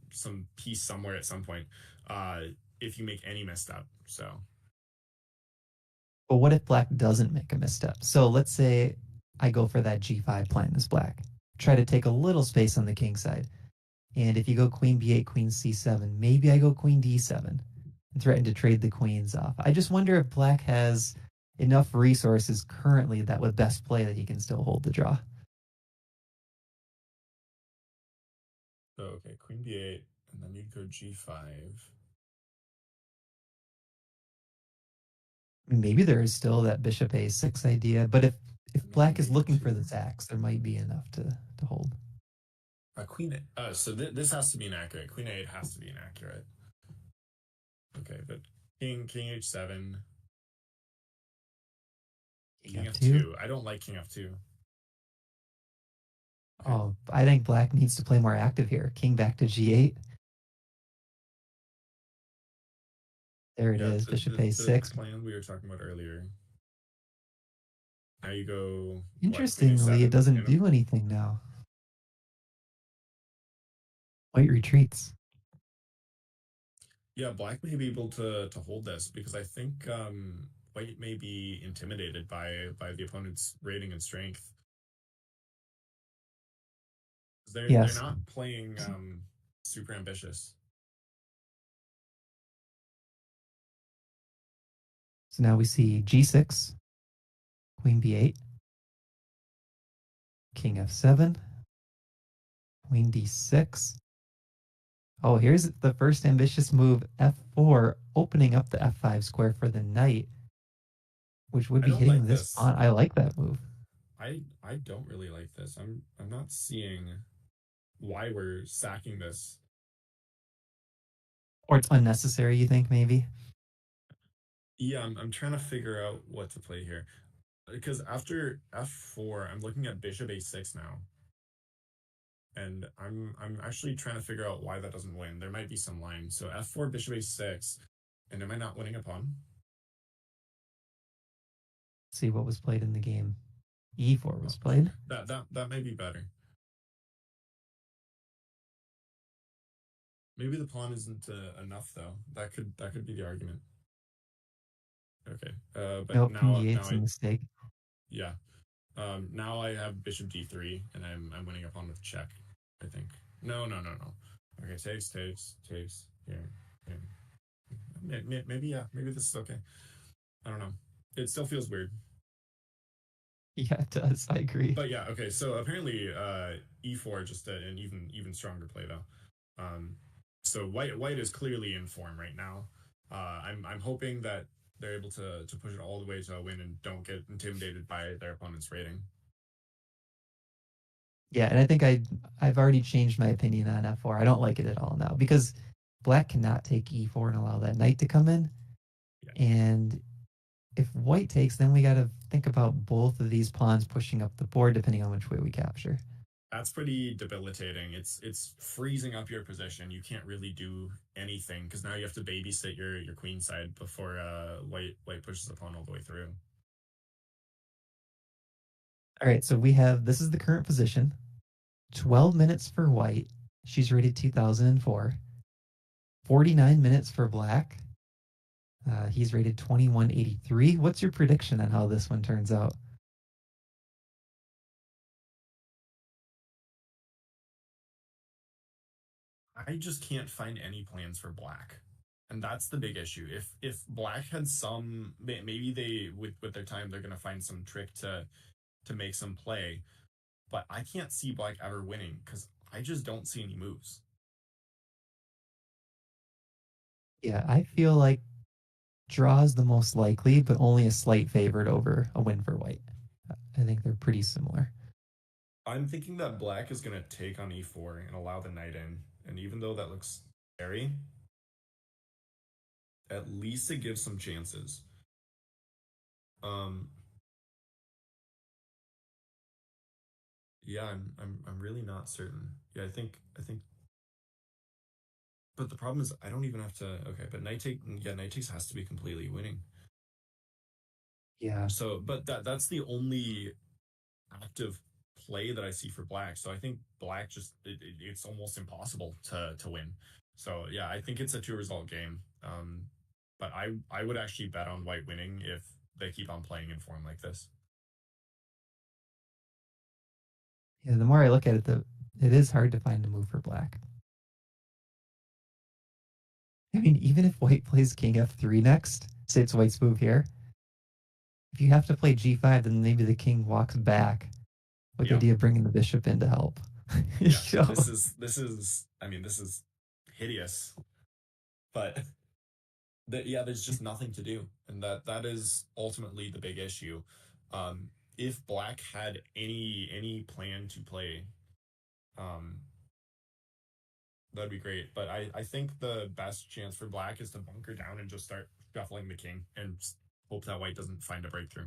piece somewhere at some point. Uh, if you make any misstep, so But what if black doesn't make a misstep? So let's say I go for that g5 plan as black, try to take a little space on the king side. And if you go queen b8, queen c7, maybe I go queen d7 and threaten to trade the queens off. I just wonder if black has enough resources currently that with best play that he can still hold the draw. okay, queen b8, and then you'd go g5. Maybe there is still that bishop a6 idea, but if And maybe black is mate looking for the two. sacks, there might be enough to hold. Queen. So this has to be inaccurate. Queen a8 has to be inaccurate. Okay, but king h7, King king f2. f2. I don't like king f2. Okay. Oh, I think black needs to play more active here. King back to g8. There it Yeah, is, bishop the a6. plan we were talking about earlier. Now you go what? Queen Interestingly, it a7 doesn't and do anything now. White retreats. yeah, black may be able to hold this because I think white may be intimidated by the opponent's rating and strength. They're Yes. not playing super ambitious. So now we see g6, queen b8, king f7, queen d6. Oh, here's the first ambitious move, f4, opening up the f5 square for the knight, which would I be don't hitting like this this. pawn. I like that move. I don't really like this. I'm not seeing why we're sacking this. Or it's unnecessary, you think, maybe? Yeah, I'm trying to figure out what to play here. Because after f4, I'm looking at bishop a6 now. And I'm actually trying to figure out why that doesn't win. There might be some line. So f4, bishop a6, and am I not winning a pawn? Let's see what was played in the game. e4 Oh, was played. that may be better. Maybe the pawn isn't enough though. That could be the argument. Okay. But Nope, king now e8's a I mistake. yeah. Now I have bishop d3, and I'm winning a pawn with check. I think. No. Okay, takes here. Here. Maybe yeah. Maybe this is okay. I don't know. It still feels weird. Yeah, it does. I agree. But yeah, okay. So apparently, e4 just an even stronger play though. Um, so white is clearly in form right now. I'm hoping that they're able to push it all the way to a win and don't get intimidated by their opponent's rating. Yeah, and I think I've already changed my opinion on f4. I don't like it at all now because black cannot take e4 and allow that knight to come in. Yeah, And if white takes, then we got to think about both of these pawns pushing up the board depending on which way we capture. that's pretty debilitating. It's freezing up your position. You can't really do anything because now you have to babysit your queen side before white pushes the pawn all the way through. All right, so we have this is the current position. 12 minutes for white. She's rated 2004. 49 minutes for black. He's rated 2183. What's your prediction on how this one turns out? I just can't find any plans for black. And that's the big issue. If black had some, maybe they with their time they're gonna find some trick to make some play, but I can't see black ever winning because I just don't see any moves. Yeah, I feel like draw is the most likely, but only a slight favorite over a win for white. I think they're pretty similar. I'm thinking that black is gonna take on e4 and allow the knight in, and even though that looks scary, at least it gives some chances. Um, yeah, I'm really not certain. Yeah, I think but the problem is I don't even have to okay, but knight takes has to be completely winning. Yeah. So but that's the only active play that I see for black. So I think black just it's almost impossible to win. So yeah, I think it's a two result game. But I would actually bet on white winning if they keep on playing in form like this. Yeah, the more I look at it, it is hard to find a move for black. I mean, even if white plays king f3 next, say it's white's move here, if you have to play g5, then maybe the king walks back with the Yeah. idea of bringing the bishop in to help. Yeah. So, This is I mean this is hideous. But yeah, there's just nothing to do. And that is ultimately the big issue. If black had any plan to play, um, that'd be great. But I think the best chance for black is to bunker down and just start shuffling the king and hope that white doesn't find a breakthrough.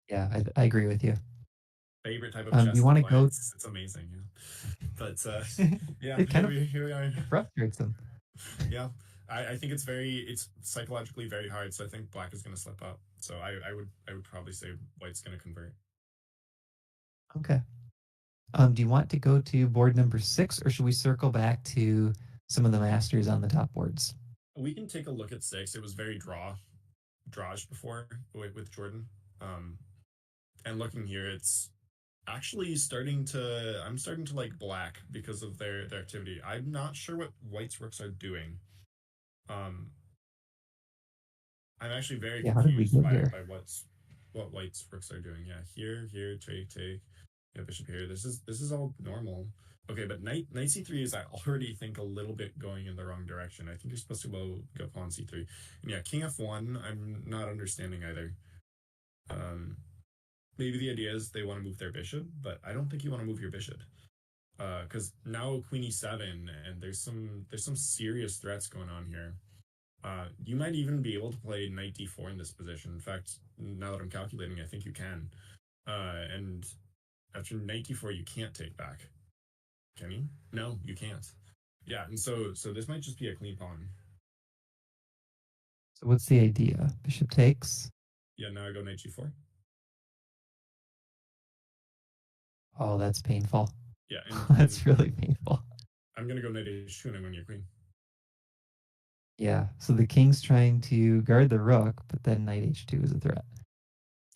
yeah, I agree with you. Favorite type of chess You to want to play. go? It's amazing, yeah. But yeah, It kind of here we are. frustrates them. Yeah. I think it's psychologically very hard, so I think black is gonna slip up. So I would probably say white's gonna convert. Okay. Do you want to go to board number 6, or should we circle back to some of the masters on the top boards? We can take a look at 6. It was very drawish before with Jordan. Um and looking here, it's actually I'm starting to like black because of their activity. I'm not sure what white's rooks are doing. Um I'm actually very Yeah, how did we confused get by here? what white's rooks are doing. Yeah, here, take. Yeah, bishop here. This is all normal. Okay, but knight c3 is I already think a little bit going in the wrong direction. I think you're supposed to go pawn c3. And yeah, king f1, I'm not understanding either. Um Maybe the idea is they want to move their bishop, but I don't think you want to move your bishop. Because now queen e7 and there's some serious threats going on here. You might even be able to play knight d4 in this position. In fact, now that I'm calculating, I think you can. And after knight d4, you can't take back. Can you? No, you can't. Yeah, and so this might just be a clean pawn. So what's the idea? Bishop takes. Yeah, now I go knight g4. Oh, that's painful. Yeah, That's really painful. I'm gonna go knight h2 and I'm winning your queen. Yeah. So the king's trying to guard the rook, but then knight h2 is a threat.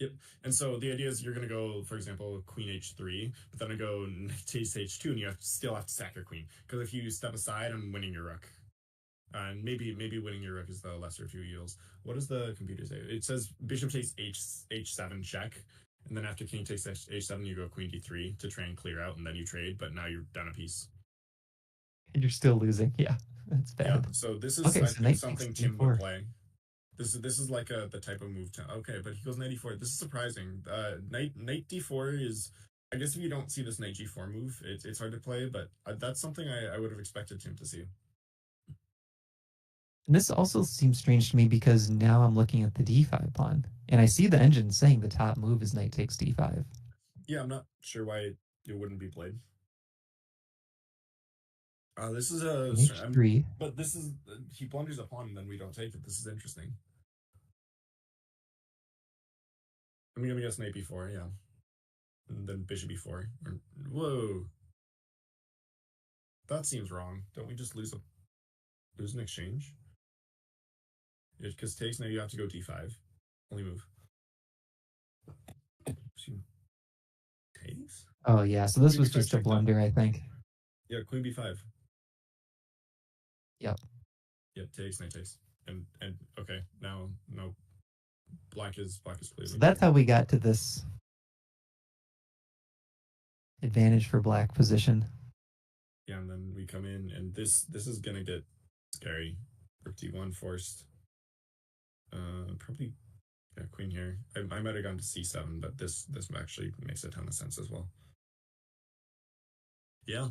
Yep. And so the idea is you're going to go, for example, queen h3, but then I go knight takes h2, and you still have to sack your queen. Because if you step aside, I'm winning your rook. And maybe winning your rook is the lesser of two evils. What does the computer say? It says bishop takes h7 check, and then after king takes h7, you go queen d3 to try and clear out, and then you trade, but now you're down a piece. And you're still losing. Yeah, that's Yeah, bad. so this is, Okay, I so think, knight takes something Tim would d4. play. This is like the type of move to okay, but he goes knight e4. This is surprising. Knight d4 is I guess if you don't see this knight g4 move, it's hard to play, but that's something I would have expected Tim to see. And this also seems strange to me because now I'm looking at the d5 pawn, and I see the engine saying the top move is knight takes d5. Yeah, I'm not sure why it wouldn't be played. This is a King h3. but this is he blunders a pawn and then we don't take it. This is interesting. I'm gonna guess knight b4, yeah, and then bishop e4. Whoa, that seems wrong. Don't we just lose an exchange? Because takes now you have to go d5. Only move. She takes? Oh yeah, so this We was fact just a check that. blunder, I think. Yeah, queen b5. Yep. Yep, takes, knight takes. And okay, now no, black is So clearly that's better. how we got to this advantage for black position. Yeah, and then we come in, and this is gonna get scary. Rook d1 forced. Probably, yeah, queen here. I might have gone to c7, but this actually makes a ton of sense as well. Yeah,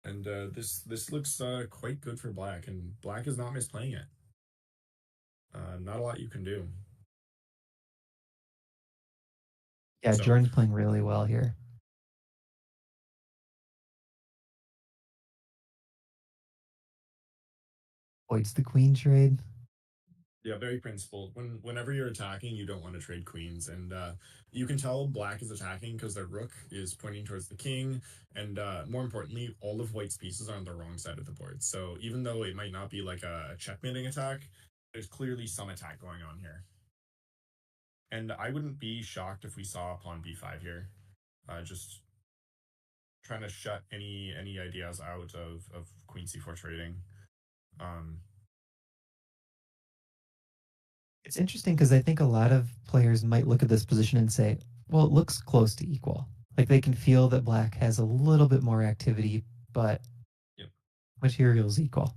and this looks quite good for black, and black is not misplaying it. Not a lot you can do. Yeah, So Jordan's playing really well here. Avoids the queen trade. yeah, very principled. Whenever you're attacking, you don't want to trade queens, and you can tell black is attacking because their rook is pointing towards the king, and more importantly, all of white's pieces are on the wrong side of the board. So even though it might not be like a checkmating attack, there's clearly some attack going on here. And I wouldn't be shocked if we saw pawn b5 here, just trying to shut any ideas out of queen c4 trading. Um, It's interesting because I think a lot of players might look at this position and say, well, it looks close to equal. Like they can feel that black has a little bit more activity, but yep. material's equal.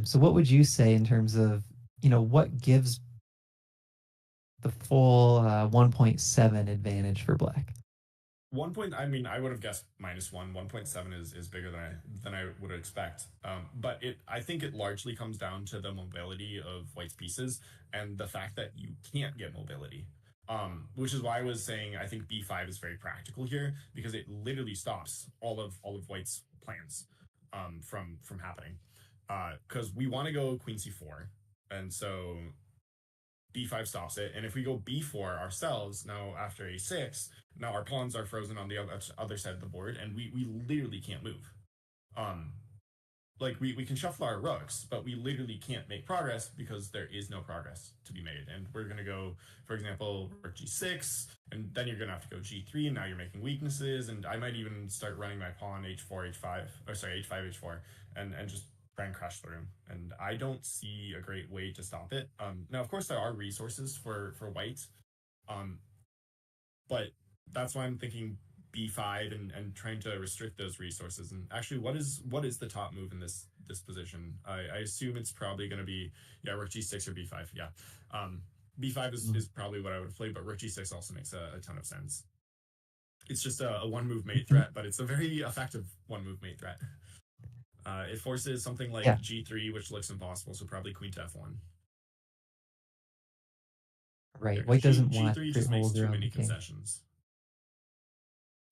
So what would you say in terms of, what gives the full 1.7 advantage for black? 1 point. I mean, I would have guessed -1. 1.7 is bigger than I would expect. But I think it largely comes down to the mobility of White's pieces and the fact that you can't get mobility. Which is why I was saying I think b5 is very practical here because it literally stops all of White's plans from happening. Because we want to go queen c4, and so b5 stops it. And if we go b4 ourselves, now after a6, now our pawns are frozen on the other side of the board, and we literally can't move. Um, like we can shuffle our rooks, but we literally can't make progress because there is no progress to be made. And we're gonna go, for example, rook g6, and then you're gonna have to go g3, and now you're making weaknesses. And I might even start running my pawn h4, h5, or sorry, h5, h4, and just try and crash through. And I don't see a great way to stop it. Now, of course, there are resources for white, um, but that's why I'm thinking b5 and trying to restrict those resources. And actually, what is the top move in this position? I assume it's probably going to be, yeah, rook g6 or b5. Yeah, b5 is probably what I would play, but rook g6 also makes a ton of sense. It's just a one move mate threat, but it's a very effective one move mate threat. It forces something like Yeah, g3, which looks impossible, so probably queen to f1. Yeah, right. because White doesn't want g3 great just makes hold too around many the king. concessions.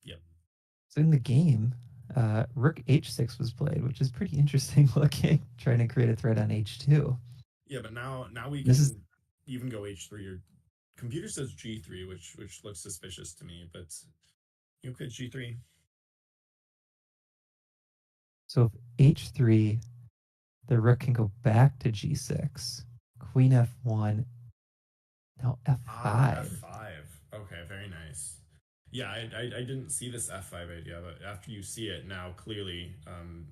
Yep. So in the game, rook h6 was played, which is pretty interesting looking, trying to create a threat on h2. Yeah, but now we This is can even go h3 or computer says g3, which looks suspicious to me, but you could g3. so if h3, the rook can go back to g6, queen f1, now Ah, f5. f5. Okay, very nice. Yeah, I didn't see this f5 idea, but after you see it now, clearly,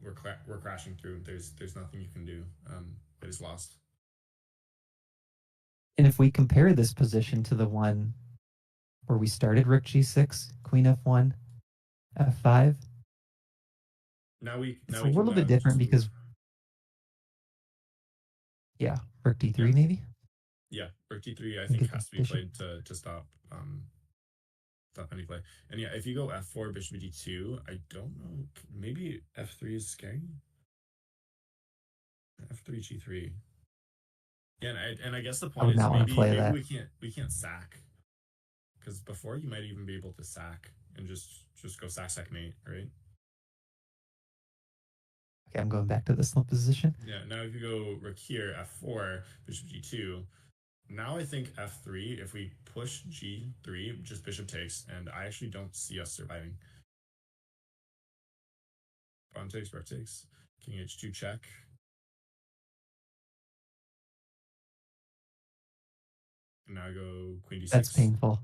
we're crashing through. There's nothing you can do. It is lost. And if we compare this position to the one where we started rook g6, queen f1, f5, Now it's a we can little bit different just move. because, yeah, rook Yeah, d3 maybe? yeah. Rook d3 I And think get the has to be bishop. played to stop any play. And yeah, if you go f4, bishop d2, I don't know. Maybe f3 is scary. F3 g3. Yeah, and I guess the I point would is not want to play maybe that. we can't sack because before you might even be able to sack and just go sack mate, right? Okay, I'm going back to the slump position. Yeah. Now if you go rook here, f4, bishop g2. Now I think f3. If we push g3, just bishop takes, and I actually don't see us surviving. Pawn takes, rook takes, king h2 check. And now I go queen That's d6. painful.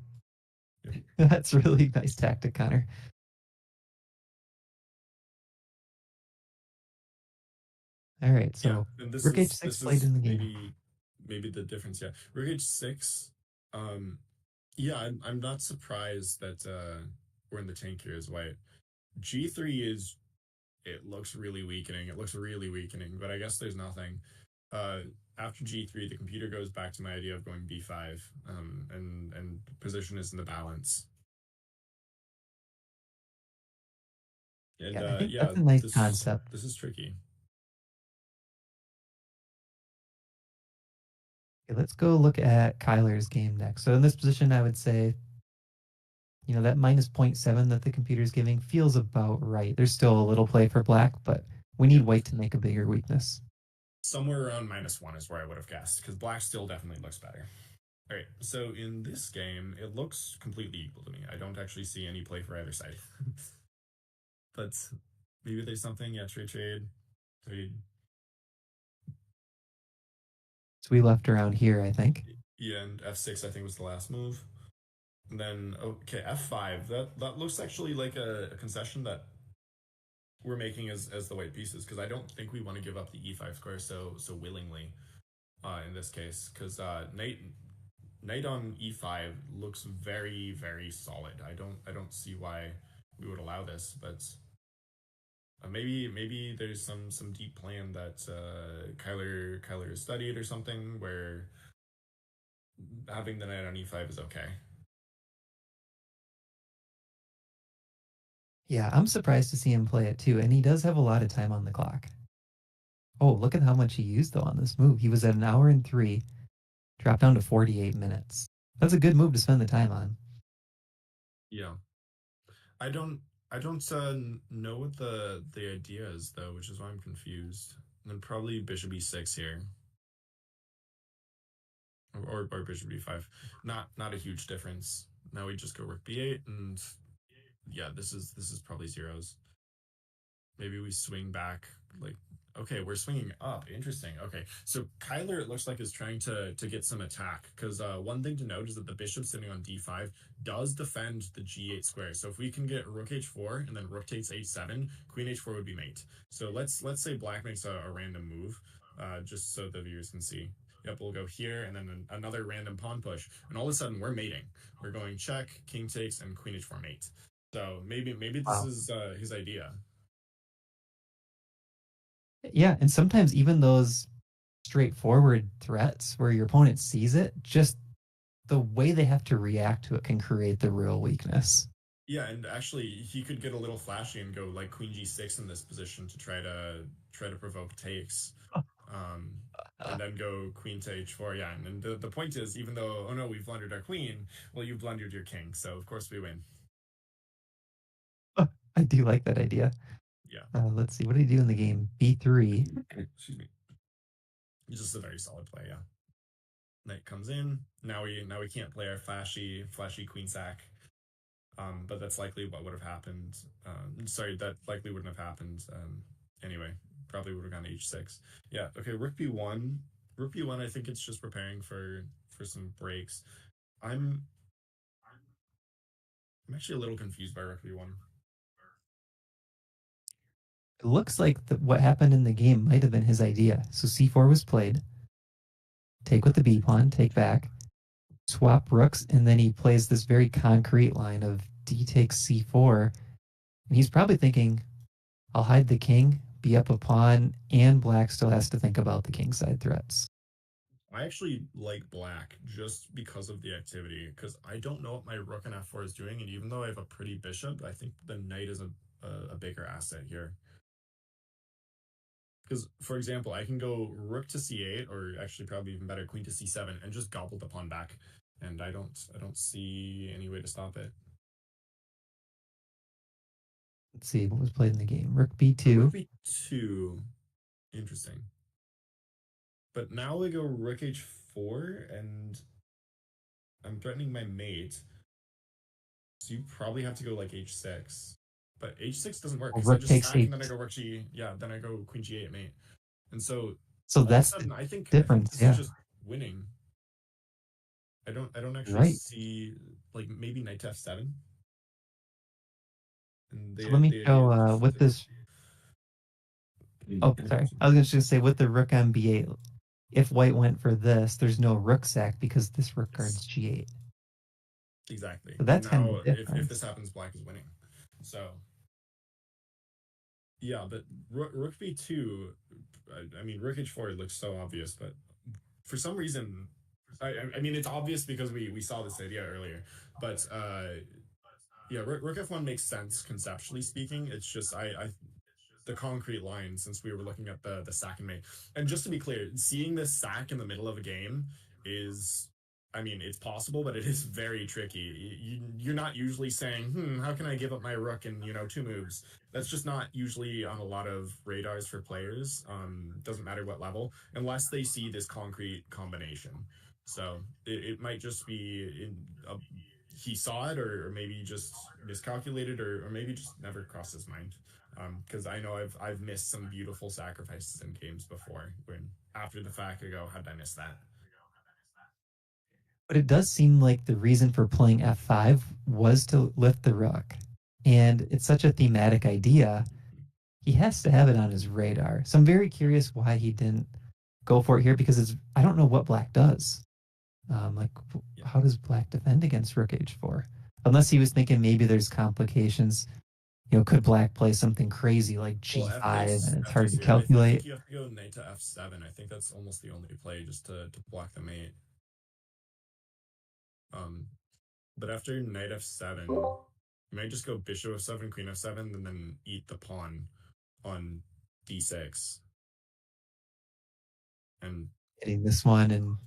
Yep. That's really nice tactic, Connor. All right, Yeah, so and rook h6 this played is in the game. maybe the difference. Yeah, rook h6. Um, yeah, I'm not surprised that we're in the tank here as white. G3 is it looks really weakening. It looks really weakening, but I guess there's nothing. Uh, After G3, the computer goes back to my idea of going B5, and position is in the balance. And Yeah, I think yeah, that's a nice concept. this is tricky. Okay, let's go look at Kyler's game next. So in this position, I would say, that minus zero point 0.7 that the computer is giving feels about right. There's still a little play for black, but we Yeah, need white to make a bigger weakness. somewhere around -1 is where I would have guessed because black still definitely looks better. All right, so in this game, it looks completely equal to me. I don't actually see any play for either side. But maybe there's something. Yeah, trade. So we left around here, I think. Yeah, and F6 I think was the last move. And then okay, F5. That looks actually like a concession that we're making as the white pieces because I don't think we want to give up the E5 square so willingly in this case because knight on E5 looks very solid. I don't see why we would allow this, but maybe there's some deep plan that Kyler has studied or something where having the knight on E5 is okay. Yeah, I'm surprised to see him play it too. And he does have a lot of time on the clock. Oh, look at how much he used though on this move. He was at an hour and three, dropped down to 48 minutes. That's a good move to spend the time on. Yeah, I don't I don't know what the idea is though, which is why I'm confused. And then probably bishop e6 here, or bishop e5. Not a huge difference. Now we just go rook b8, and yeah, this is probably zeros. Maybe we swing back like okay, we're swinging up. Interesting. Okay, so Kyler it looks like is trying to get some attack because one thing to note is that the bishop sitting on d5 does defend the g8 square. So if we can get rook h4 and then rook takes h7, queen h4 would be mate. So let's say black makes a random move, just so the viewers can see. Yep, we'll go here and then another random pawn push, and all of a sudden we're mating. We're going check, king takes, and queen h4 mate. So maybe this Wow. is his idea. Yeah, and sometimes even those straightforward threats where your opponent sees it, just the way they have to react to it can create the real weakness. Yeah, and actually, he could get a little flashy and go like Queen G6 in this position to try to provoke takes, um, and then go Queen to H4. Yeah, and the point is, even though oh no, we've blundered our Queen, well, you blundered your King, so of course we win. I do like that idea. Yeah, Let's see, what did he do in the game? B3. excuse me. It's just a very solid play. Yeah, knight comes in. Now we can't play our flashy Queen sack. But that's likely what would have happened. Sorry, that likely wouldn't have happened. Anyway, probably would have gone h6. Yeah. Okay. Rook b1. Rook b1. I think it's just preparing for some breaks. I'm I'm actually a little confused by rook b1. It looks like what happened in the game might have been his idea. So C4 was played. Take with the B pawn, take back, swap rooks, and then he plays this very concrete line of D takes C4. And he's probably thinking, I'll hide the king, be up a pawn, and black still has to think about the king side threats. I actually like black just because of the activity because I don't know what my rook and f4 is doing, and even though I have a pretty bishop, I think the knight is a bigger asset here. Because, for example, I can go rook to c8, or actually probably even better, queen to c7, and just gobble the pawn back. And I don't see any way to stop it. Let's see what was played in the game. Rook Rook B2. b2, interesting. But now we go rook h4, and I'm threatening my mate. So you probably have to go like h6. But h6 doesn't work because I Rook just takes sack and then I H. go rook g. Yeah, then I go queen g8 mate. And so So all of a that's the sudden, I think difference. this is Yeah, just winning. I don't actually right. see like maybe knight to f7, and So let me the idea show is just with to this Oh, sorry. I was just gonna say with the rook on b8, if white went for this, there's no rook sack because this rook Yes, guards g8. exactly. So And that's kind of the now, if this difference. happens, black is winning. So yeah, but rook b2. I mean, rook h4 looks so obvious, but for some reason, I mean, it's obvious because we saw this idea earlier, but yeah, rook f1 makes sense conceptually speaking. It's just I the concrete line since we were looking at the sack and mate. And just to be clear, seeing this sack in the middle of a game is, I mean, it's possible, but it is very tricky. You're not usually saying, how can I give up my rook in, 2 moves? That's just not usually on a lot of radars for players. Doesn't matter what level, unless they see this concrete combination. So it might just be he saw it, or maybe just miscalculated, or maybe just never crossed his mind. Because I know I've missed some beautiful sacrifices in games before when after the fact I go, how did I miss that? But it does seem like the reason for playing f5 was to lift the rook. And it's such a thematic idea. He has to have it on his radar. So I'm very curious why he didn't go for it here because I don't know what black does. Like, Yeah. how does black defend against rook h4? Unless he was thinking maybe there's complications. Could black play something crazy like Well, f g5 takes and it's f hard takes to here. I think calculate? you have to go knight to f7. I think that's almost the only play just to block the mate. Um, but after knight f7, you might just go bishop f7, queen f7, and then eat the pawn on d6. And Hitting this one and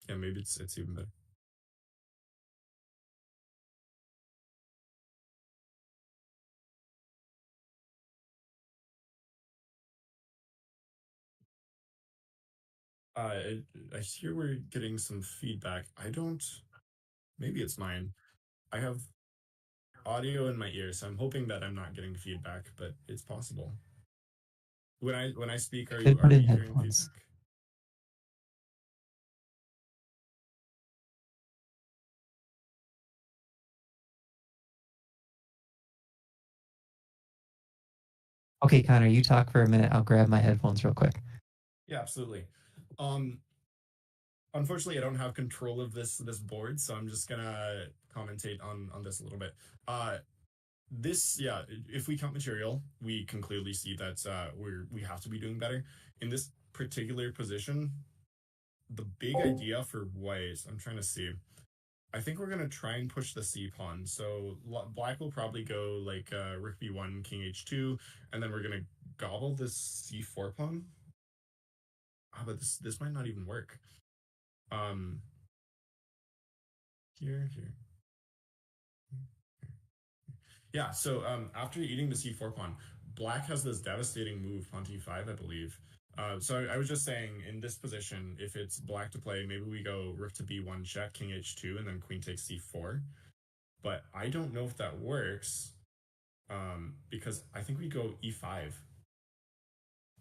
yeah, maybe it's even better. I hear we're getting some feedback. I don't. Maybe it's mine. I have audio in my ears, so I'm hoping that I'm not getting feedback, but it's possible. When I speak, I are you could are put in we hearing headphones. feedback? Okay, Connor, you talk for a minute. I'll grab my headphones real quick. Yeah, absolutely. Um, Unfortunately, I don't have control of this board, so I'm just gonna commentate on this a little bit. Uh, this yeah, if we count material, we can clearly see that we have to be doing better in this particular position. The big idea for white, I'm trying to see. I think we're gonna try and push the C pawn. So black will probably go like rook b1, king h2, and then we're gonna gobble this c4 pawn. But this might not even work. Um, here. Yeah. So after eating the c4 pawn, black has this devastating move, pawn t5, I believe. So I was just saying, in this position, if it's black to play, maybe we go rook to b1 check, king h2, and then queen takes c4. But I don't know if that works because I think we go e5.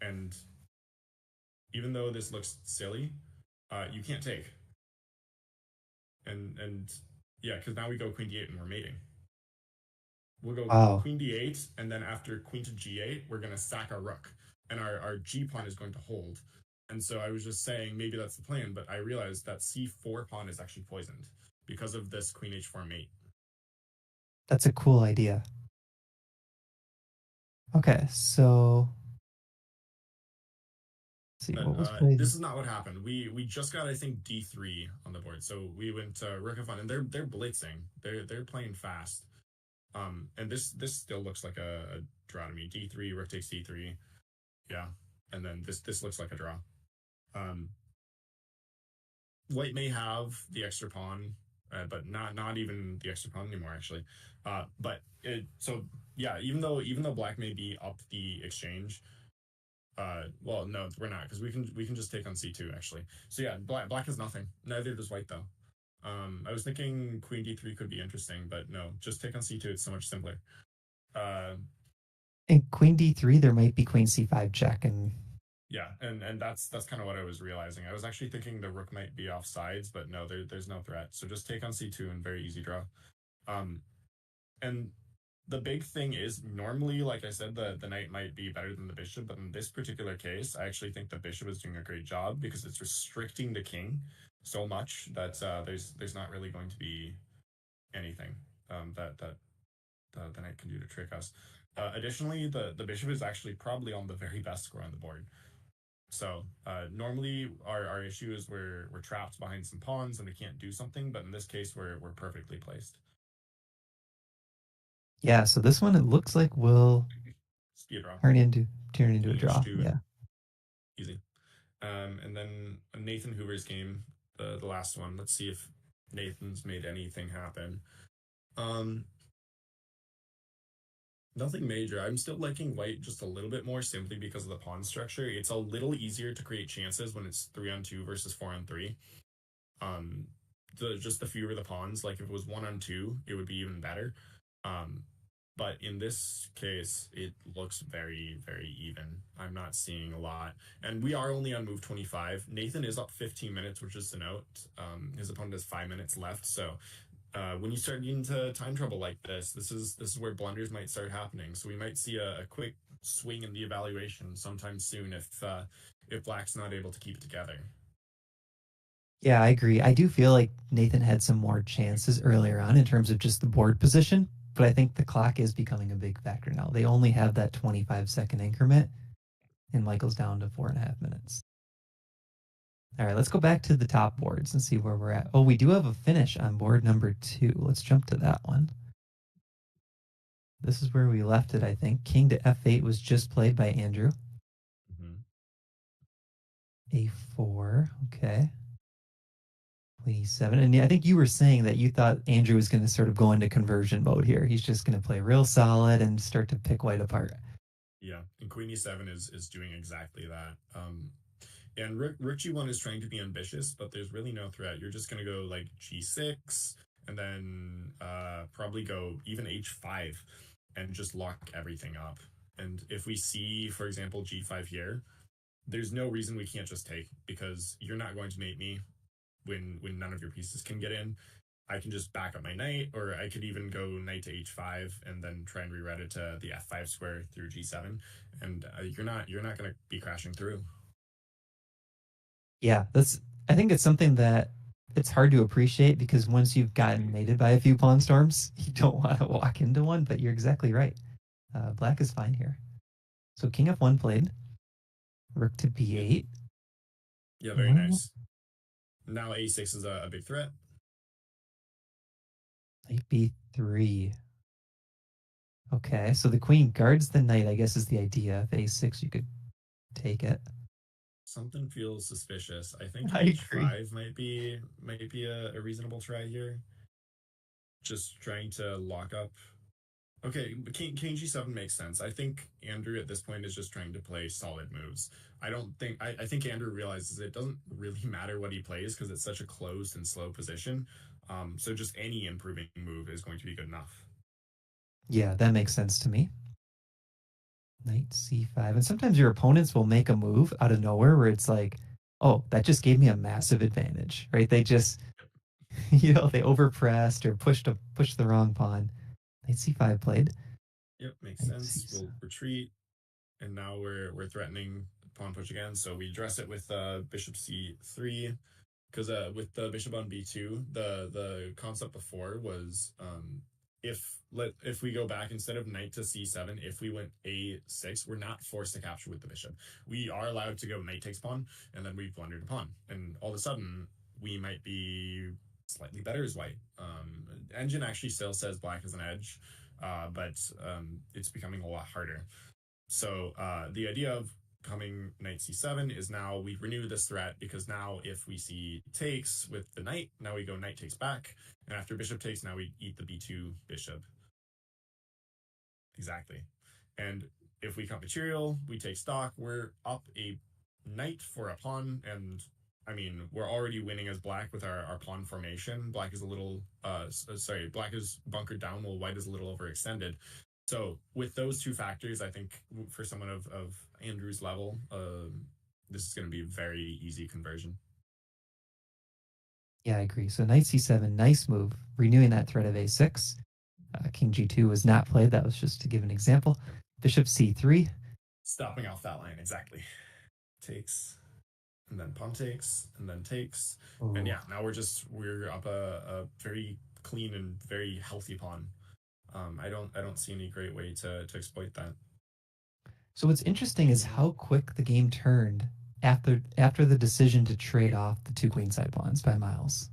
And even though this looks silly, you can't take. And yeah, because now we go queen d8 and we're mating. We'll go Wow. queen d8, and then after queen to g8, we're going to sack our rook, and our g pawn is going to hold. And so I was just saying maybe that's the plan, but I realized that c4 pawn is actually poisoned because of this queen h4 mate. That's a cool idea. Okay, so let's see, But what was played? this is not what happened. We just got, I think, d3 on the board, so we went rook f1, and they're blitzing. They're playing fast. And this still looks like a draw to me. D3, rook takes d3, yeah, and then this looks like a draw. Um, White may have the extra pawn, but not even the extra pawn anymore actually. But so yeah, even though black may be up the exchange, well no we're not because we can just take on c2 actually. So yeah, black has nothing. Neither does white though. I was thinking queen d3 could be interesting, but no, just take on c2. It's so much simpler. Uh, In queen d3, there might be queen c5 check, and Yeah, and that's kind of what I was realizing. I was actually thinking the rook might be off sides, but no, there's no threat. So just take on c2 and very easy draw. Um, and The big thing is normally, like I said, the knight might be better than the bishop, but in this particular case, I actually think the bishop is doing a great job because it's restricting the king so much that there's not really going to be anything that the knight can do to trick us. Additionally, the bishop is actually probably on the very best square on the board. So normally our issue is we're trapped behind some pawns and we can't do something, but in this case we're perfectly placed. Yeah, so this one it looks like will Speed draw. turn into a Queen draw. h2 Yeah. and easy. And then Nathan Hoover's game, the last one. Let's see if Nathan's made anything happen. Um, Nothing major. I'm still liking white just a little bit more simply because of the pawn structure. It's a little easier to create chances when it's 3-on-2 versus 4-on-3. Um, just the fewer the pawns. Like if it was 1-on-2, it would be even better. Um, but in this case, it looks very, very even. I'm not seeing a lot. And we are only on move 25. Nathan is up 15 minutes, which is to note. His opponent has 5 minutes left. So when you start getting into time trouble like this is where blunders might start happening. So we might see a quick swing in the evaluation sometime soon if Black's not able to keep it together. Yeah, I agree. I do feel like Nathan had some more chances earlier on in terms of just the board position, but I think the clock is becoming a big factor now. They only have that 25-second increment, and Michael's down to 4.5 minutes. All right, let's go back to the top boards and see where we're at. Oh, we do have a finish on board number 2. Let's jump to that one. This is where we left it, I think. King to f8 was just played by Andrew. Mm-hmm. a4, okay. Queen e7. And I think you were saying that you thought Andrew was going to sort of go into conversion mode here. He's just going to play real solid and start to pick white apart. Yeah, and Queen e7 is doing exactly that. And Rook g1 is trying to be ambitious, but there's really no threat. You're just gonna go like g6 and then probably go even h5 and just lock everything up. And if we see, for example, g5 here, there's no reason we can't just take because you're not going to mate me when none of your pieces can get in. I can just back up my knight, or I could even go knight to h5 and then try and reroute it to the f5 square through g7, and you're not going to be crashing through. Yeah, I think it's something that it's hard to appreciate because once you've gotten mated by a few pawn storms, you don't want to walk into one, but you're exactly right. Black is fine here. So king f1 played, rook to Yeah, b8. yeah, very Oh, nice. Now a6 is a big threat. knight b3. Okay, so the queen guards the knight, I guess is the idea. If a6, you could take it. Something feels suspicious. I think I agree. h5 might be a reasonable try here. Just trying to lock up. Okay, king g7 makes sense. I think Andrew at this point is just trying to play solid moves. I think Andrew realizes it doesn't really matter what he plays because it's such a closed and slow position. So just any improving move is going to be good enough. Yeah, that makes sense to me. Knight c5. And sometimes your opponents will make a move out of nowhere where it's like, oh, that just gave me a massive advantage, right? They just, they overpressed or pushed the wrong pawn. Knight c5 played. Yep, makes Knight sense. c7. We'll retreat, and now we're threatening pawn push again. So we address it with bishop c3 because with the bishop on b2, the concept before was if we go back instead of knight to c7, if we went a6, we're not forced to capture with the bishop. We are allowed to go knight takes pawn, and then we've blundered a pawn, and all of a sudden we might be slightly better as white. Engine actually still says black is an edge, but it's becoming a lot harder. So the idea of coming knight c7 is now we renew this threat because now if we see takes with the knight, now we go knight takes back, and after bishop takes, now we eat the b2 bishop. Exactly. And if we cut material, we take stock, we're up a knight for a pawn, and I mean, we're already winning as black with our pawn formation. Black is a little, black is bunkered down while white is a little overextended. So with those two factors, I think for someone of Andrew's level, this is going to be a very easy conversion. Yeah, I agree. So knight c7, nice move, renewing that threat of a6. King g2 was not played. That was just to give an example. Bishop c3. Stopping off that line, exactly. Takes, and then pawn takes, and then takes. And Oh, yeah, now we're up a very clean and very healthy pawn. I don't see any great way to exploit that. so what's interesting is how quick the game turned after the decision to trade off the two queenside pawns by Miles.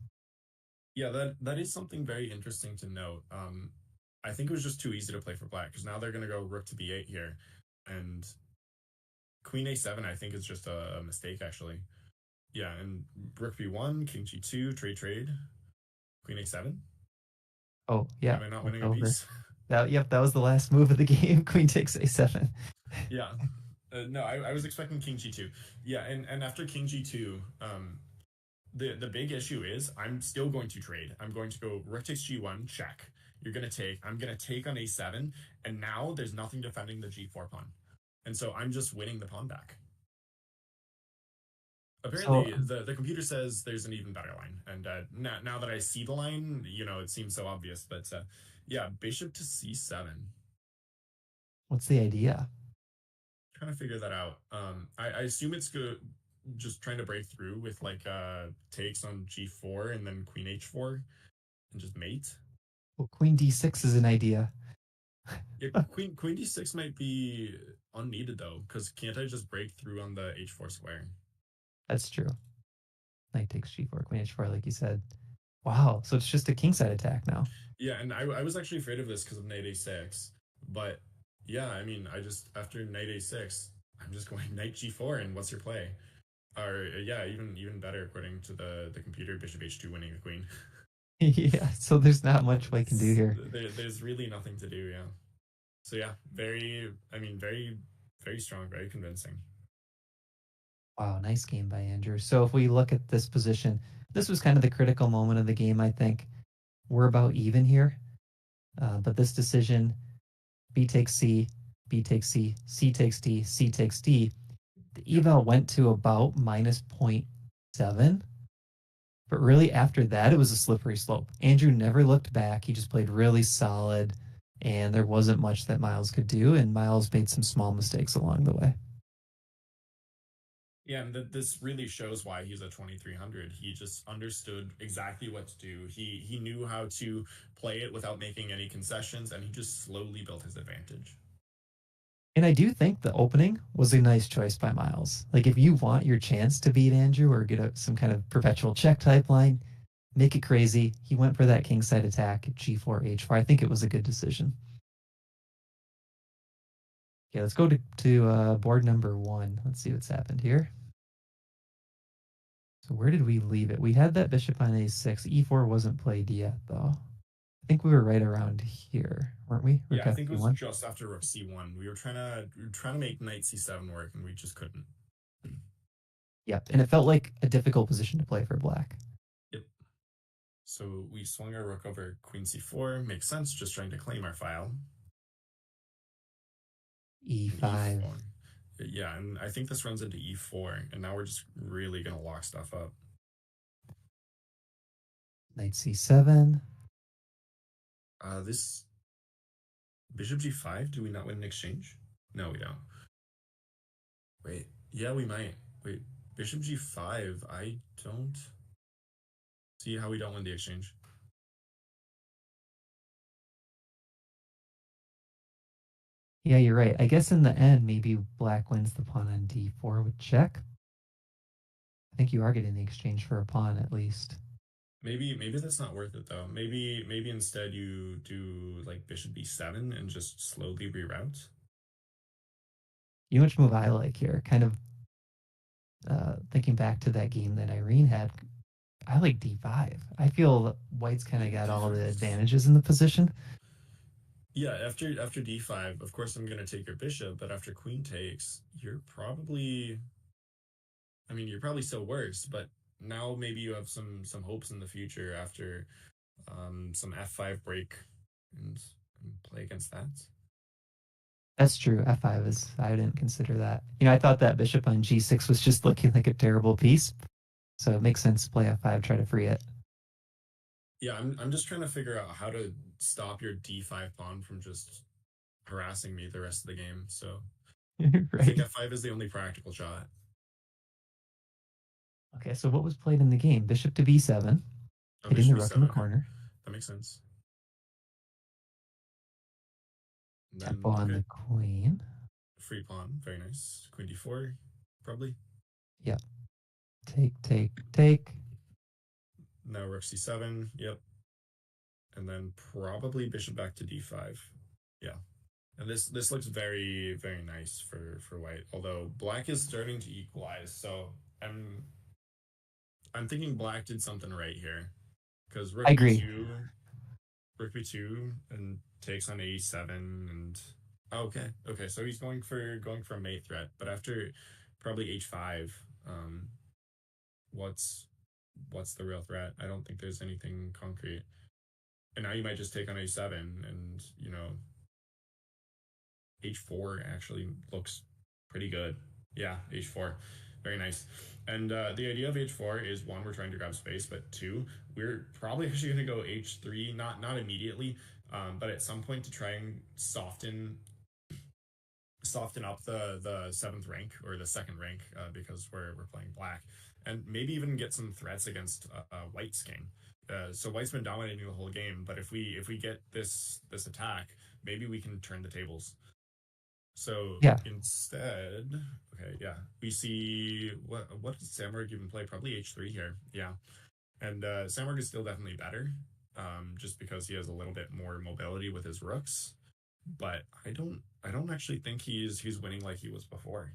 Yeah, that is something very interesting to note. I think it was just too easy to play for black because now they're gonna go rook to b8 here, and queen a7. I think is just a mistake actually. Yeah, and rook b1, king g2, trade, queen a7. Oh yeah, Am I not look winning a over. piece? That was the last move of the game. Queen takes a7. Yeah. No, I was expecting king g2. Yeah, and after king g2, the big issue is I'm still going to trade. I'm going to go rook takes g1, check. You're gonna take. I'm gonna take on a7, and now there's nothing defending the g4 pawn, and so I'm just winning the pawn back. So Apparently, the computer says there's an even better line, and now that I see the line, it seems so obvious. But yeah, bishop to c7. what's the idea? Trying to figure that out. I assume it's good. Just trying to break through with like takes on g4 and then queen h4 and just mate. Well, Queen d6 is an idea. Yeah, queen d6 might be unneeded though, because can't I just break through on the h4 square? That's true. Knight takes g4, queen h4, like you said. Wow, so it's just a kingside attack now. Yeah, and I was actually afraid of this because of knight a6, but yeah, I mean, I just after knight a6, I'm just going knight g4, and what's your play? Or yeah, even better according to the computer, bishop h2 winning the queen. Yeah, so there's not much I can do here. There's really nothing to do, yeah. So yeah, very very strong, very convincing. Wow, nice game by Andrew. So if we look at this position, this was kind of the critical moment of the game, I think. We're about even here. But this decision, B takes C, B takes C, C takes D, C takes D, the Yep. eval went to about minus zero point 0.7. But really, after that, it was a slippery slope. Andrew never looked back. He just played really solid, and there wasn't much that Miles could do. And Miles made some small mistakes along the way. Yeah, and this really shows why he's a 2300. He just understood exactly what to do. He knew how to play it without making any concessions, and he just slowly built his advantage. And I do think the opening was a nice choice by Miles. Like, if you want your chance to beat Andrew or get some kind of perpetual check type line, make it crazy. He went for that kingside attack at g4, h4. I think it was a good decision. Okay, let's go to board number 1. Let's see what's happened here. So where did we leave it? We had that bishop on a6. e4 wasn't played yet, though. I think we were right around here, weren't we? Yeah, Rook I think it was f1. just after rook c1. We were trying to make knight c7 work, and we just couldn't. Yep, and it felt like a difficult position to play for black. Yep. So we swung our rook over queen c4. Makes sense, just trying to claim our file. e5. E4. Yeah, and I think this runs into e4, and now we're just really gonna lock stuff up. Knight c7. This bishop g5. Do we not win an exchange? No, we don't. Wait, yeah, we might. Wait, bishop g5. I don't see how we don't win the exchange. Yeah, you're right. I guess in the end, maybe black wins the pawn on d4 with check. I think you are getting the exchange for a pawn at least. Maybe that's not worth it though. Maybe instead you do like bishop b7 and just slowly reroute. You know which move I like here? Kind of thinking back to that game that Irene had. I like d5. I feel white's kind of got all the advantages in the position. Yeah, after d5, of course I'm gonna take your bishop, but after queen takes, you're probably still worse, but now maybe you have some hopes in the future after some f5 break and, and play against that. That's true. F5 is, I didn't consider that. I thought that bishop on g6 was just looking like a terrible piece. So it makes sense to play f5, try to free it. Yeah, I'm just trying to figure out how to stop your d5 pawn from just harassing me the rest of the game. So I think Right. f5 is the only practical shot. Okay, so what was played in the game? Bishop to b7, Oh, hitting the bishop rook in the b7. Okay, corner. that makes sense. And Tempo then on okay, the queen. free pawn, very nice. Queen d4, probably. Yep. Take, take, take. Now rook c7. Yep, and then probably bishop back to d5. Yeah, and this looks very nice for white. Although black is starting to equalize, so I'm thinking black did something right here because I rook agree. b2, rook b2, and takes on a7 and okay. So he's going for a mate threat, but after probably h5, um, what's what's the real threat? I don't think there's anything concrete. And now you might just take on a7, and h4 actually looks pretty good. Yeah, h4, very nice. And the idea of h4 is one, we're trying to grab space, but two, we're probably actually going to go h3, not immediately, but at some point to try and soften up the seventh rank or the second rank because we're playing black, and maybe even get some threats against white's king. So white's been dominating the whole game, but if we get this attack, maybe we can turn the tables. So Yeah. instead, okay, yeah, we see what does Samurg even play? Probably h3 here, yeah. And Samurg is still definitely better, just because he has a little bit more mobility with his rooks. But I don't actually think he's winning like he was before.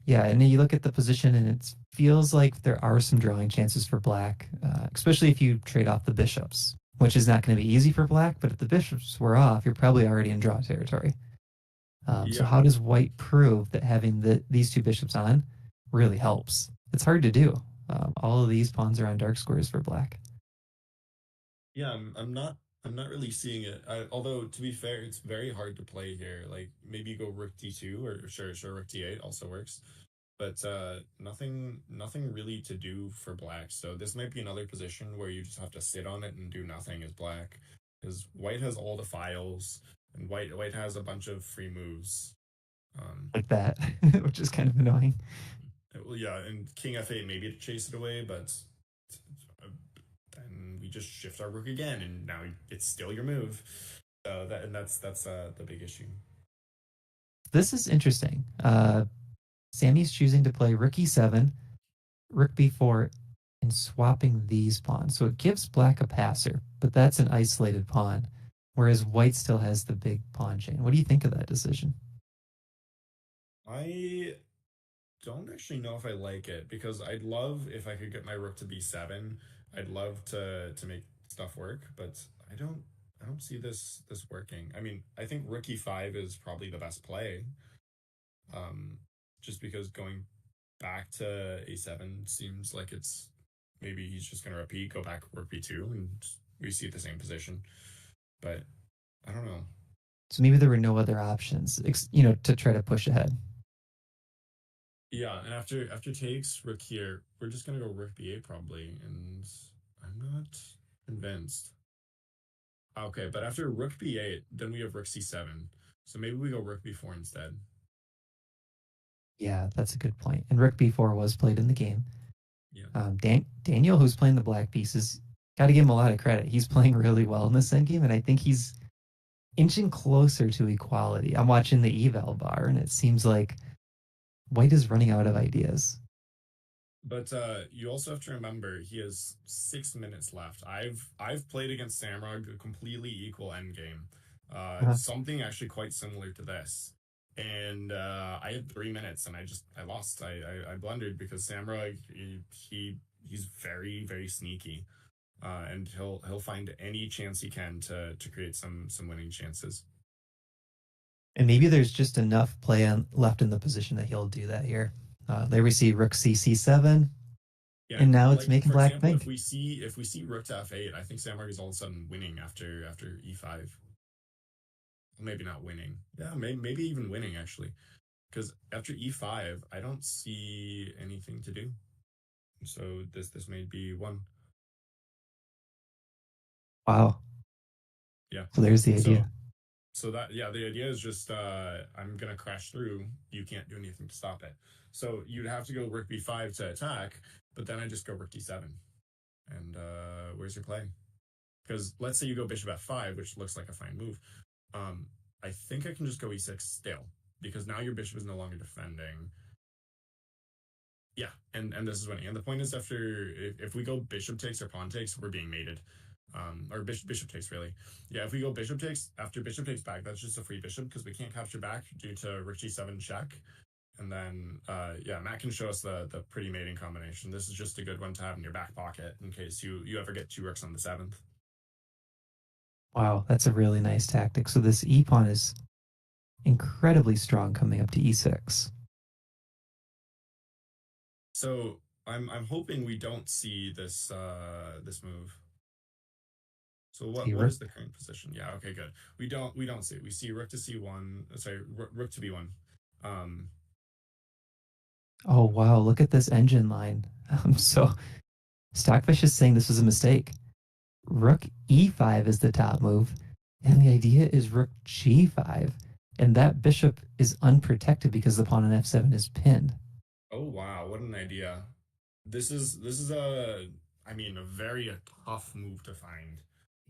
Yeah, and then you look at the position, and it feels like there are some drawing chances for black, especially if you trade off the bishops, which is not going to be easy for black. But if the bishops were off, you're probably already in draw territory. So Yeah, how does white prove that having these two bishops on really helps? It's hard to do. All of these pawns are on dark squares for black. yeah, I'm not really seeing it. Although to be fair, it's very hard to play here. Like maybe you go rook d2 or sure rook d8 also works. But nothing really to do for black. So this might be another position where you just have to sit on it and do nothing as black, because white has all the files and white has a bunch of free moves. Um, Like that, which is kind of annoying. well, yeah, and king f8 maybe to chase it away, but then we just shift our rook again, and now it's still your move. So that's the big issue. This is interesting. Sammy's choosing to play rook e7, rook b4, and swapping these pawns. So it gives black a passer, but that's an isolated pawn, whereas white still has the big pawn chain. What do you think of that decision? I don't actually know if I like it because I'd love if I could get my rook to b7. I'd love to make stuff work, but I don't see this working. I mean, I think rook e5 is probably the best play. Um, just because going back to a7 seems like it's maybe he's just gonna repeat, go back rook b2, and we see the same position. But I don't know. So maybe there were no other options, to try to push ahead. Yeah, and after takes rook here, we're just gonna go rook b8 probably, and I'm not convinced. Okay, but after rook b8, then we have rook c7. So maybe we go rook b4 instead. Yeah, that's a good point. And rook b4 was played in the game. Yeah. Daniel, who's playing the black pieces, got to give him a lot of credit. He's playing really well in this endgame, and I think he's inching closer to equality. I'm watching the eval bar, and it seems like white is running out of ideas. But you also have to remember he has 6 minutes left. I've played against Samrog a completely equal endgame. Uh, Something actually quite similar to this. And I had 3 minutes and I lost. I blundered because Samrog he's very sneaky. And he'll find any chance he can to create some winning chances. and maybe there's just enough play left in the position that he'll do that here. There we see rook c7, Yeah, and now it's like making for black example, if think. we see if we see rook to f8, I think Samrog is all of a sudden winning after e5. Maybe not winning. Yeah, maybe even winning actually, because after e5, I don't see anything to do. So this may be one. Wow. Yeah. So there's the So idea. that, yeah, the idea is just I'm gonna crash through. You can't do anything to stop it. So you'd have to go rook b5 to attack, but then I just go rook d7. And where's your play? Because let's say you go bishop f5, which looks like a fine move. Um, I think I can just go e6 still, because now your bishop is no longer defending. Yeah, and this is winning. And the point is, after if we go bishop takes or pawn takes, we're being mated. Or bishop takes, really. Yeah, if we go bishop takes, after bishop takes back, that's just a free bishop because we can't capture back due to rook g7 check. And then, yeah, Matt can show us the pretty mating combination. This is just a good one to have in your back pocket in case you ever get two rooks on the seventh. Wow, that's a really nice tactic. So this e pawn is incredibly strong coming up to e6. So I'm hoping we don't see this move. So See what rook. is the current position? Yeah, okay, good. We don't see it. We see rook to c1. Sorry, rook to b1. Um, Oh wow, look at this engine line. So Stockfish is saying this was a mistake. Rook e5 is the top move, and the idea is rook g5, and that bishop is unprotected because the pawn on f7 is pinned. oh wow, what an idea. This is a, I mean, a very tough move to find.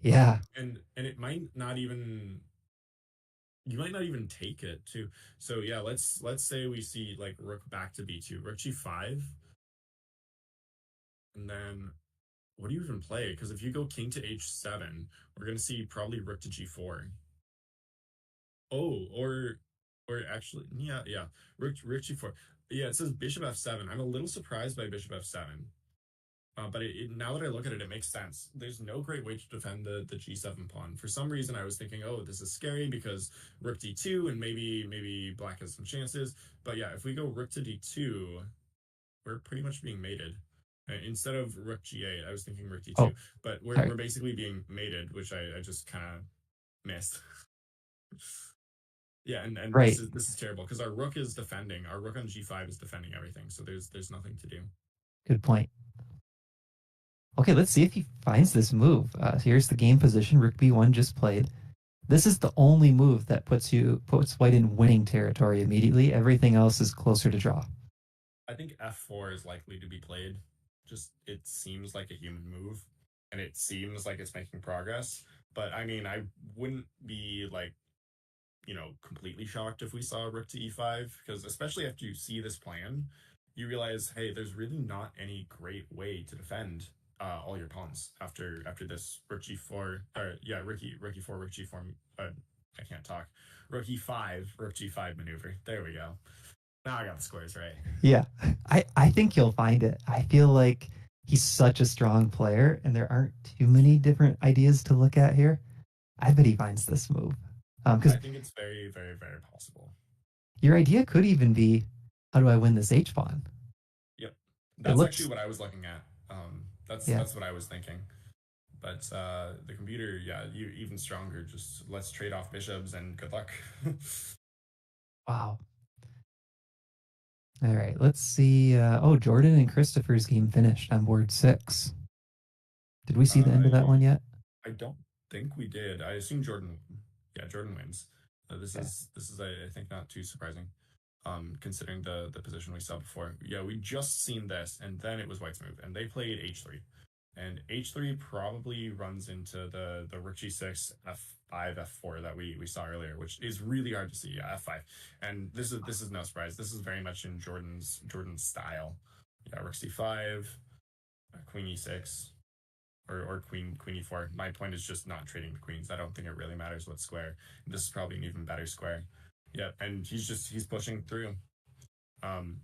Yeah. And it might not even, you might not even take it too. So yeah, let's say we see like rook back to b2, rook g5, and then what do you even play? Because if you go king to h7, we're gonna see probably rook to g4. Oh, or actually, yeah, rook g4. Yeah, it says bishop f7. I'm a little surprised by bishop f7. But now that I look at it, it makes sense. There's no great way to defend the g7 pawn. For some reason, I was thinking, oh, this is scary because rook d2 and maybe black has some chances. But yeah, if we go rook to d2, we're pretty much being mated. Instead of rook g8, I was thinking rook d2, Oh, but sorry. we're basically being mated, which I just kind of missed. Yeah, and Right. this is terrible because our rook is defending. Our rook on g5 is defending everything, so there's nothing to do. Good point. Okay, let's see if he finds this move. Here's the game position. Rook b1 just played. This is the only move that puts white in winning territory immediately. Everything else is closer to draw. I think f4 is likely to be played. Just it seems like a human move, and it seems like it's making progress. But I mean, I wouldn't be like, completely shocked if we saw rook to e5, because especially after you see this plan, you realize, hey, there's really not any great way to defend all your pawns after this rook g4, or yeah, rook e4, rook g4. I can't talk. Rook e5, rook g5 maneuver. There we go. Now I got the squares right. Yeah, I think he'll find it. I feel like he's such a strong player, and there aren't too many different ideas to look at here. I bet he finds this move. I Because think it's very, very, very possible. your idea could even be, how do I win this H pawn? Yep, It that's actually looks, what I was looking at. yeah, That's what I was thinking. But the computer, yeah, you even stronger. Just let's trade off bishops and good luck. wow. All right, let's see. Oh, Jordan and Christopher's game finished on board 6. Did we see the end of that I one yet? I don't think we did. I assume Jordan. Yeah, Jordan wins. Yeah. This is I think not too surprising, considering the position we saw before. Yeah, we just seen this, and then it was White's move, and they played h3, and h3 probably runs into the rook g6 f5 f4 that we saw earlier, which is really hard to see. Yeah, f5, and this is no surprise. This is very much in Jordan's style. Yeah, rook c5, queen e6, or queen e4. My point is just not trading the queens. I don't think it really matters what square. This is probably an even better square. Yeah, and he's pushing through. Um,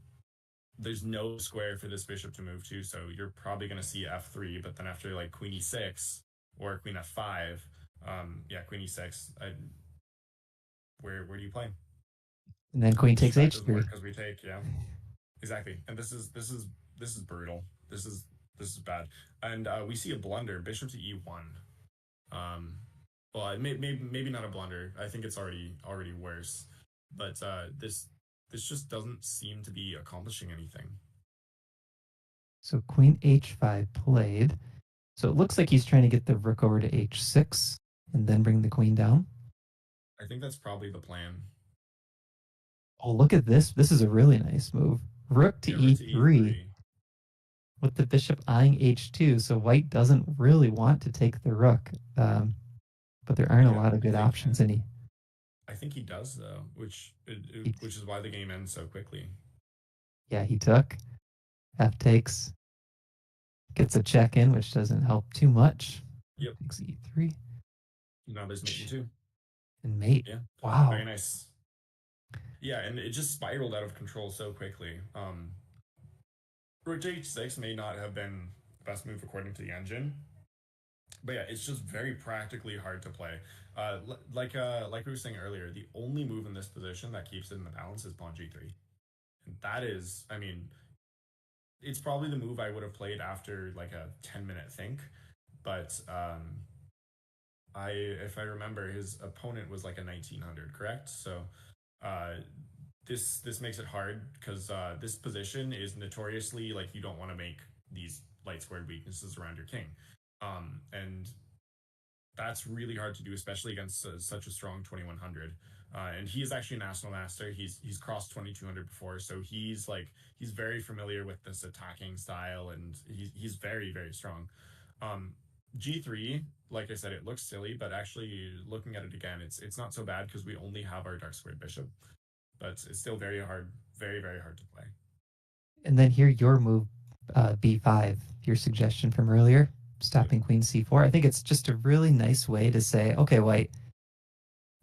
there's no square for this bishop to move to, so you're probably going to see f3. But then after like queen e6 or queen f5, yeah, queen e6. Where do you play? And then queen takes That doesn't work H3. because we take. Yeah, exactly. And this is brutal. This is bad. And we see a blunder, bishop to e1. Um, well, maybe not a blunder. I think it's already worse. But this just doesn't seem to be accomplishing anything. So queen H5 played. So it looks like he's trying to get the rook over to h6 and then bring the queen down. I think that's probably the plan. Oh, look at this. This is a really nice move. Rook to Yeah, rook to e3 e3. with the bishop eyeing h2. So white doesn't really want to take the rook. But there aren't a Yeah, lot of I good think options. And I think he does though, he which is why the game ends so quickly. yeah, he took. F takes, gets a check in, which doesn't help too much. Yep. Takes e3 Now there's mate e2. and mate. Yeah, very Wow. nice. Yeah, and it just spiraled out of control so quickly. Rook to h6 may not have been the best move according to the engine, but yeah, it's just very practically hard to play. Like we were saying earlier, the only move in this position that keeps it in the balance is pawn g3, and that is, I mean, it's probably the move I would have played after like a 10-minute think, but if I remember, his opponent was like a 1900, correct? So uh, this makes it hard because this position is notoriously like you don't want to make these light squared weaknesses around your king, and that's really hard to do, especially against such a strong 2100. And he is actually a national master. He's crossed 2200 before, so he's very familiar with this attacking style, and he's very strong. Um, G3, like I said, it looks silly, but actually looking at it again, it's not so bad because we only have our dark squared bishop, but it's still very hard, very hard to play. And then here, your move, b5, your suggestion from earlier, Yep. stopping queen c4. I think it's just a really nice way to say, okay, white,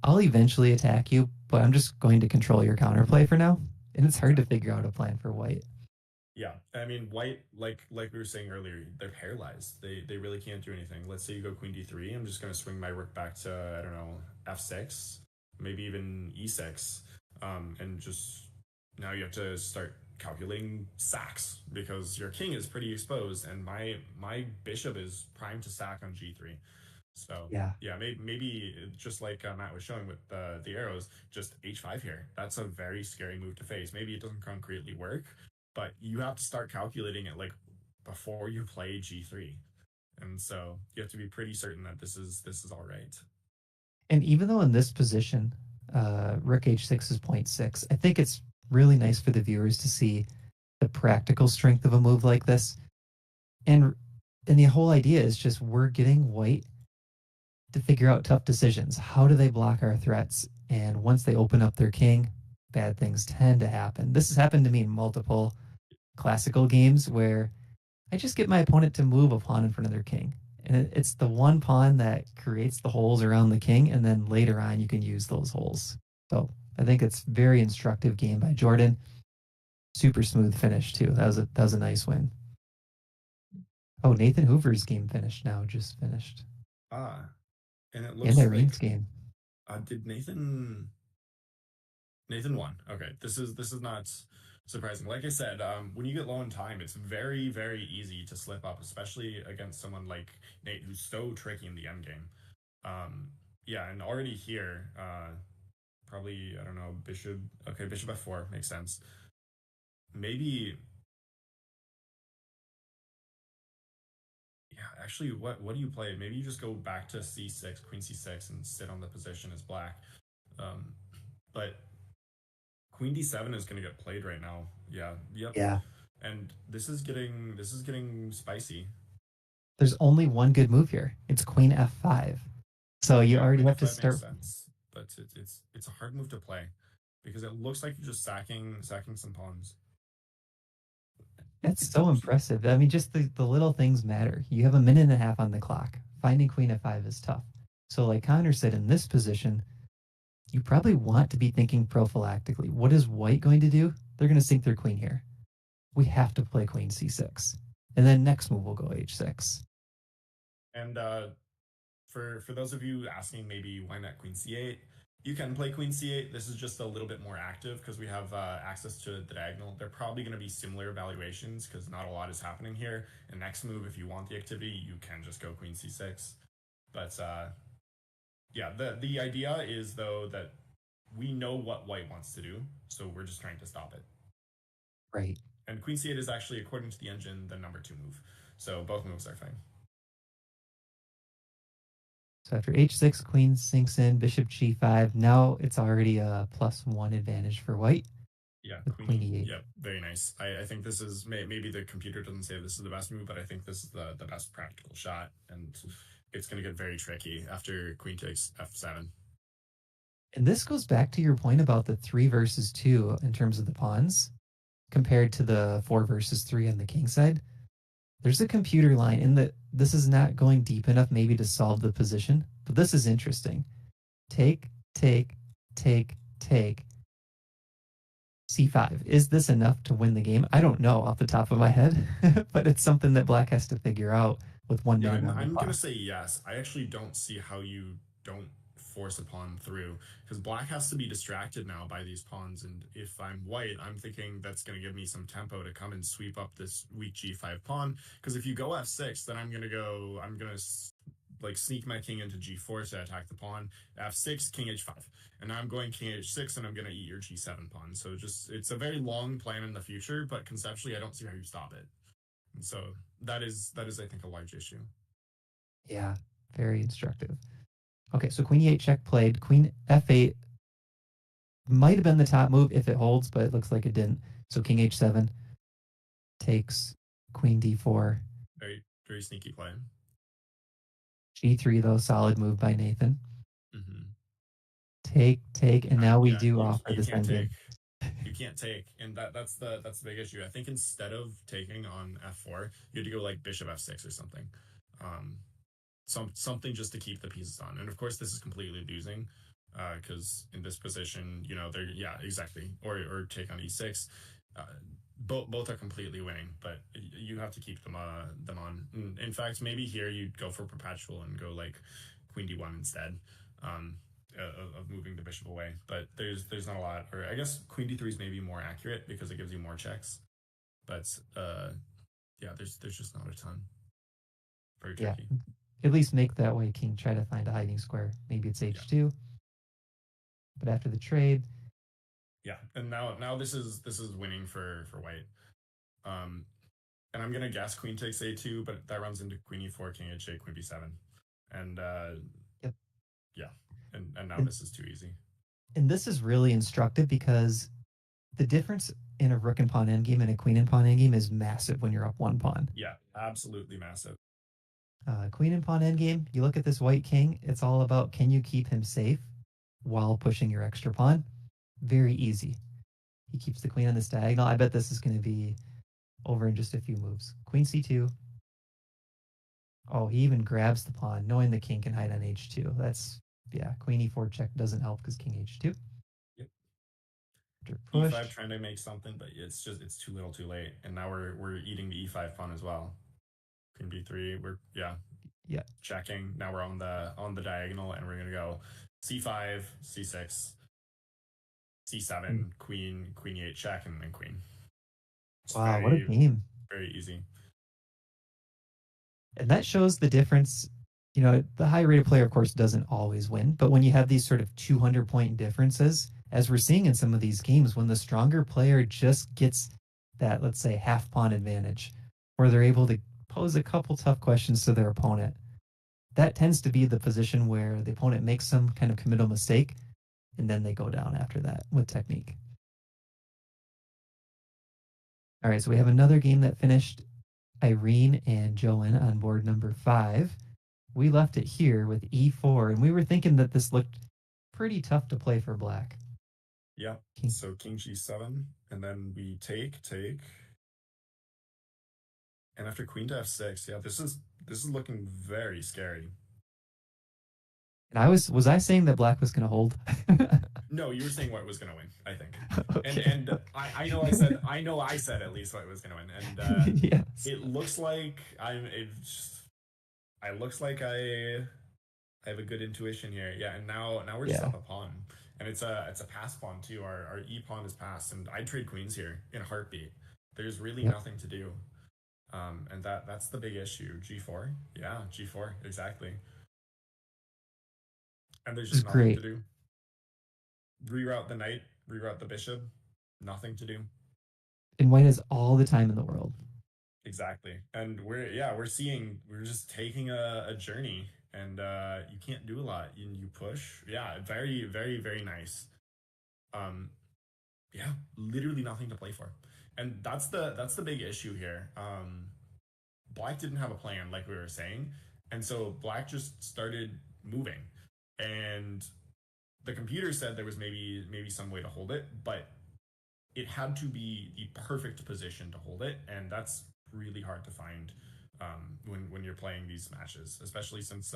I'll eventually attack you, but I'm just going to control your counterplay for now. And it's hard to Exactly. figure out a plan for white. Yeah, I mean, white, like we were saying earlier, they're paralyzed. They really can't do anything. Let's say you go queen d3. I'm just gonna swing my rook back to I don't know f6, maybe even e6, and just now you have to start calculating sacks because your king is pretty exposed, and my bishop is primed to sack on g3. So Yeah. yeah, maybe just like Matt was showing with the arrows, just h5 here. That's a very scary move to face. Maybe it doesn't concretely work, but you have to start calculating it like before you play g3, and so you have to be pretty certain that this is all right. And even though in this position, rook h6 is 0.6, I think it's really nice for the viewers to see the practical strength of a move like this. And and the whole idea is just we're getting white to figure out tough decisions. How do they block our threats? And once they open up their king, bad things tend to happen. This has happened to me in multiple classical games where I just get my opponent to move a pawn in front of their king. And it's the one pawn that creates the holes around the king, and then later on you can use those holes. So I think it's very instructive game by Jordan. Super smooth finish too. That was a nice win. Oh, Nathan Hoover's game finished now, just finished. Ah, and it And looks like Irene's game. did Nathan won. Okay, this is not surprising. Like I said, when you get low in time, it's very easy to slip up, especially against someone like Nate, who's so tricky in the end game. Um, yeah, and already here, probably I don't know, bishop. Okay, bishop f4 makes sense. Maybe, yeah. Actually, what do you play? Maybe you just go back to c6, queen c6, and sit on the position as black. Um, but queen d7 is going to get played right now. Yeah, yep. Yeah. And this is getting spicy. There's only one good move here. It's Queen F5. So you Yeah, already queen have to f5 makes start. sense, but it's a hard move to play because it looks like you're just sacking some pawns. That's so impressive. I mean, just the little things matter. You have a minute and a half on the clock. Finding Queen F5 is tough. So, like Connor said, in this position, you probably want to be thinking prophylactically. What is white going to do? They're going to sink their queen here. We have to play Queen C6. And then next move will go H6. And for those of you asking maybe why not queen c8, you can play queen c8. This is just a little bit more active because we have access to the diagonal. They're probably going to be similar evaluations because not a lot is happening here. And next move, if you want the activity, you can just go queen c6. But yeah, the idea is though that we know what white wants to do, so we're just trying to stop it. Right. And queen c8 is actually, according to the engine, the number 2 move. So both moves are fine. So after h6, queen sinks in, bishop g5. Now it's already a +1 advantage for white Yeah, with queen queen. e8. Yeah, very nice. I think this is maybe the computer doesn't say this is the best move, but I think this is the best practical shot, and it's going to get very tricky after queen takes f7. And this goes back to your point about the 3 versus 2 in terms of the pawns compared to the 4 versus 3 on the king side. There's a computer line in that this is not going deep enough maybe to solve the position, but this is interesting. Take, take, take, take. C5. Is this enough to win the game? I don't know off the top of my head, but it's something that black has to figure out with 1 minute Yeah, on the I'm gonna clock. say yes. I actually don't see how you don't force a pawn through because black has to be distracted now by these pawns, and if I'm white, I'm thinking that's gonna give me some tempo to come and sweep up this weak g5 pawn. Because if you go f6, then I'm gonna like sneak my king into g4 to attack the pawn. F6, king h5, and now I'm going king h6, and I'm gonna eat your g7 pawn. So just it's a very long plan in the future, but conceptually, I don't see how you stop it. And so that is I think a large issue. Yeah, very instructive. Okay, so queen e8 check played. Queen f8 might have been the top move if it holds, but it looks like it didn't. So king h7 takes queen d4. Very very sneaky play. G3 though, solid move by Nathan. Mm-hmm. Take, and now we Yeah, do offer you this can't take. endgame. You can't take, and that's the big issue. I think instead of taking on f4, you had to go like bishop f6 or something, um, something just to keep the pieces on. And of course, this is completely losing, because in this position, they're yeah exactly, or take on e6. Uh, both are completely winning, but you have to keep them on. In fact, maybe here you'd go for perpetual and go like queen d1 instead. Um, of moving the bishop away, but there's not a lot. Or I guess queen d3 is maybe more accurate because it gives you more checks. But yeah, there's just not a ton. Very Yeah, tricky. at least make that way king try to find a hiding square. Maybe it's Yeah, h2, but after the trade, yeah. And now this is winning for white. Um, and I'm gonna guess queen takes a2, but that runs into queen e4, king h8, queen b7, and yep. yeah, and now And, this is too easy. and this is really instructive because the difference in a rook and pawn endgame and a queen and pawn endgame is massive when you're up 1 pawn. Yeah, absolutely massive. Queen and pawn endgame, you look at this white king, it's all about can you keep him safe while pushing your extra pawn? Very easy. He keeps the queen on this diagonal. I bet this is going to be over in just a few moves. Queen c2. Oh, he even grabs the pawn, knowing the king can hide on h2. That's, yeah, queen e4 check doesn't help because king h2. Yep. After E5 push. trying to make something, but it's too little, too late, and now we're eating the E5 pawn as well. Queen B3, we're yeah Yeah. checking. Now we're on the diagonal, and we're gonna go C5, C6, And C7, Queen E8 check, and then Queen. It's wow, what a very game. very easy. And that shows the difference. The high rated player, of course, doesn't always win, but when you have these sort of 200-point differences, as we're seeing in some of these games, when the stronger player just gets that, let's say, half pawn advantage, or they're able to pose a couple tough questions to their opponent, that tends to be the position where the opponent makes some kind of committal mistake, and then they go down after that with technique. All right, so we have another game that finished Irene and Joan on board number 5. We left it here with e4, and we were thinking that this looked pretty tough to play for black. Yeah. King. So King G7, and then we take, and after Queen to F6. Yeah, this is looking very scary. And was I saying that black was going to hold? No, you were saying what was going to win, I think. And Okay. and I know I said at least what was going to win, and Yes. it looks like I looks like I have a good intuition here. Yeah, and now we're just Yeah. up a pawn, and it's a pass pawn too. Our e pawn is passed, and I'd trade queens here in a heartbeat. There's really Yep. nothing to do, and that's the big issue. G4, yeah, G4 exactly, and there's This is just nothing to great. do. Reroute the knight, reroute the bishop, nothing to do. And white has all the time in the world. Exactly. And we're just taking a journey, and you can't do a lot. You push. Yeah, very, very, very nice. Um, yeah, literally nothing to play for, and that's the big issue here. Black didn't have a plan, like we were saying, and so Black just started moving, and the computer said there was maybe some way to hold it, but it had to be the perfect position to hold it, and that's really hard to find when you're playing these matches, especially since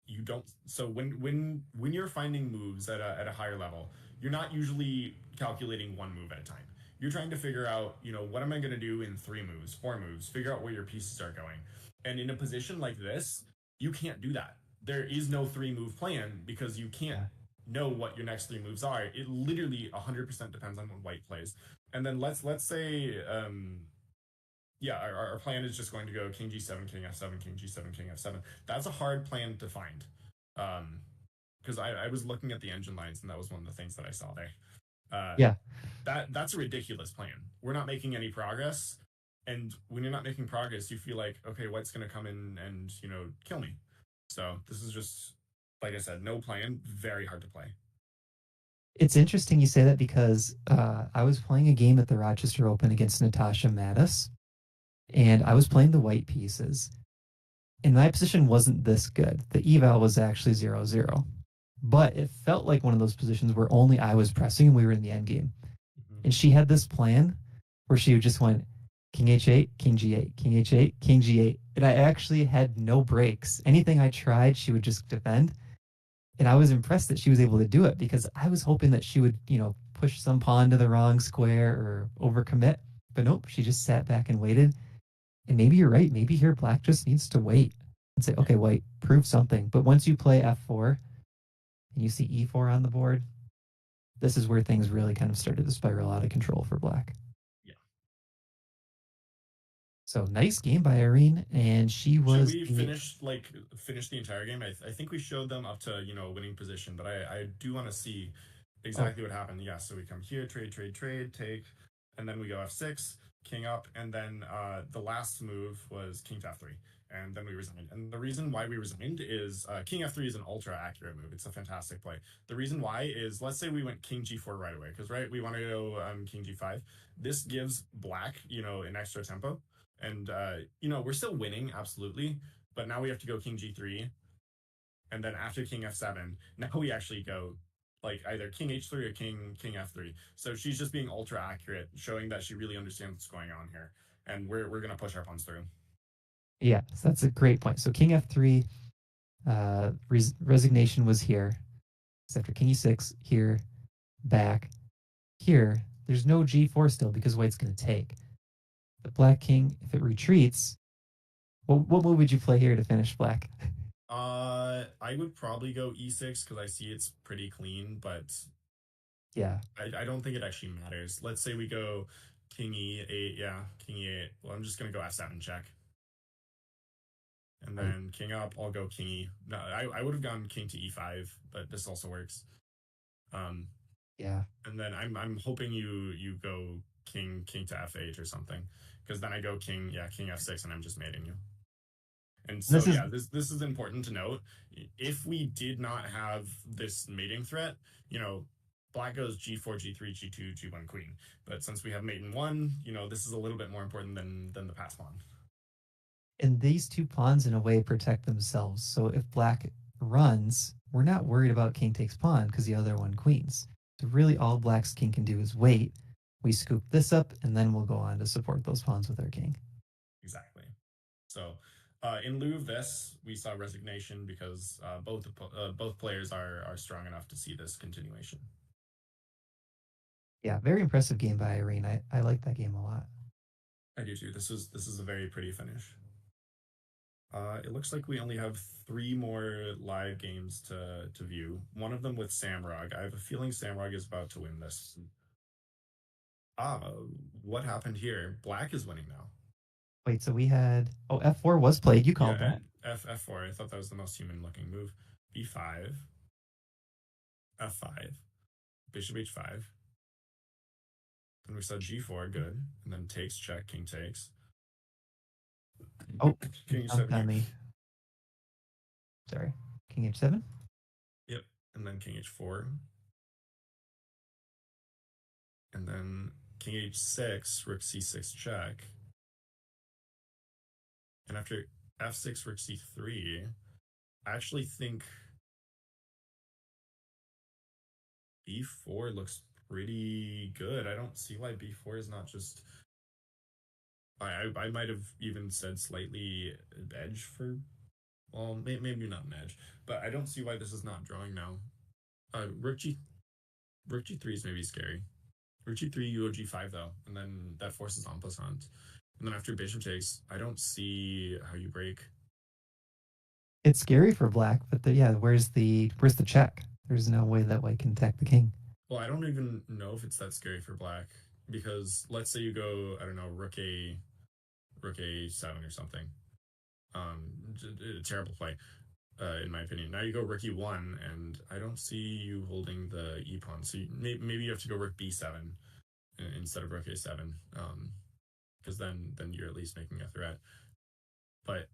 you don't. So when you're finding moves at a higher level, you're not usually calculating one move at a time. You're trying to figure out, what am I going to do in 3 moves, 4 moves, figure out where your pieces are going. And in a position like this, you can't do that. There is no 3 move plan because you can't Yeah. know what your next 3 moves are. It literally 100% depends on what white plays. And then let's say yeah, our plan is just going to go king g7, king f7, king g7, king f7. That's a hard plan to find. Because I was looking at the engine lines, and that was one of the things that I saw there. Uh, Yeah. that's a ridiculous plan. We're not making any progress, and when you're not making progress, you feel like, okay, white's going to come in and kill me. So this is just, like I said, no plan, very hard to play. It's interesting you say that because I was playing a game at the Rochester Open against Natasha Mattis, and I was playing the white pieces. And my position wasn't this good. The eval was actually 0-0. But it felt like one of those positions where only I was pressing and we were in the end game. Mm-hmm. And she had this plan where she just went king h8, king g8, king h8, king g8. And I actually had no breaks. Anything I tried, she would just defend. And I was impressed that she was able to do it because I was hoping that she would, push some pawn to the wrong square or overcommit. But nope, she just sat back and waited. And maybe you're right. Maybe here black just needs to wait and say, Yeah, okay, white, prove something. But once you play f4 and you see e4 on the board, this is where things really kind of started to spiral out of control for black. yeah. So nice game by Irene, and she Should was we the finish the entire game? I think we showed them up to winning position, but I do want to see oh exactly what happened. Yeah, so we come here, trade, trade, trade, take, and then we go f6, king up, and then the last move was king to f3, and then we resigned. And the reason why we resigned is king f3 is an ultra accurate move. It's a fantastic play. The reason why is, let's say we went king g4 right away, because we want to go king g5. This gives black an extra tempo, and we're still winning, absolutely, but now we have to go king g3, and then after king f7, now we actually go like either king h3 or king f3. So she's just being ultra accurate, showing that she really understands what's going on here, and we're gonna push our pawns through. yeah, so that's a great point. So king f3, resignation was here. It's after king e6, here, back, here. There's no g4 still because white's going to take. The black king, if it retreats, what move would you play here to finish black? I would probably go e6 because I see it's pretty clean, but Yeah, I don't think it actually matters. Let's say we go king e8, yeah, king e8. Well, I'm just gonna go f7 check. And right. then king up, I'll go king e. No, I would have gone king to e5, but this also works. Um, Yeah. and then I'm hoping you go king to f8 or something, because then I go king f6, and I'm just mating you. And so This is yeah, this is important to note. If we did not have this mating threat, black goes g4, g3, g2, g1 queen. But since we have mate in one, this is a little bit more important than the pass pawn. and these two pawns in a way protect themselves. So if black runs, we're not worried about king takes pawn because the other one queens. So really all black's king can do is wait. We scoop this up and then we'll go on to support those pawns with our king. Exactly. So in lieu of this, we saw resignation because both players are strong enough to see this continuation. Yeah, very impressive game by Irene. I like that game a lot. I do too. This is a very pretty finish. It looks like we only have 3 more live games to view. One of them with Samrog. I have a feeling Samrog is about to win this. Ah, what happened here? Black is winning now. Wait, so we had f4 was played. You called Yeah, that. f4. I thought that was the most human looking move. b5, f5, bishop h5. Then we saw g4, good, and then takes check, king takes. Oh, King jumped e7 on here. me. Sorry. King h7. Yep. And then king h4. And then king h6, rook c6 check. And after f6, rook c3, I actually think b4 looks pretty good. I don't see why b4 is not just. I might have even said slightly edge for. Well, maybe not an edge, but I don't see why this is not drawing now. Rook g3 is maybe scary. Rook g3, you go g5 though, and then that forces en passant. And then after bishop takes, I don't see how you break. It's scary for black, but yeah, where's the check? There's no way that white can attack the king. Well, I don't even know if it's that scary for black, because let's say you go, I don't know, rook a7 or something. A terrible play, in my opinion. Now you go rook e1, and I don't see you holding the e pawn. So maybe you have to go rook b7 instead of rook a7, because then you're at least making a threat. But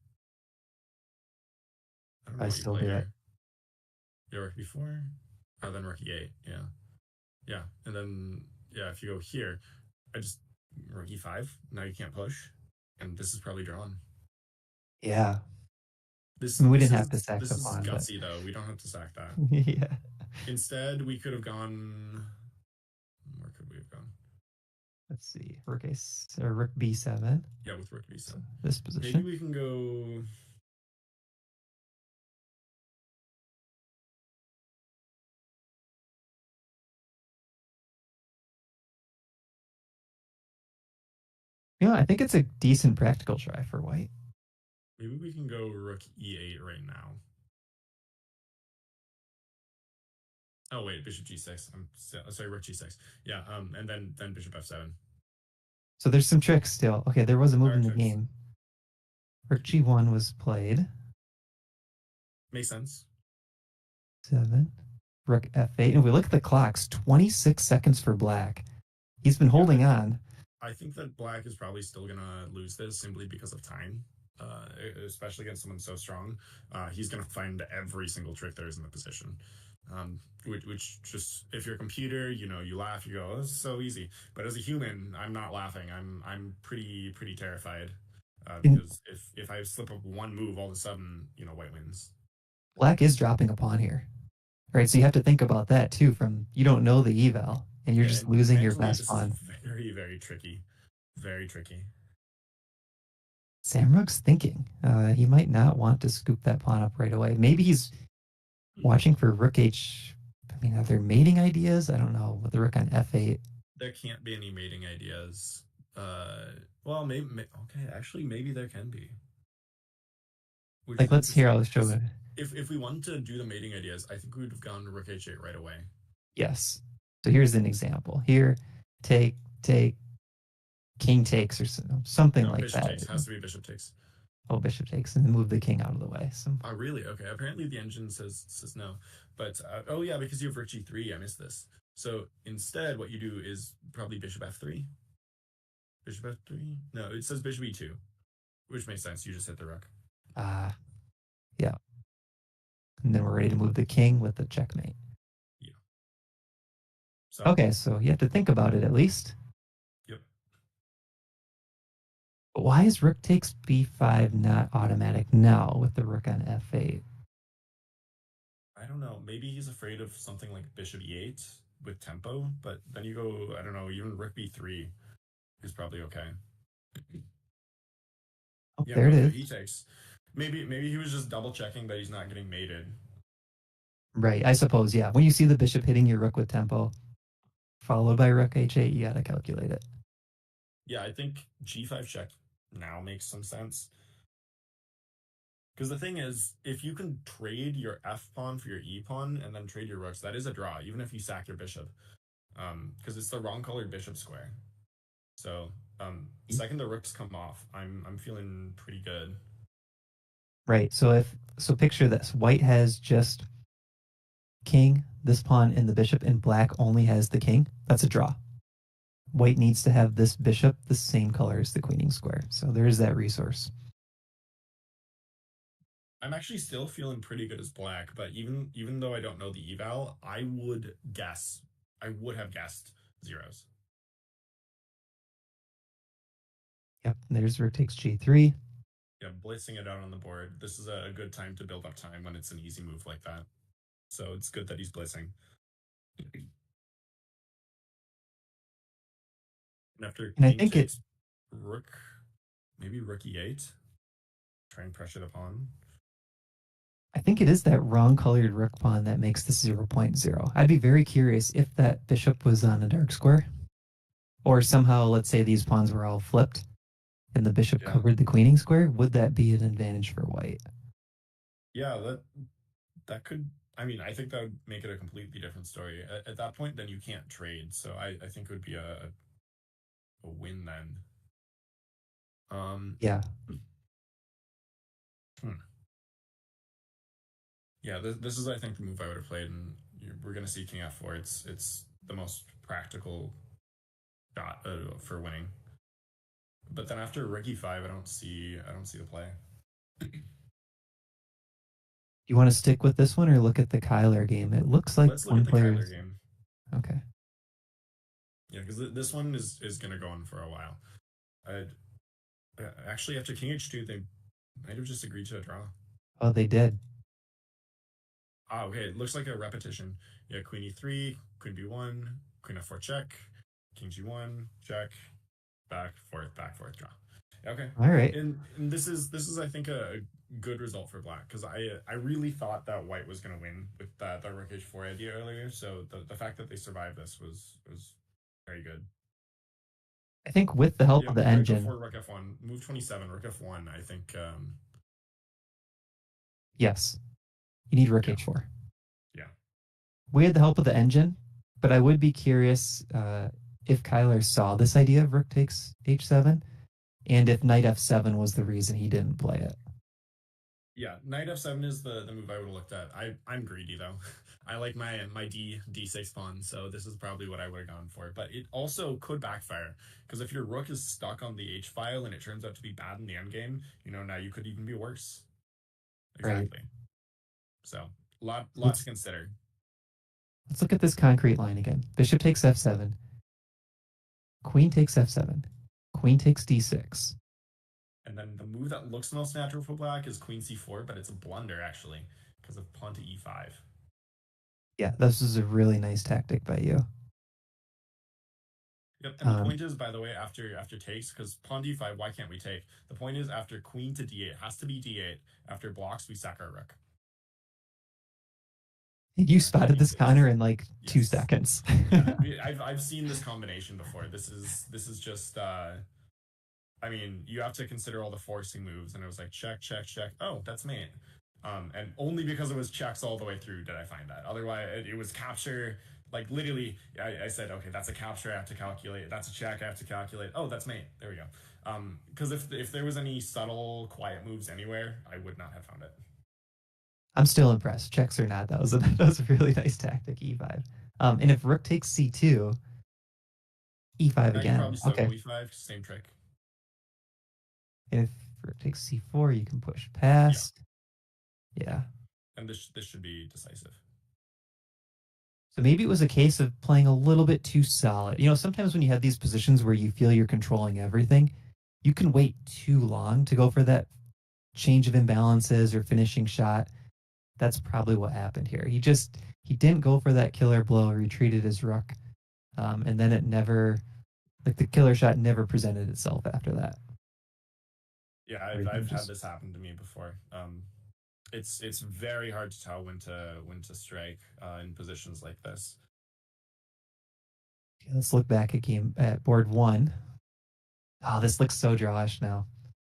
I don't know I what you still play do it. here. You rook b4, then rook e8. Yeah, and then if you go here, I just rook e5. Now you can't push, and this is probably drawn. Yeah. This I mean, we this didn't have to is sack this the is pawn, but gutsy though. We don't have to sack that. yeah. Instead, we could have gone. Where could we have gone? Let's see. Rook rook b7. Yeah, with rook b7. So this position. Maybe we can go. I think it's a decent practical try for white. Maybe we can go rook e8 right now. Oh wait, bishop g6. I'm sorry, rook g6. Yeah, and then bishop f7. So there's some tricks still. Okay, there was a move in the tricks. game. Rook g1 was played. Makes sense. 7. Rook f8. And if we look at the clocks, 26 seconds for black. He's been holding on. I think that black is probably still gonna lose this simply because of time, especially against someone so strong. He's gonna find every single trick there is in the position. Which just, if you're a computer, you laugh, you go, oh, this is so easy. But as a human, I'm not laughing. I'm pretty terrified, because if I slip up one move, all of a sudden, white wins. Black is dropping a pawn here, right? So you have to think about that too. From you don't know the eval, and you're just losing your best pawn. Very, very tricky. Very tricky. Samrug's thinking. He might not want to scoop that pawn up right away. Maybe he's watching for rook h. I mean, are there mating ideas? I don't know. With the rook on f8. There can't be any mating ideas. Well, maybe. Okay, actually, maybe there can be. Like, let's hear. I'll show it. If we wanted to do the mating ideas, I think we would have gone to rook h8 right away. Yes. So here's an example. Here, take, king takes or something like bishop that. Takes. Has to be bishop takes. Oh, bishop takes, and then move the king out of the way. So. Oh, really? Okay. Apparently the engine says no. But, oh yeah, because you have rook g3, I missed this. So instead, what you do is probably bishop f3. Bishop f3? No, it says bishop e2, which makes sense. You just hit the rook. Yeah. And then we're ready to move the king with the checkmate. Yeah. So, okay, so you have to think about it at least. Yep. But why is rook takes b5 not automatic now with the rook on f8? I don't know. Maybe he's afraid of something like bishop e8 with tempo, but then you go, I don't know, even rook b3 is probably okay. Oh, yeah, there it is. He takes. Maybe he was just double checking that he's not getting mated. Right, I suppose, yeah. When you see the bishop hitting your rook with tempo, followed by rook h8, you gotta calculate it. Yeah, I think g5 check now makes some sense. Because the thing is, if you can trade your f pawn for your e pawn and then trade your rooks, that is a draw, even if you sack your bishop. Because it's the wrong colored bishop square. So, second the rooks come off, I'm feeling pretty good. Right. So picture this. White has just king, this pawn, and the bishop, and black only has the king. That's a draw. White needs to have this bishop the same color as the queening square. So there is that resource. I'm actually still feeling pretty good as black, but even though I don't know the eval, I would have guessed zeros. Yep, and there's rook takes g3. Yeah, blitzing it out on the board. This is a good time to build up time when it's an easy move like that. So it's good that he's blitzing. And after And I king think it takes rook, maybe rook e8. Try and pressure the pawn. I think it is that wrong colored rook pawn that makes this 0.0. I'd be very curious if that bishop was on a dark square, or somehow, let's say these pawns were all flipped and the bishop Yeah. covered the queening square. Would that be an advantage for white? Yeah, that could, I mean, I think that would make it a completely different story. At that point, then you can't trade. So I think it would be a win then. Um, Yeah. hmm. Yeah, this is I think the move I would have played, and we're gonna see king f4. It's the most practical shot for winning. But then after rook e5, I don't see the play. You want to stick with this one or look at the Kyler game? It looks like Let's look one at the player Kyler is game. okay. Yeah, because this one is gonna go on for a while. I actually after king h2, they might have just agreed to a draw. Oh, they did. Ah, okay. It looks like a repetition. Yeah, queen e3, queen b1, queen f4 check, king g1 check, back forth draw. Okay, All right. and this is I think a good result for black because I really thought that white was going to win with that rook h4 idea earlier. So the fact that they survived this was very good. I think with the help Yeah, of the right engine, before rook f1, move 27, rook f1. I think yes, you need rook yeah, h4. yeah. We had the help of the engine, but I would be curious if Kyler saw this idea of rook takes h7 and if knight f7 was the reason he didn't play it. Yeah, knight f7 is the move I would have looked at. I'm greedy though. I like my d6 pawn, so this is probably what I would have gone for. But it also could backfire because if your rook is stuck on the h file and it turns out to be bad in the endgame, now you could even be worse. Right. Exactly. So lot to Let's consider. let's look at this concrete line again. Bishop takes f7, queen takes f7, queen takes d6. And then the move that looks most natural for black is queen c4, but it's a blunder actually because of pawn to e5. Yeah, this is a really nice tactic by you. Yep, and the Um, point is, by the way, after takes, because pawn d5, why can't we take? The point is, after queen to d8, has to be d8. After blocks, we sack our rook. you After spotted this d6. counter in like two Yes. seconds. Yeah, I've seen this combination before. This is just I mean, you have to consider all the forcing moves, and it was like check, check, check. Oh, that's mate. And only because it was checks all the way through did I find that. Otherwise, it was capture. Like literally, I said, okay, that's a capture. I have to calculate. That's a check. I have to calculate. Oh, that's mate. There we go. Because if there was any subtle, quiet moves anywhere, I would not have found it. I'm still impressed. Checks or not, that was that was a really nice tactic. E5. And if rook takes c2, e5 Now you again. probably still go Okay. e5. Same trick. If rook takes c4, you can push Yeah, past. Yeah. and this should be decisive. So maybe it was a case of playing a little bit too solid. Sometimes when you have these positions where you feel you're controlling everything, you can wait too long to go for that change of imbalances or finishing shot. That's probably what happened here. He didn't go for that killer blow, retreated his rook, and then it never like the killer shot never presented itself after that. Yeah, Everything I've had just this happen to me before. It's very hard to tell when to strike in positions like this. okay, let's look back at game at board one. Oh, this looks so drawish now.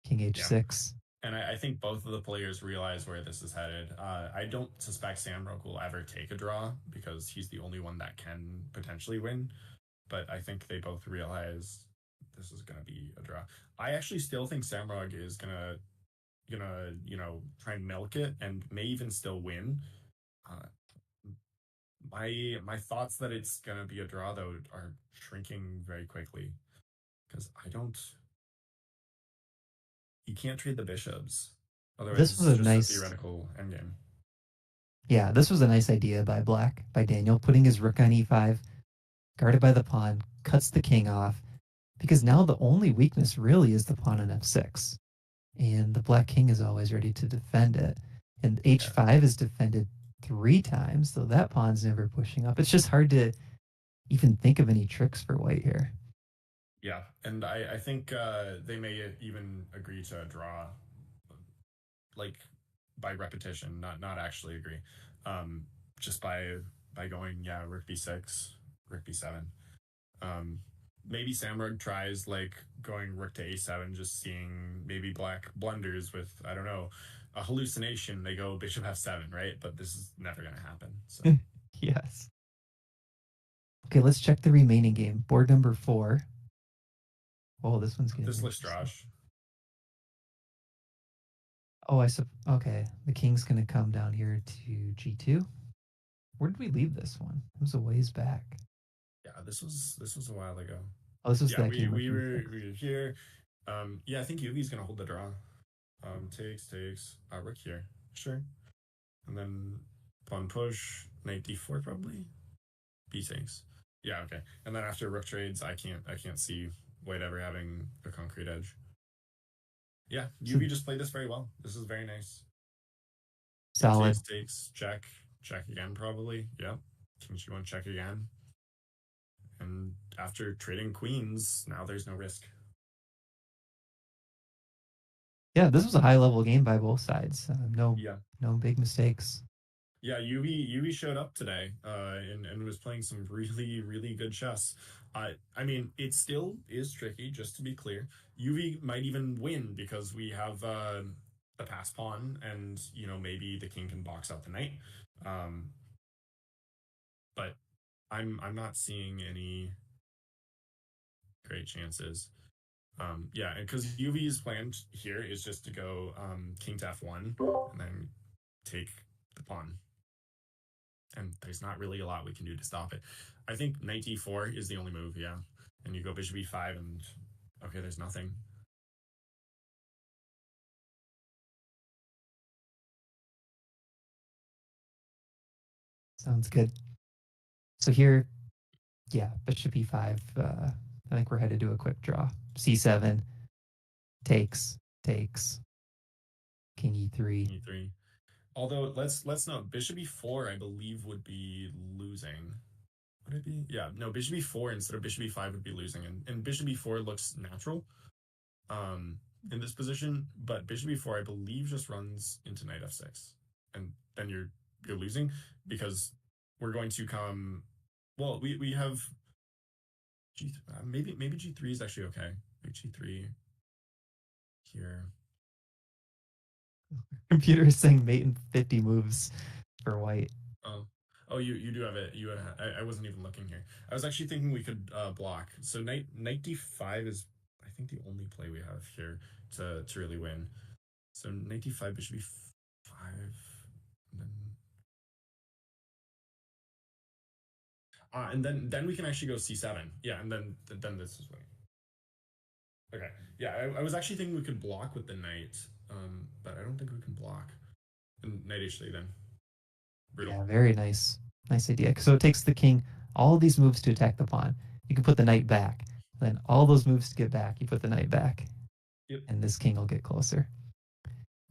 King Yeah, h6. and I think both of the players realize where this is headed. I don't suspect Samrock will ever take a draw because he's the only one that can potentially win. But I think they both realize this is gonna be a draw. I actually still think Samrog is gonna try and milk it and may even still win. Uh, my thoughts that it's gonna be a draw though are shrinking very quickly because I don't. You can't trade the bishops. Otherwise, This was it's a just a nice, theoretical endgame. yeah, this was a nice idea by Black, by Daniel, putting his rook on e5, guarded by the pawn, cuts the king off, because now the only weakness really is the pawn on f6. And the black king is always ready to defend it. And Yeah. h5 is defended 3 times, so that pawn's never pushing up. It's just hard to even think of any tricks for white here. Yeah, and I think they may even agree to draw, like by repetition, not actually agree, um, just by going rook b6, rook b7. Um, Maybe Samrug tries like going rook to a7, just seeing maybe black blunders with I don't know a hallucination. They go bishop f7, right? But this is never gonna happen. So Yes. Okay, let's check the remaining game. Board number 4. Oh, this one's getting this interesting. Lestrage, Oh, okay. The king's gonna come down here to g2. Where did we leave this one? It was a ways back. yeah, this was a while ago. Oh, this was Yeah, that we game of we were e6. we were here. Yeah, I think Yuvi's gonna hold the draw. Takes rook here, sure, and then pawn push, knight d4 probably, b6. Yeah, okay, and then after rook trades, I can't see white ever having a concrete edge. Yeah, So Yuvi just played this very well. This is very nice. Yeah, solid. takes check, check again probably. Yep, king g1 check again, and after trading queens, now there's no risk. Yeah, this was a high level game by both sides. No, Yeah, no big mistakes. yeah, Yuvi showed up today, and was playing some really really good chess. I mean, it still is tricky. Just to be clear, Yuvi might even win because we have the pass pawn, and maybe the king can box out the knight. Um, but I'm not seeing any great chances. Yeah, and because Yuvi's plan here is just to go king to f1 and then take the pawn, and there's not really a lot we can do to stop it. I think knight d4 is the only move, yeah. And you go bishop e5, and okay, there's nothing. Sounds good. So here, yeah, bishop e5. I think we're headed to a quick draw. c7 takes king e3. King e3. Although let's note bishop e4, I believe would be losing. Would it be? Yeah, no, bishop e4 instead of bishop e5 would be losing, and bishop e4 looks natural in this position, but bishop e4 I believe just runs into knight f6, and then you're losing because we're going to come. Well, we have G maybe G3 is actually okay. Like G3 here. Computer is saying mate in 50 moves for white. Oh, oh, you do have it. I wasn't even looking here. I was actually thinking we could block. So knight d5 is I think the only play we have here to really win. So knight d5 bishop e5, and then we can actually go c7. Yeah, and then this is winning. Okay. Yeah, I was actually thinking we could block with the knight, but I don't think we can block. And knight h3 then. Brutal. Yeah, very nice. Nice idea. So it takes the king all of these moves to attack the pawn. You can put the knight back. Then all those moves to get back, you put the knight back. Yep. And this king will get closer.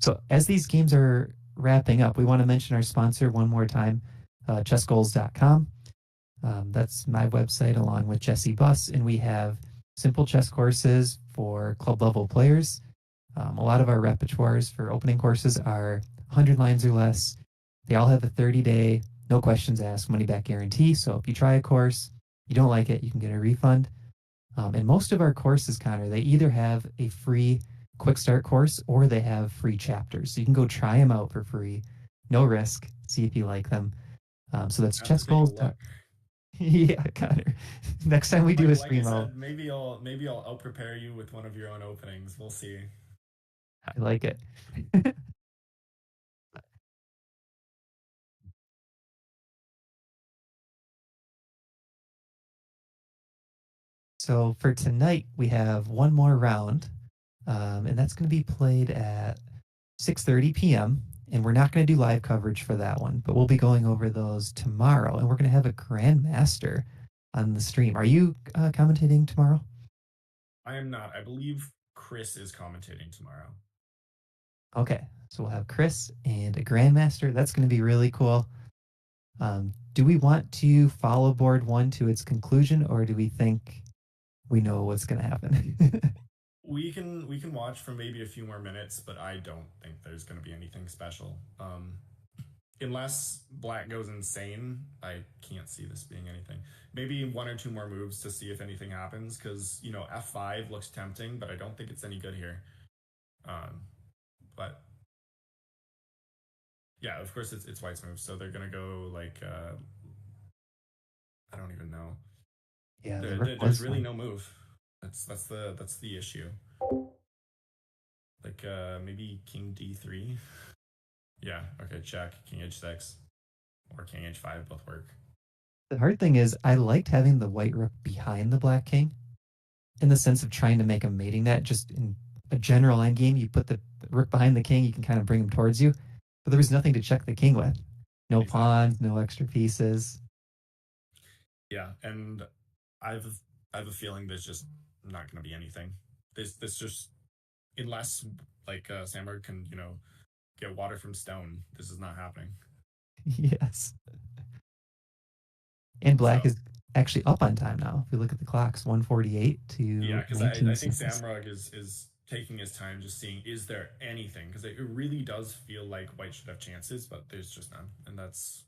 So as these games are wrapping up, we want to mention our sponsor one more time, chessgoals.com. That's my website along with Jesse Buss, and we have simple chess courses for club level players. A lot of our repertoires for opening courses are 100 lines or less. They all have a 30-day, no questions asked, money back guarantee. So if you try a course, you don't like it, you can get a refund. And most of our courses, Connor, they either have a free quick start course or they have free chapters. So you can go try them out for free, no risk, see if you like them. So that's I have to take a chessgoals. look. Yeah, Connor. Next time we do a Like I stream, said, maybe I'll out prepare you with one of your own openings. We'll see. I like it. So for tonight, we have one more round, and that's going to be played at 6:30 p.m. And we're not going to do live coverage for that one, but we'll be going over those tomorrow. And we're going to have a grandmaster on the stream. Are you commentating tomorrow? I am not. I believe Chris is commentating tomorrow. Okay, so we'll have Chris and a grandmaster. That's going to be really cool. Do we want to follow board one to its conclusion, or do we think we know what's going to happen? We can watch for maybe a few more minutes, but I don't think there's going to be anything special. Unless Black goes insane, I can't see this being anything. Maybe one or two more moves to see if anything happens, because F5 looks tempting, but I don't think it's any good here. But yeah, of course it's White's move, so they're gonna go like I don't even know. Yeah, There's really no move. That's the issue. Like maybe King D3. Yeah, okay, check. King H6 or King H5 both work. The hard thing is, I liked having the white rook behind the black king in the sense of trying to make a mating net. Just in a general end game, you put the rook behind the king, you can kind of bring him towards you. But there was nothing to check the king with. No Exactly. pawns, no extra pieces. Yeah, and I've I have a feeling there's just not going to be anything. This just unless like Samberg can get water from stone, this is not happening. Yes. And black So is actually up on time now. If you look at the clocks, 1:48 to yeah, because I 19 think seconds. Samrog is taking his time, just seeing is there anything, because it really does feel like White should have chances, but there's just none, and that's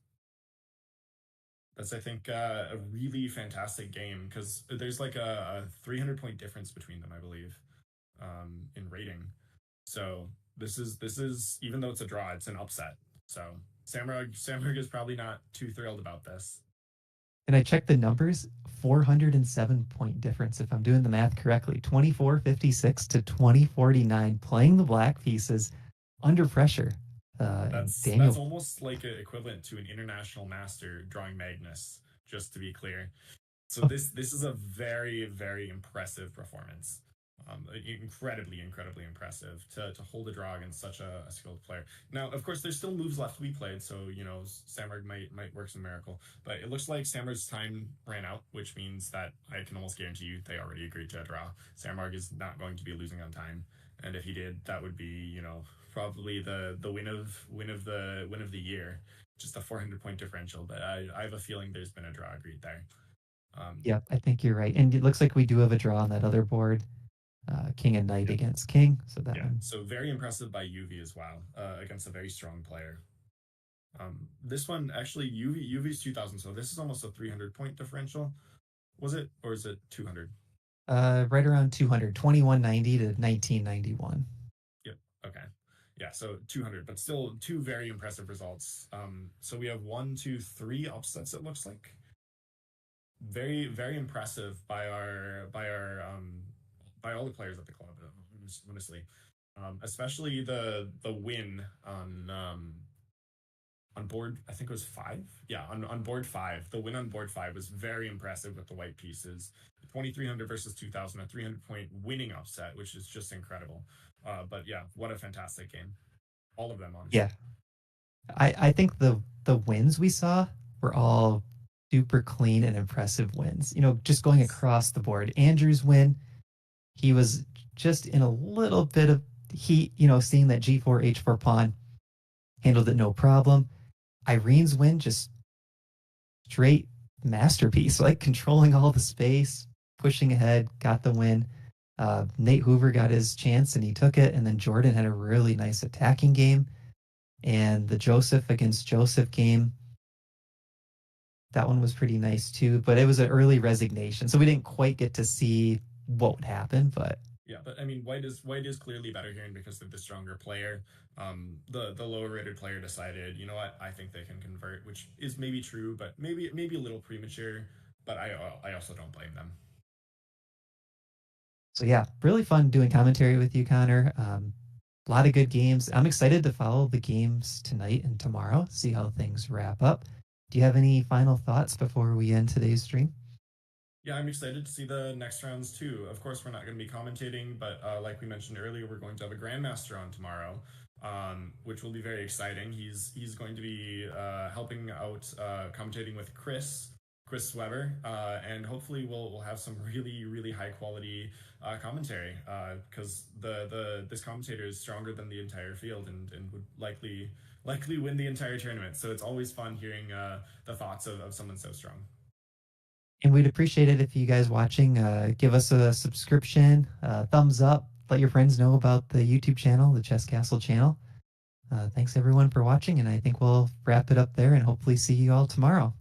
I think a really fantastic game, because there's like a 300 point difference between them, I believe, in rating. So this is even though it's a draw, it's an upset. So Samrog is probably not too thrilled about this. And I checked the numbers, 407-point difference, if I'm doing the math correctly. 24:56 to 20:49, playing the black pieces under pressure. And That's Daniel, almost like equivalent to an international master drawing Magnus, just to be clear. So oh, this is a very impressive performance. Incredibly impressive to hold a draw against such a skilled player. Now, of course, there's still moves left to be played, so Samurg might work some miracle. But it looks like Samurg's time ran out, which means that I can almost guarantee you they already agreed to a draw. Samurg is not going to be losing on time, and if he did, that would be probably the win of the year. Just a 400-point differential, but I have a feeling there's been a draw agreed there. yeah, I think you're right. And it looks like we do have a draw on that other board, king and knight Yeah. against king. So that Yeah, one, so very impressive by UV as well, against a very strong player. This one actually UV's 2000, so this is almost a 300-point differential. Was it, or is it 200? right around 200, 2190 to 1991. Yep. Okay. Yeah, so 200, but still two very impressive results. So we have one, two, three upsets. It looks like very impressive by all the players at the club. Honestly, especially the win on board, I think it was 5. Yeah, on board 5. The win on board 5 was very impressive with the white pieces. 2300 versus 2000, a 300-point winning upset, which is just incredible. But yeah, what a fantastic game. All of them, honestly. Yeah, I think the wins we saw were all super clean and impressive wins. Just going Yes. across the board. Andrew's win, he was just in a little bit of heat, seeing that G4, H4 pawn, handled it no problem. Irene's win, just straight masterpiece, like controlling all the space, pushing ahead, got the win. Nate Hoover got his chance and he took it. And then Jordan had a really nice attacking game. And the Joseph against Joseph game, that one was pretty nice too. But it was an early resignation. So we didn't quite get to see what would happen. But Yeah, but I mean, White is clearly better here, and because they're the stronger player, the lower rated player decided, you know what, I think they can convert, which is maybe true, but maybe a little premature. But I also don't blame them. so yeah, really fun doing commentary with you, Connor. A lot of good games. I'm excited to follow the games tonight and tomorrow, see how things wrap up. Do you have any final thoughts before we end today's stream? Yeah, I'm excited to see the next rounds too. Of course, we're not going to be commentating, but like we mentioned earlier, we're going to have a grandmaster on tomorrow. which will be very exciting. He's going to be helping out commentating with Chris Weber, and hopefully we'll have some really high quality commentary because the this commentator is stronger than the entire field and would likely win the entire tournament. So it's always fun hearing the thoughts of someone so strong. And we'd appreciate it if you guys watching give us a subscription, thumbs up, let your friends know about the YouTube channel, the Chess Castle channel. Thanks everyone for watching, and I think we'll wrap it up there and hopefully see you all tomorrow.